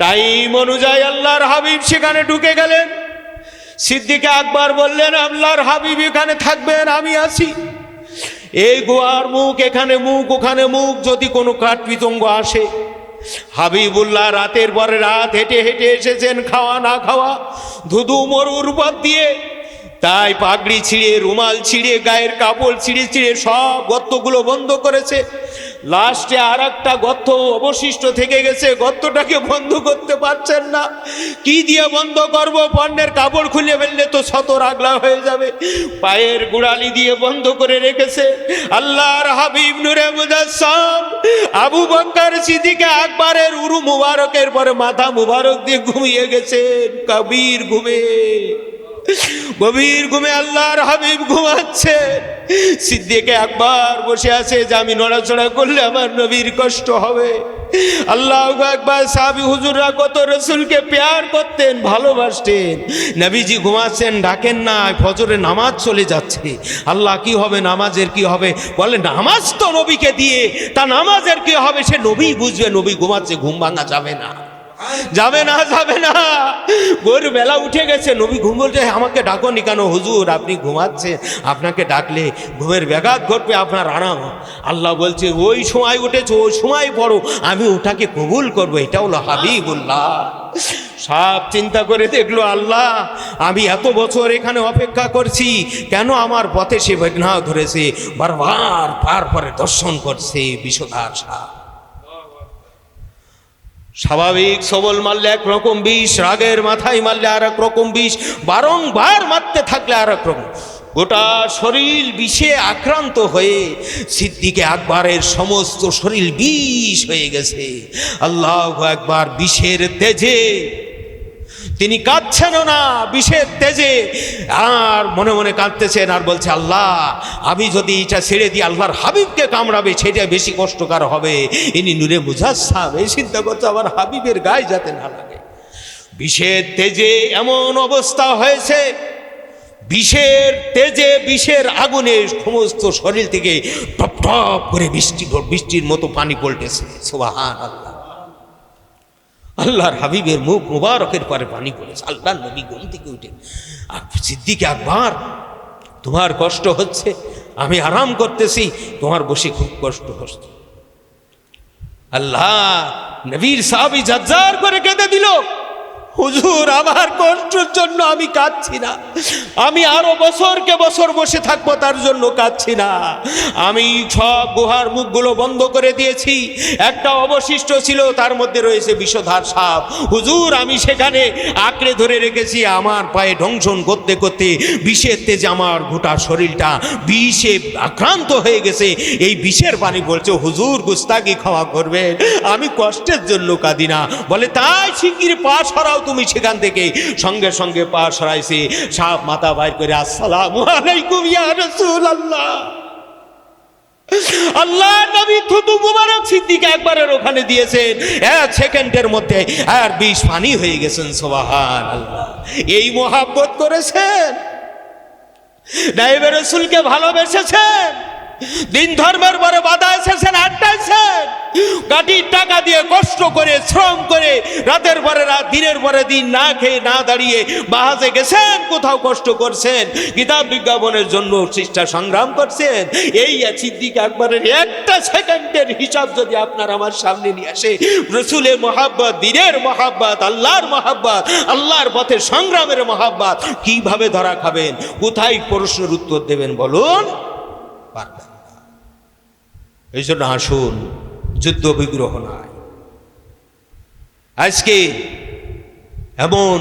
Speaker 1: টাইম অনুযায়ী আল্লাহর হাবিব সেখানে ঢুকে গেলেন। সিদ্দিক আকবর বললেন, আল্লাহর হাবিব এখানে থাকবেন, আমি আছি। এই গুহার মুখ, এখানে মুখ, ওখানে মুখ, যদি কোনো কাঠ পিতঙ্গ আসে। হাবিবুল্লাহ রাতের পরে রাত হেঁটে হেঁটে এসেছেন, খাওয়া না খাওয়া, ধুধু মরুর উপর দিয়ে। তাই পাগড়ি ছিঁড়ে, রুমাল ছিঁড়ে, গায়ের কাপড় ছিঁড়ে ছিঁড়ে সব গর্তগুলো বন্ধ করেছে। লাস্টে আর একটা গর্ত অবশিষ্ট থেকে গেছে, গর্তটাকে বন্ধ করতে পারছেন না। কি দিয়ে বন্ধ করব? পণ্যের কাপড় খুলে ফেললে তো শত রাগলা হয়ে যাবে। পায়ের গোড়ালি দিয়ে বন্ধ করে রেখেছে। আল্লাহর হাবিব নূরে মুজাসসাম আবু বকর সিদ্দিক আকবরের উরু মুবারকের পরে মাথা মুবারক দিয়ে ঘুমিয়ে গেছেন কবির ঘুমে। গভীর ঘুমে আল্লাহর হাবিব ঘুমাচ্ছে। সিদ্দিক আকবর বসে আছে যে আমি নড়াচড়া করলে আমার নবীর কষ্ট হবে। আল্লাহু আকবার। সাহাবী হুজুররা কত রাসূলকে প্যার করতেন, ভালোবাসতেন। নবীজি ঘুমাচ্ছেন, ডাকেন না, ফজরে নামাজ চলে যাচ্ছে। আল্লাহ কি হবে, নামাজের কি হবে? বলে নামাজ তো নবীকে দিয়ে, তা নামাজের কি হবে সে নবী বুঝবে। নবী ঘুমাচ্ছে, ঘুম ভাঙা যাবে না, যাবে না, যাবে না। ভোর বেলা উঠে গেছে, নবী ঘুম বলছে, আমাকে ডাকো নি কেন হুজুর? আপনি ঘুমাচ্ছেন, আপনাকে ডাকলে ঘুমের ব্যাঘাত ঘটবে, আপনার আরাম। আল্লাহ বলছে ওই সময় উঠেছো, ওই সময় পড়ো, আমি ওটাকে কবুল করবো। এটা হলো হাবিবুল্লাহ। সব চিন্তা করে দেখলো, আল্লাহ আমি এত বছর এখানে অপেক্ষা করছি, কেন আমার পথে সে বেঘ্না ধরেছে, বারবার পার পরে দর্শন করছে বিষধার সাপ। স্বাভাবিক সবল মারলে একরকম বিষ, রাগের মাথায় মারলে আর এক রকম বিষ, বারংবার মারতে থাকলে আর এক রকম। গোটা শরীর বিষে আক্রান্ত হয়ে সিদ্দিক আকবরের সমস্ত শরীর বিষ হয়ে গেছে। আল্লাহু আকবার। বিষের তেজে তিনি কাঁদছেন না, বিষের তেজে, আর মনে মনে কাঁদতেছেন আর বলছে, আল্লাহ আমি যদি এটা ছেড়ে দিই আল্লাহর হাবিবকে কামড়াবে, সেটা বেশি কষ্টকর হবে। ইনি নূরে মুজাসসাম, এই চিন্তা করছে আমার হাবিবের গায়ে যাতে না লাগে। বিষের তেজে এমন অবস্থা হয়েছে, বিষের তেজে, বিষের আগুনে সমস্ত শরীর থেকে টপ টপ করে বৃষ্টির মতো পানি পড়তেছে। সুবহানাল্লাহ। আল্লাহর হাবিবের মুখ মুবারকের পরে পানি পড়েছে। আল্লাহর নবী ঘুম থেকে উঠে, সিদ্দিক আকবর তোমার কষ্ট হচ্ছে, আমি আরাম করতেছি, তোমার বসে খুব কষ্ট হচ্ছে। আল্লাহ নবীর সাহাবী জাজ্জার করে কেঁদে দিল, হুজুর আমার কষ্টের জন্য আমি কাঁদছি না, আমি আরো বছরকে বছর বসে থাকবো তার জন্য কাঁদছি না। আমি সব গুহার মুখগুলো বন্ধ করে দিয়েছি, একটা অবশিষ্ট ছিল, তার মধ্যে রয়েছে বিষধার সাপ। হুজুর আমি সেখানে আঁকড়ে ধরে রেখেছি, আমার পায়ে ঢংসন করতে করতে বিষের তেজে আমার গোটা শরীরটা বিষে আক্রান্ত হয়ে গেছে। এই বিষের পানি বলছে, হুজুর গুস্তাখি ক্ষমা করবেন, আমি কষ্টের জন্য কাঁদি না। বলে তাই শিগগির পা সরাও তুমি সেখান থেকে। সঙ্গে সঙ্গে পা সরাইছে, সাপ মাথা বাইর করে আসসালামু আলাইকুম ইয়া রাসূলুল্লাহ। আল্লাহ নবী থুতু মুবারক সিদ্দিক আকবরের ওখানে দিয়েছেন, এক সেকেন্ডের মধ্যে আর বিষ পানি হয়ে গেছেন। সুবহানাল্লাহ। এই মহব্বত করেছেন, নায়েবে রাসূলকে ভালোবেসেছেন, দিন ধর্মের পরে বাধা এসেছেন, আটটাইছেন, গাড়ির টাকা দিয়ে কষ্ট করে শ্রম করে রাতের পরে রাত দিনের পরে দিন না খেয়ে না দাঁড়িয়ে বাহাজে গেছেন, কোথাও কষ্ট করছেন, কিতাব বিজ্ঞাপনের জন্য চেষ্টা সংগ্রাম করছেন। এই সিদ্দিক আকবরের একটা সেকেন্ডের হিসাব যদি আপনার আমার সামনে নিয়ে আসে, রসুলের মহাব্বত, দিনের মহাব্বত, আল্লাহর মহাব্বত, আল্লাহর পথে সংগ্রামের মহাব্বত কিভাবে ধরা খাবেন? কোথায় প্রশ্নের উত্তর দেবেন বলুন? পারবেন না। এই জন্য আসুন, যুদ্ধ বিগ্রহ নাই। আজকে এমন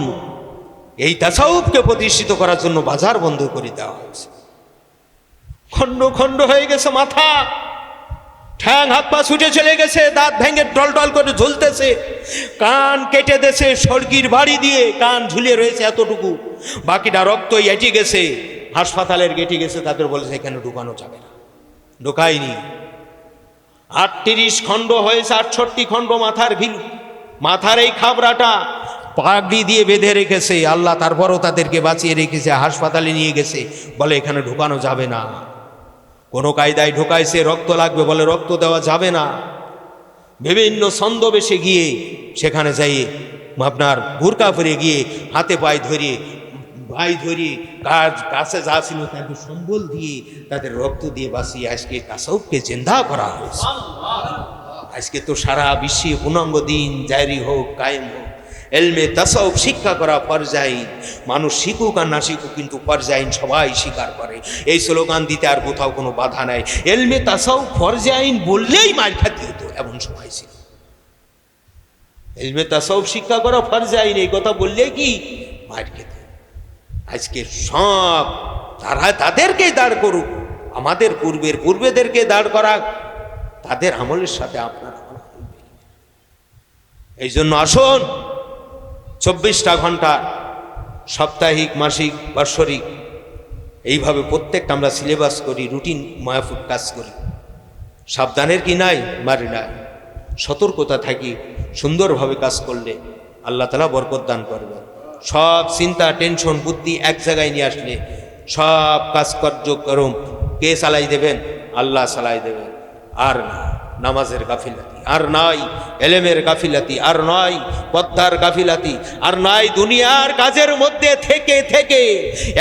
Speaker 1: এই তাসাউফকে প্রতিষ্ঠিত করার জন্য বাজার বন্ধ করে দেওয়া হয়েছে। খণ্ড খণ্ড হয়ে গেছে মাথা, ঠ্যাং হাত পা ছুটে চলে গেছে, দাঁত ভেঙে টল টল করে ঝুলতেছে, কান কেটে দেছে সড়কির বাড়ি দিয়ে, কান ঝুলে রয়েছে এতটুকু, বাকিটা রক্ত এঁটে গেছে, হাসপাতালের গেটে গেছে, তাদের বলেছে এখানে ঢুকানো যাবে না, ঢুকায়নি। 38 খণ্ড হয়েছে, 68 খণ্ড মাথার ভিলু, মাথার এই খাবরাটা পাগড়ি দিয়ে বেঁধে রেখেছে আল্লাহ, তারপরও তাদেরকে বাঁচিয়ে রেখেছে, হাসপাতালে নিয়ে গেছে, বলে এখানে ঢুকানো যাবে না। কোনো কায়দায় ঢুকাইছে, রক্ত লাগবে বলে রক্ত দেওয়া যাবে না। বিভিন্ন ছন্দবেশে গিয়ে সেখানে যাইয়ে আপনার বুরকা পরে গিয়ে হাতে পায়ে ধরিয়ে ভাই ধরিয়ে কাছে যা ছিল তাদের সম্বল দিয়ে তাদের রক্ত দিয়ে বাঁচিয়ে আজকে তাসাউফকে জিন্দা করা হয়েছে। আজকে তো সারা বিশ্বে পূর্ণাঙ্গ দিন জারি হোক, কায়েম হোক, এলমে তাসাউফ শিক্ষা করা ফরজাইন। মানুষ শিখুক আর না শিখুক, কিন্তু ফরজাইন সবাই স্বীকার করে। এই স্লোগান দিতে আর কোথাও কোনো বাধা নাই। এলমে তাসাউফ ফরজাইন বললেই মার খাতে হতো, এমন সময় ছিল। এলমে তাসাউফ শিক্ষা করা ফরজাইন, এই কথা বললে কি মার খেতে। আজকে সব তারা তাদেরকেই দাঁড় করুক, আমাদের পূর্বেদেরকে দাঁড় করা, তাদের আমলের সাথে আপনার আমল হবে। এই জন্য আসুন, 24টা ঘন্টা সাপ্তাহিক, মাসিক, বার্ষিক এইভাবে প্রত্যেকটা আমরা সিলেবাস করি, রুটিন মায়াফুট কাজ করি। সাবধানের কি নাই? মারি নাই। সতর্কতা থাকি, সুন্দরভাবে কাজ করলে আল্লাহ তাআলা বরকত দান করবেন। সব চিন্তা, টেনশন, বুদ্ধি এক জায়গায় নিয়ে আসলে সব কাজ কার্যক্রম কে চালাই দেবেন? আল্লাহ চালাই দেবেন। আর না নামাজের গাফিলাতি, আর নাই এলেমের গাফিলাতি, আর নয় পদ্মার গাফিলাতি, আর নাই দুনিয়ার কাজের মধ্যে থেকে থেকে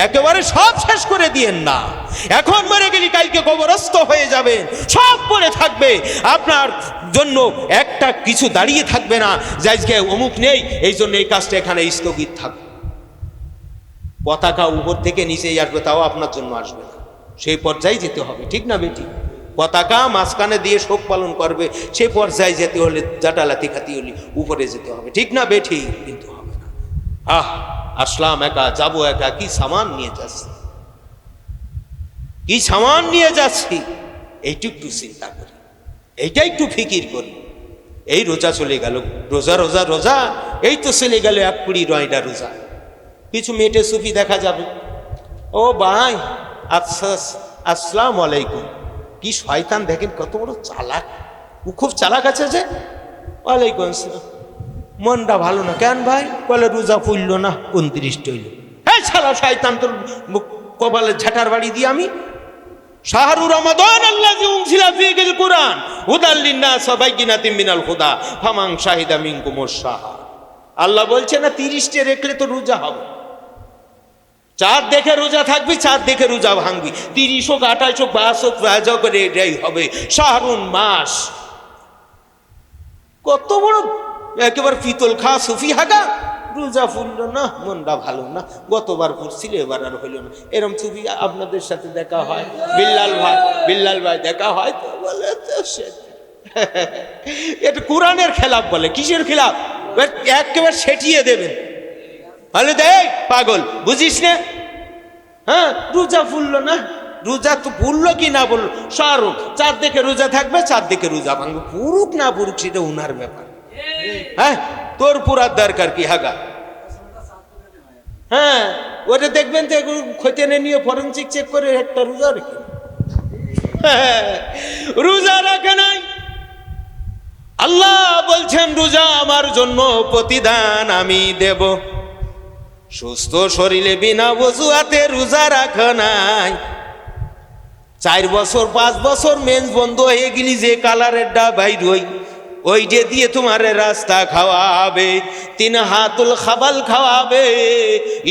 Speaker 1: একেবারে সব শেষ করে দিয়েন না। এখন মরে গেলি কালকে কবরস্থ হয়ে যাবেন, সব পড়ে থাকবে, আপনার জন্য একটা কিছু দাঁড়িয়ে থাকবে না যে আজকে অমুক নেই, এই জন্য এই কাজটা এখানে স্থগিত থাকবে। পতাকা উপর থেকে নিচেই আসবে, তাও আপনার জন্য আসবে না। সেই পর্যায়ে যেতে হবে, ঠিক না বেটি? পতাকা মাঝখানে দিয়ে শোক পালন করবে, সেই পর্যায়ে যেতে হলে জাটালাতি খাতি হলে উপরে যেতে হবে, ঠিক না বেঠি? কিন্তু হবে না। আসলাম একা, যাবো একা, কি সামান নিয়ে যাচ্ছি, কি সামান নিয়ে যাচ্ছি, এইটু একটু চিন্তা করি, এইটা একটু ফিকির করি। এই রোজা চলে গেল, রোজা রোজা রোজা, এই তো চলে গেল 20 রোজা। কিছু মেটে সুফি দেখা যাবে, ও ভাই আচ্ছা আসসালামু আলাইকুম। কি শয়তান দেখেন, কত বড় চালাক, ও খুব চালাক আছে যে। ওয়ালাইকুম আসসালাম, মনটা ভালো না কেন ভাই? বলে রোজা ফুলল না, 29টা হইল। হ্যাঁ শালা শয়তান, তোর কপালে ঝাঁটার বাড়ি দিয়ে আমি। শাহরু রমাদান আল্লাযী উনজিলা ফীহিল কুরআন হুদাল লিন-নাস ওয়া বাইয়িনাতিন মিনাল হুদা ফামান শাহিদা মিনকুমুশ শাহর। আল্লাহ বলছে না 30টে রেখলে তো রোজা হবে। চাঁদ দেখে রোজা থাকবি, চাঁদ দেখে রোজা ভাঙবি। 30 হোক, 28 হোক, 22 হোক, রাজা করে এটাই হবে শাহরুন মাস। কত বড় একেবারে পিতল খা সুফি হাগা। রোজা ফুলল না, মনটা ভালো না, গতবার ফুলছিল এবার আর হইল না। এরম সুফি আপনাদের সাথে দেখা হয়? বিল্লাল ভাই দেখা হয় তো বলে এটা কোরআনের খেলাফ। বলে কিসের খেলাফ? একেবারে সেটিয়ে দেবেন। বলে দেখ পাগল, বুঝিস না? হ্যাঁ, রোজা ফুললো না, রোজা তো ফুললো কি না বললো, সারুক চাঁদ দেখে রোজা থাকবে, চাঁদ দেখে রোজা ভাঙবে, পুরুক না পুরুক সেটা উনার ব্যাপার। হ্যাঁ, তোর পুরার দরকার কি হাগা? হ্যাঁ, ওটা দেখবেন তো খতিয়ে নিয়ে ফরেনসিক চেক করে একটা রোজা রেখে, রোজা রাখে নাই। আল্লাহ বলছেন রোজা আমার জন্য প্রতিদান আমি দেব। সুস্থ শরীরে বিনা ওযুতে রোজা রাখা নাই। 4 বছর 5 বছর মেন্স বন্ধ হয়ে গেলি যে কালারের ডা বাইর ওই যে দিয়ে তোমার রাস্তা খাওয়াবে, 3 হাতুল খাবাল খাওয়াবে।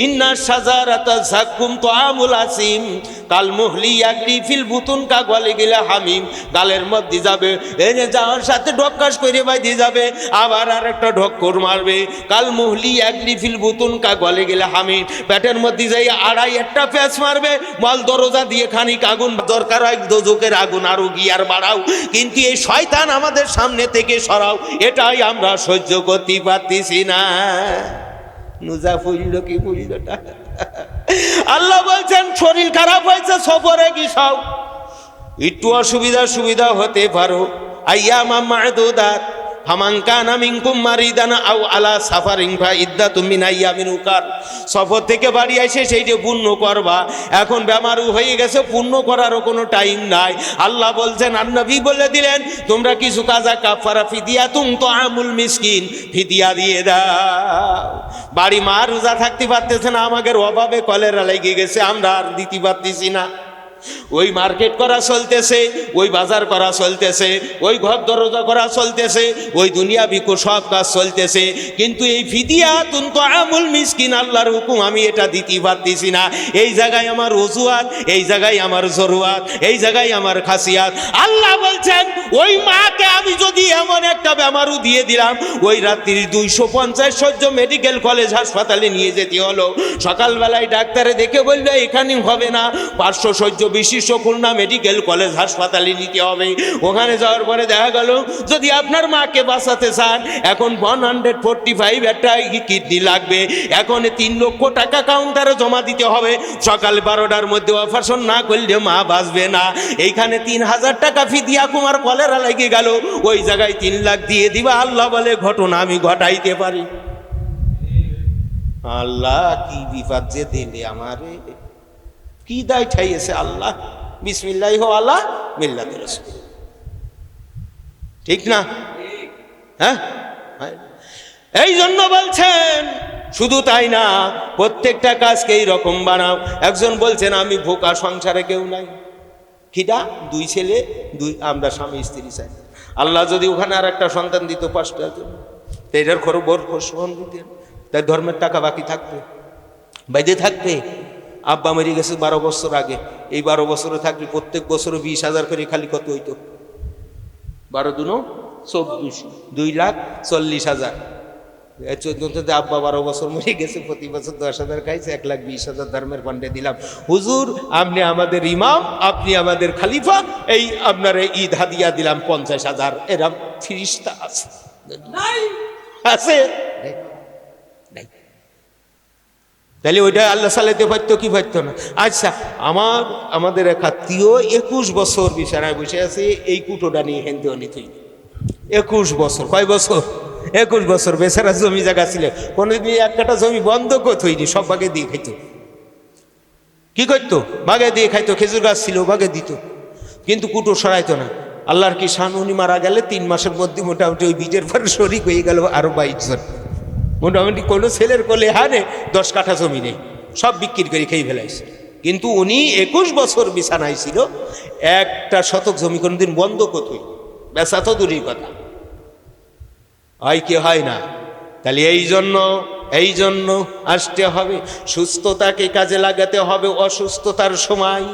Speaker 1: ইন্না সাজারাতা জাকুম তাআমুল আসিম কাল মুহলি ইয়াগলি ফিল বুতুন কা গলে গেলে হামিম। গালের মধ্যে যাবে, এনে যাওয়ার সাথে ঢক্কাস করে বাইতে যাবে, আবার আর একটা ঢক্কর মারবে। কাল মুহলি ইয়াগলি ফিল বুতুন কা গলে গেলে হামিম, পেটের মধ্যে যাই আড়াই একটা প্যাঁচ মারবে। বল দরজা দিয়ে খানিক আগুন দরকার হয়, দোজকের আগুন আরো গিয়ার বাড়াও, কিন্তু এই শয়তান আমাদের সামনে থেকে সরাও, এটাই আমরা সহ্য করতে পারতেছি না। নুজা ফুইল কি ফুইলটা আল্লাহ বলছেন শরীর খারাপ হয়েছে সফরে কি সব একটু সুবিধা হতে পারো। আইয়ামা মা'দুদাত ফামান কানা মিনকুম মারিদান আও আলা সাফারিন ফাইদ্দাতুম মিন আইয়ামিন উকার। সফর থেকে বাড়ি এসে সেই যে পুণ্য করবা, এখন বেমারু হয়ে গেছে, পুণ্য করারও কোনো টাইম নাই। আল্লাহ বলছেন, আর নবী বলে দিলেন, তোমরা কিছু কাজা কাফারা ফিদিয়াতুম তাআমুল মিসকিন, ফিদিয়া দিয়ে দাও। বাড়ি মা রোজা থাকতে পারতেছে না, আমাদের অভাবে কলেরা লেগে গেছে, আমরা আর দিতে পারতেছি না। ওই মার্কেট করা চলতেছে, ওই বাজার করা চলতেছে, ওই ঘর দরজা করা চলতেছে, ওই দুনিয়া বিকু সব কাজ চলতেছে, কিন্তু এই ফিদিয়াতুন তাআমুল মিসকিন আল্লাহর হুকুম আমি এটা দিতে পারতেছি না। এই জায়গায় আমার অজুহাত, এই জায়গায় আমার জরুয়াত, এই জায়গায় আমার খাসিয়াত। আল্লাহ বলছেন ওই মাকে আমি যদি এমন একটা বেমারু দিয়ে দিলাম, ওই রাত্রির 250 সহ্য মেডিকেল কলেজ হাসপাতালে নিয়ে যেতে হলো। সকালবেলায় ডাক্তারে দেখে বললো এখানে হবে না, 500 সহ্য বিশিষ্ট খুলনা মেডিকেল কলেজ হাসপাতালে নিতে হবে। ওখানে যাওয়ার পরে দেখা গেল যদি আপনার মাকে বাঁচাতে চান, এখন 145 একটা কিডনি লাগবে, এখন 3 লক্ষ টাকা কাউন্টারে জমা দিতে হবে। সকাল 12টার মধ্যে অপারেশন না করলে মা বাঁচবে না। এইখানে 3000 টাকা ফিদিয়া কুমার কলেরা লেগে গেল, ওই জায়গায় 3 লাখ দিয়ে দিবা। আল্লাহ বলে ঘটনা আমি ঘটাইতে পারি। আল্লাহ কি বিপদ যে দিলে আমারে, কি দায় ঠাইয়েছে আল্লাহ। বিসমিল্লাহি ওয়া আলা মিল্লাতি রাসূল, ঠিক না? হ্যাঁ, এই জন্য বলছেন শুধু তাই না, প্রত্যেকটা কাজকে এইরকম বানাও। একজন বলছেন আমি ভোকা, সংসারে কেউ নাই, খিদা, 2 ছেলে, 2 আমরা স্বামী স্ত্রী চাই। আল্লাহ যদি ওখানে আর একটা সন্তান দিত 5টা জন, তো এটার খবর খোঁজ দিতেন, তাই ধর্মের টাকা বাকি থাকবে, বাইরে থাকবে। আব্বা মরে গেছে 12 বছর আগে, এই 12 বছরে থাকলে প্রত্যেক বছরে 20,000 করে, খালি কত হইতো? 12 দুনো 24, 2,40,000। 14তে আব্বা 12 বছর মরে গেছে, প্রতি বছর 10,000 খাইছে, 1,20,000 ধর্মের ফান্ডে দিলাম। হুজুর আপনি আমাদের ইমাম, আপনি আমাদের খালিফা, এই আপনার ঈদ হাদিয়া দিলাম 50,000। এরম ফিরিস্তা আছে? আছে? তাহলে ওইটা আল্লাহ চালাইতে পারতো কি পারতো না? আচ্ছা, আমাদের এক আত্মীয় 21 বছর বিছানায় বসে আছে, এই কুটোটা নিয়ে হেনতে অনিত 21 বছর। কয় বছর? 21 বছর। বেচারা জমি জায়গা ছিল, কোনোদিন 1 কাঠা জমি বন্ধ করতোইনি, সব ভাগে দিয়ে খাইতো। কি করতো? ভাগে দিয়ে খাইতো। খেজুর গাছ ছিল, ভাগে দিত, কিন্তু কুটো সরাইতো না। আল্লাহর কি শান, উনি মারা গেলে 3 মাসের মধ্যে মোটামুটি ওই বীজের পরে শরিক হয়ে গেল আরো 22 জন। মোটামুটি কোনো ছেলের কোলে হারে 10 কাঠা জমি নেই, সব বিক্রি করে খেয়ে ফেলাইছে। কিন্তু উনি 21 বছর বিছানায় ছিল, 1টা শতক জমি কোনোদিন বন্ধ করতোই, বেচা তো দূরের কথা, হয় কি হয় না? তাহলে এই জন্য আসতে হবে, সুস্থতাকে কাজে লাগাতে হবে অসুস্থতার সময়।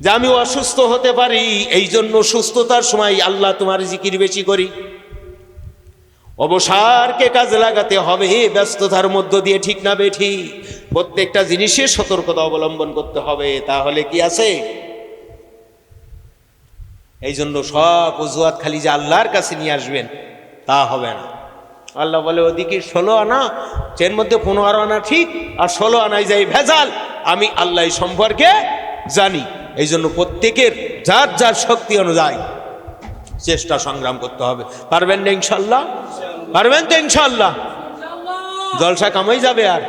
Speaker 1: যে আমি অসুস্থ হতে পারি, এই জন্য সুস্থতার সময় আল্লাহ তোমার জিকির বেশি করি। অবসরকে কাজে লাগাতে হবে ব্যস্ততার মধ্য দিয়ে, ঠিক না বেঠি? প্রত্যেকটা জিনিসের সতর্কতা অবলম্বন করতে হবে, তাহলে কি আছে? এই জন্য সব অজুহাত খালি যে আল্লাহর কাছে নিয়ে আসবেন তা হবে না। আল্লাহ বলে ওদিকে 16 আনা, এর মধ্যে 15 আনা ঠিক, আর 16 আনায় যাই ভেজাল। আমি আল্লাহ সম্পর্কে জানি, এই জন্য প্রত্যেকের যার যার শক্তি অনুযায়ী চেষ্টা সংগ্রাম করতে হবে। পারবেন না ইনশাল্লাহ? পারবেন তো ইনশাল্লাহ? জলসা কামাই যাবে আর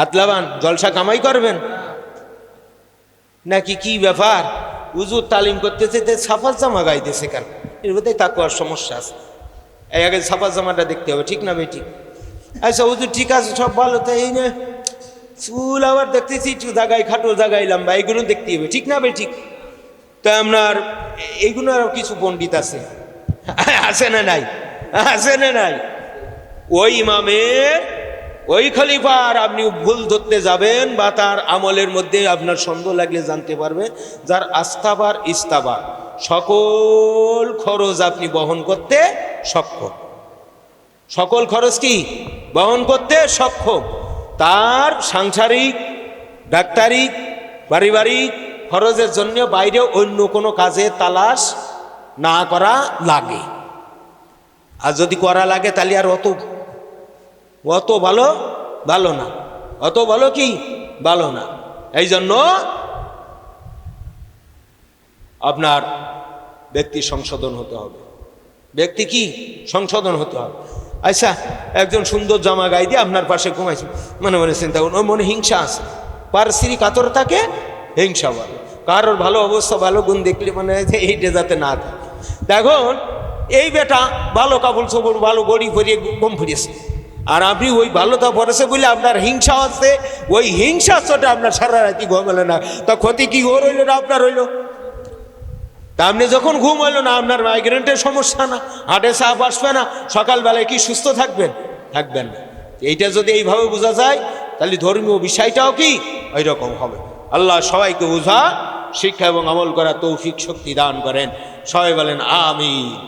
Speaker 1: আতলাবান জলসা কামাই করবেন নাকি কি ব্যাপার? হুজুর তালিম করতেছে, সাফার জামা গাইতেছে কেন? এর মধ্যে তাকওয়ার সমস্যা আছে। এই আগে সাফার জামাটা দেখতে হবে, ঠিক না বেঠিক? আচ্ছা হুজুর ঠিক আছে, সব ভালো, তাই এই না চুল আবার দেখতেছি একটু জায়গায় খাটো জায়গায় লম্বা, এইগুলো দেখতে হবে, ঠিক না বে ঠিক? তা আপনার এইগুলো আরো কিছু পণ্ডিত আছে, আছে না নাই? আছে না নাই? ওই ইমামের ওই খলিফার আপনি ভুল ধরতে যাবেন বা তার আমলের মধ্যে আপনার সন্দেহ লাগলে জানতে পারবেন, যার আস্তাবার ইস্তাবার সকল খরচ আপনি বহন করতে সক্ষম, সকল খরচ কি বহন করতে সক্ষম, তার সাংসারিক, ডাক্তারি, পারিবারিক খরচের জন্য বাইরে অন্য কোনো কাজে তালাশ না করা লাগে। আর যদি করা লাগে তাহলে আর অত ভালো ভালো না, অত ভালো কি ভালো না। এই জন্য আপনার ব্যক্তি সংশোধন হতে হবে, ব্যক্তি কি সংশোধন হতে হবে। আচ্ছা, একজন সুন্দর জামা গায়ে দিয়ে আপনার পাশে ঘুমাইছে, মনে মনে চিন্তা করুন ওর মনে হিংসা আছে, পারস্ত্রী কাতর থাকে হিংসা বলে, কারোর ভালো অবস্থা ভালো গুণ দেখলে মনে হয় যে এইটা যাতে না থাকে। দেখুন এই বেটা ভালো কাপড় চোপড় ভালো বড়ি পরিয়ে ঘুম ফুরিয়েছে, আর আপনি ওই ভালোটা পড়েছে বলে আপনার হিংসা আছে, ওই হিংসা চোটে আপনার সারা রাতি ঘুম হলো না, তা ক্ষতি কি ওর হইলো না আপনার হইলো? তা আপনি যখন ঘুম হইলো না, আপনার মাইগ্রেনের সমস্যা না, হার্টে চাপ আসবে না, সকালবেলায় কি সুস্থ থাকবেন? থাকবেন না। এইটা যদি এইভাবে বোঝা যায় তাহলে ধর্মীয় বিষয়টাও কি ওই রকম হবে। আল্লাহ সবাইকে বোঝা, শিক্ষা এবং আমল করা তৌফিক শক্তি দান করেন। সবাই বলেন আমিন।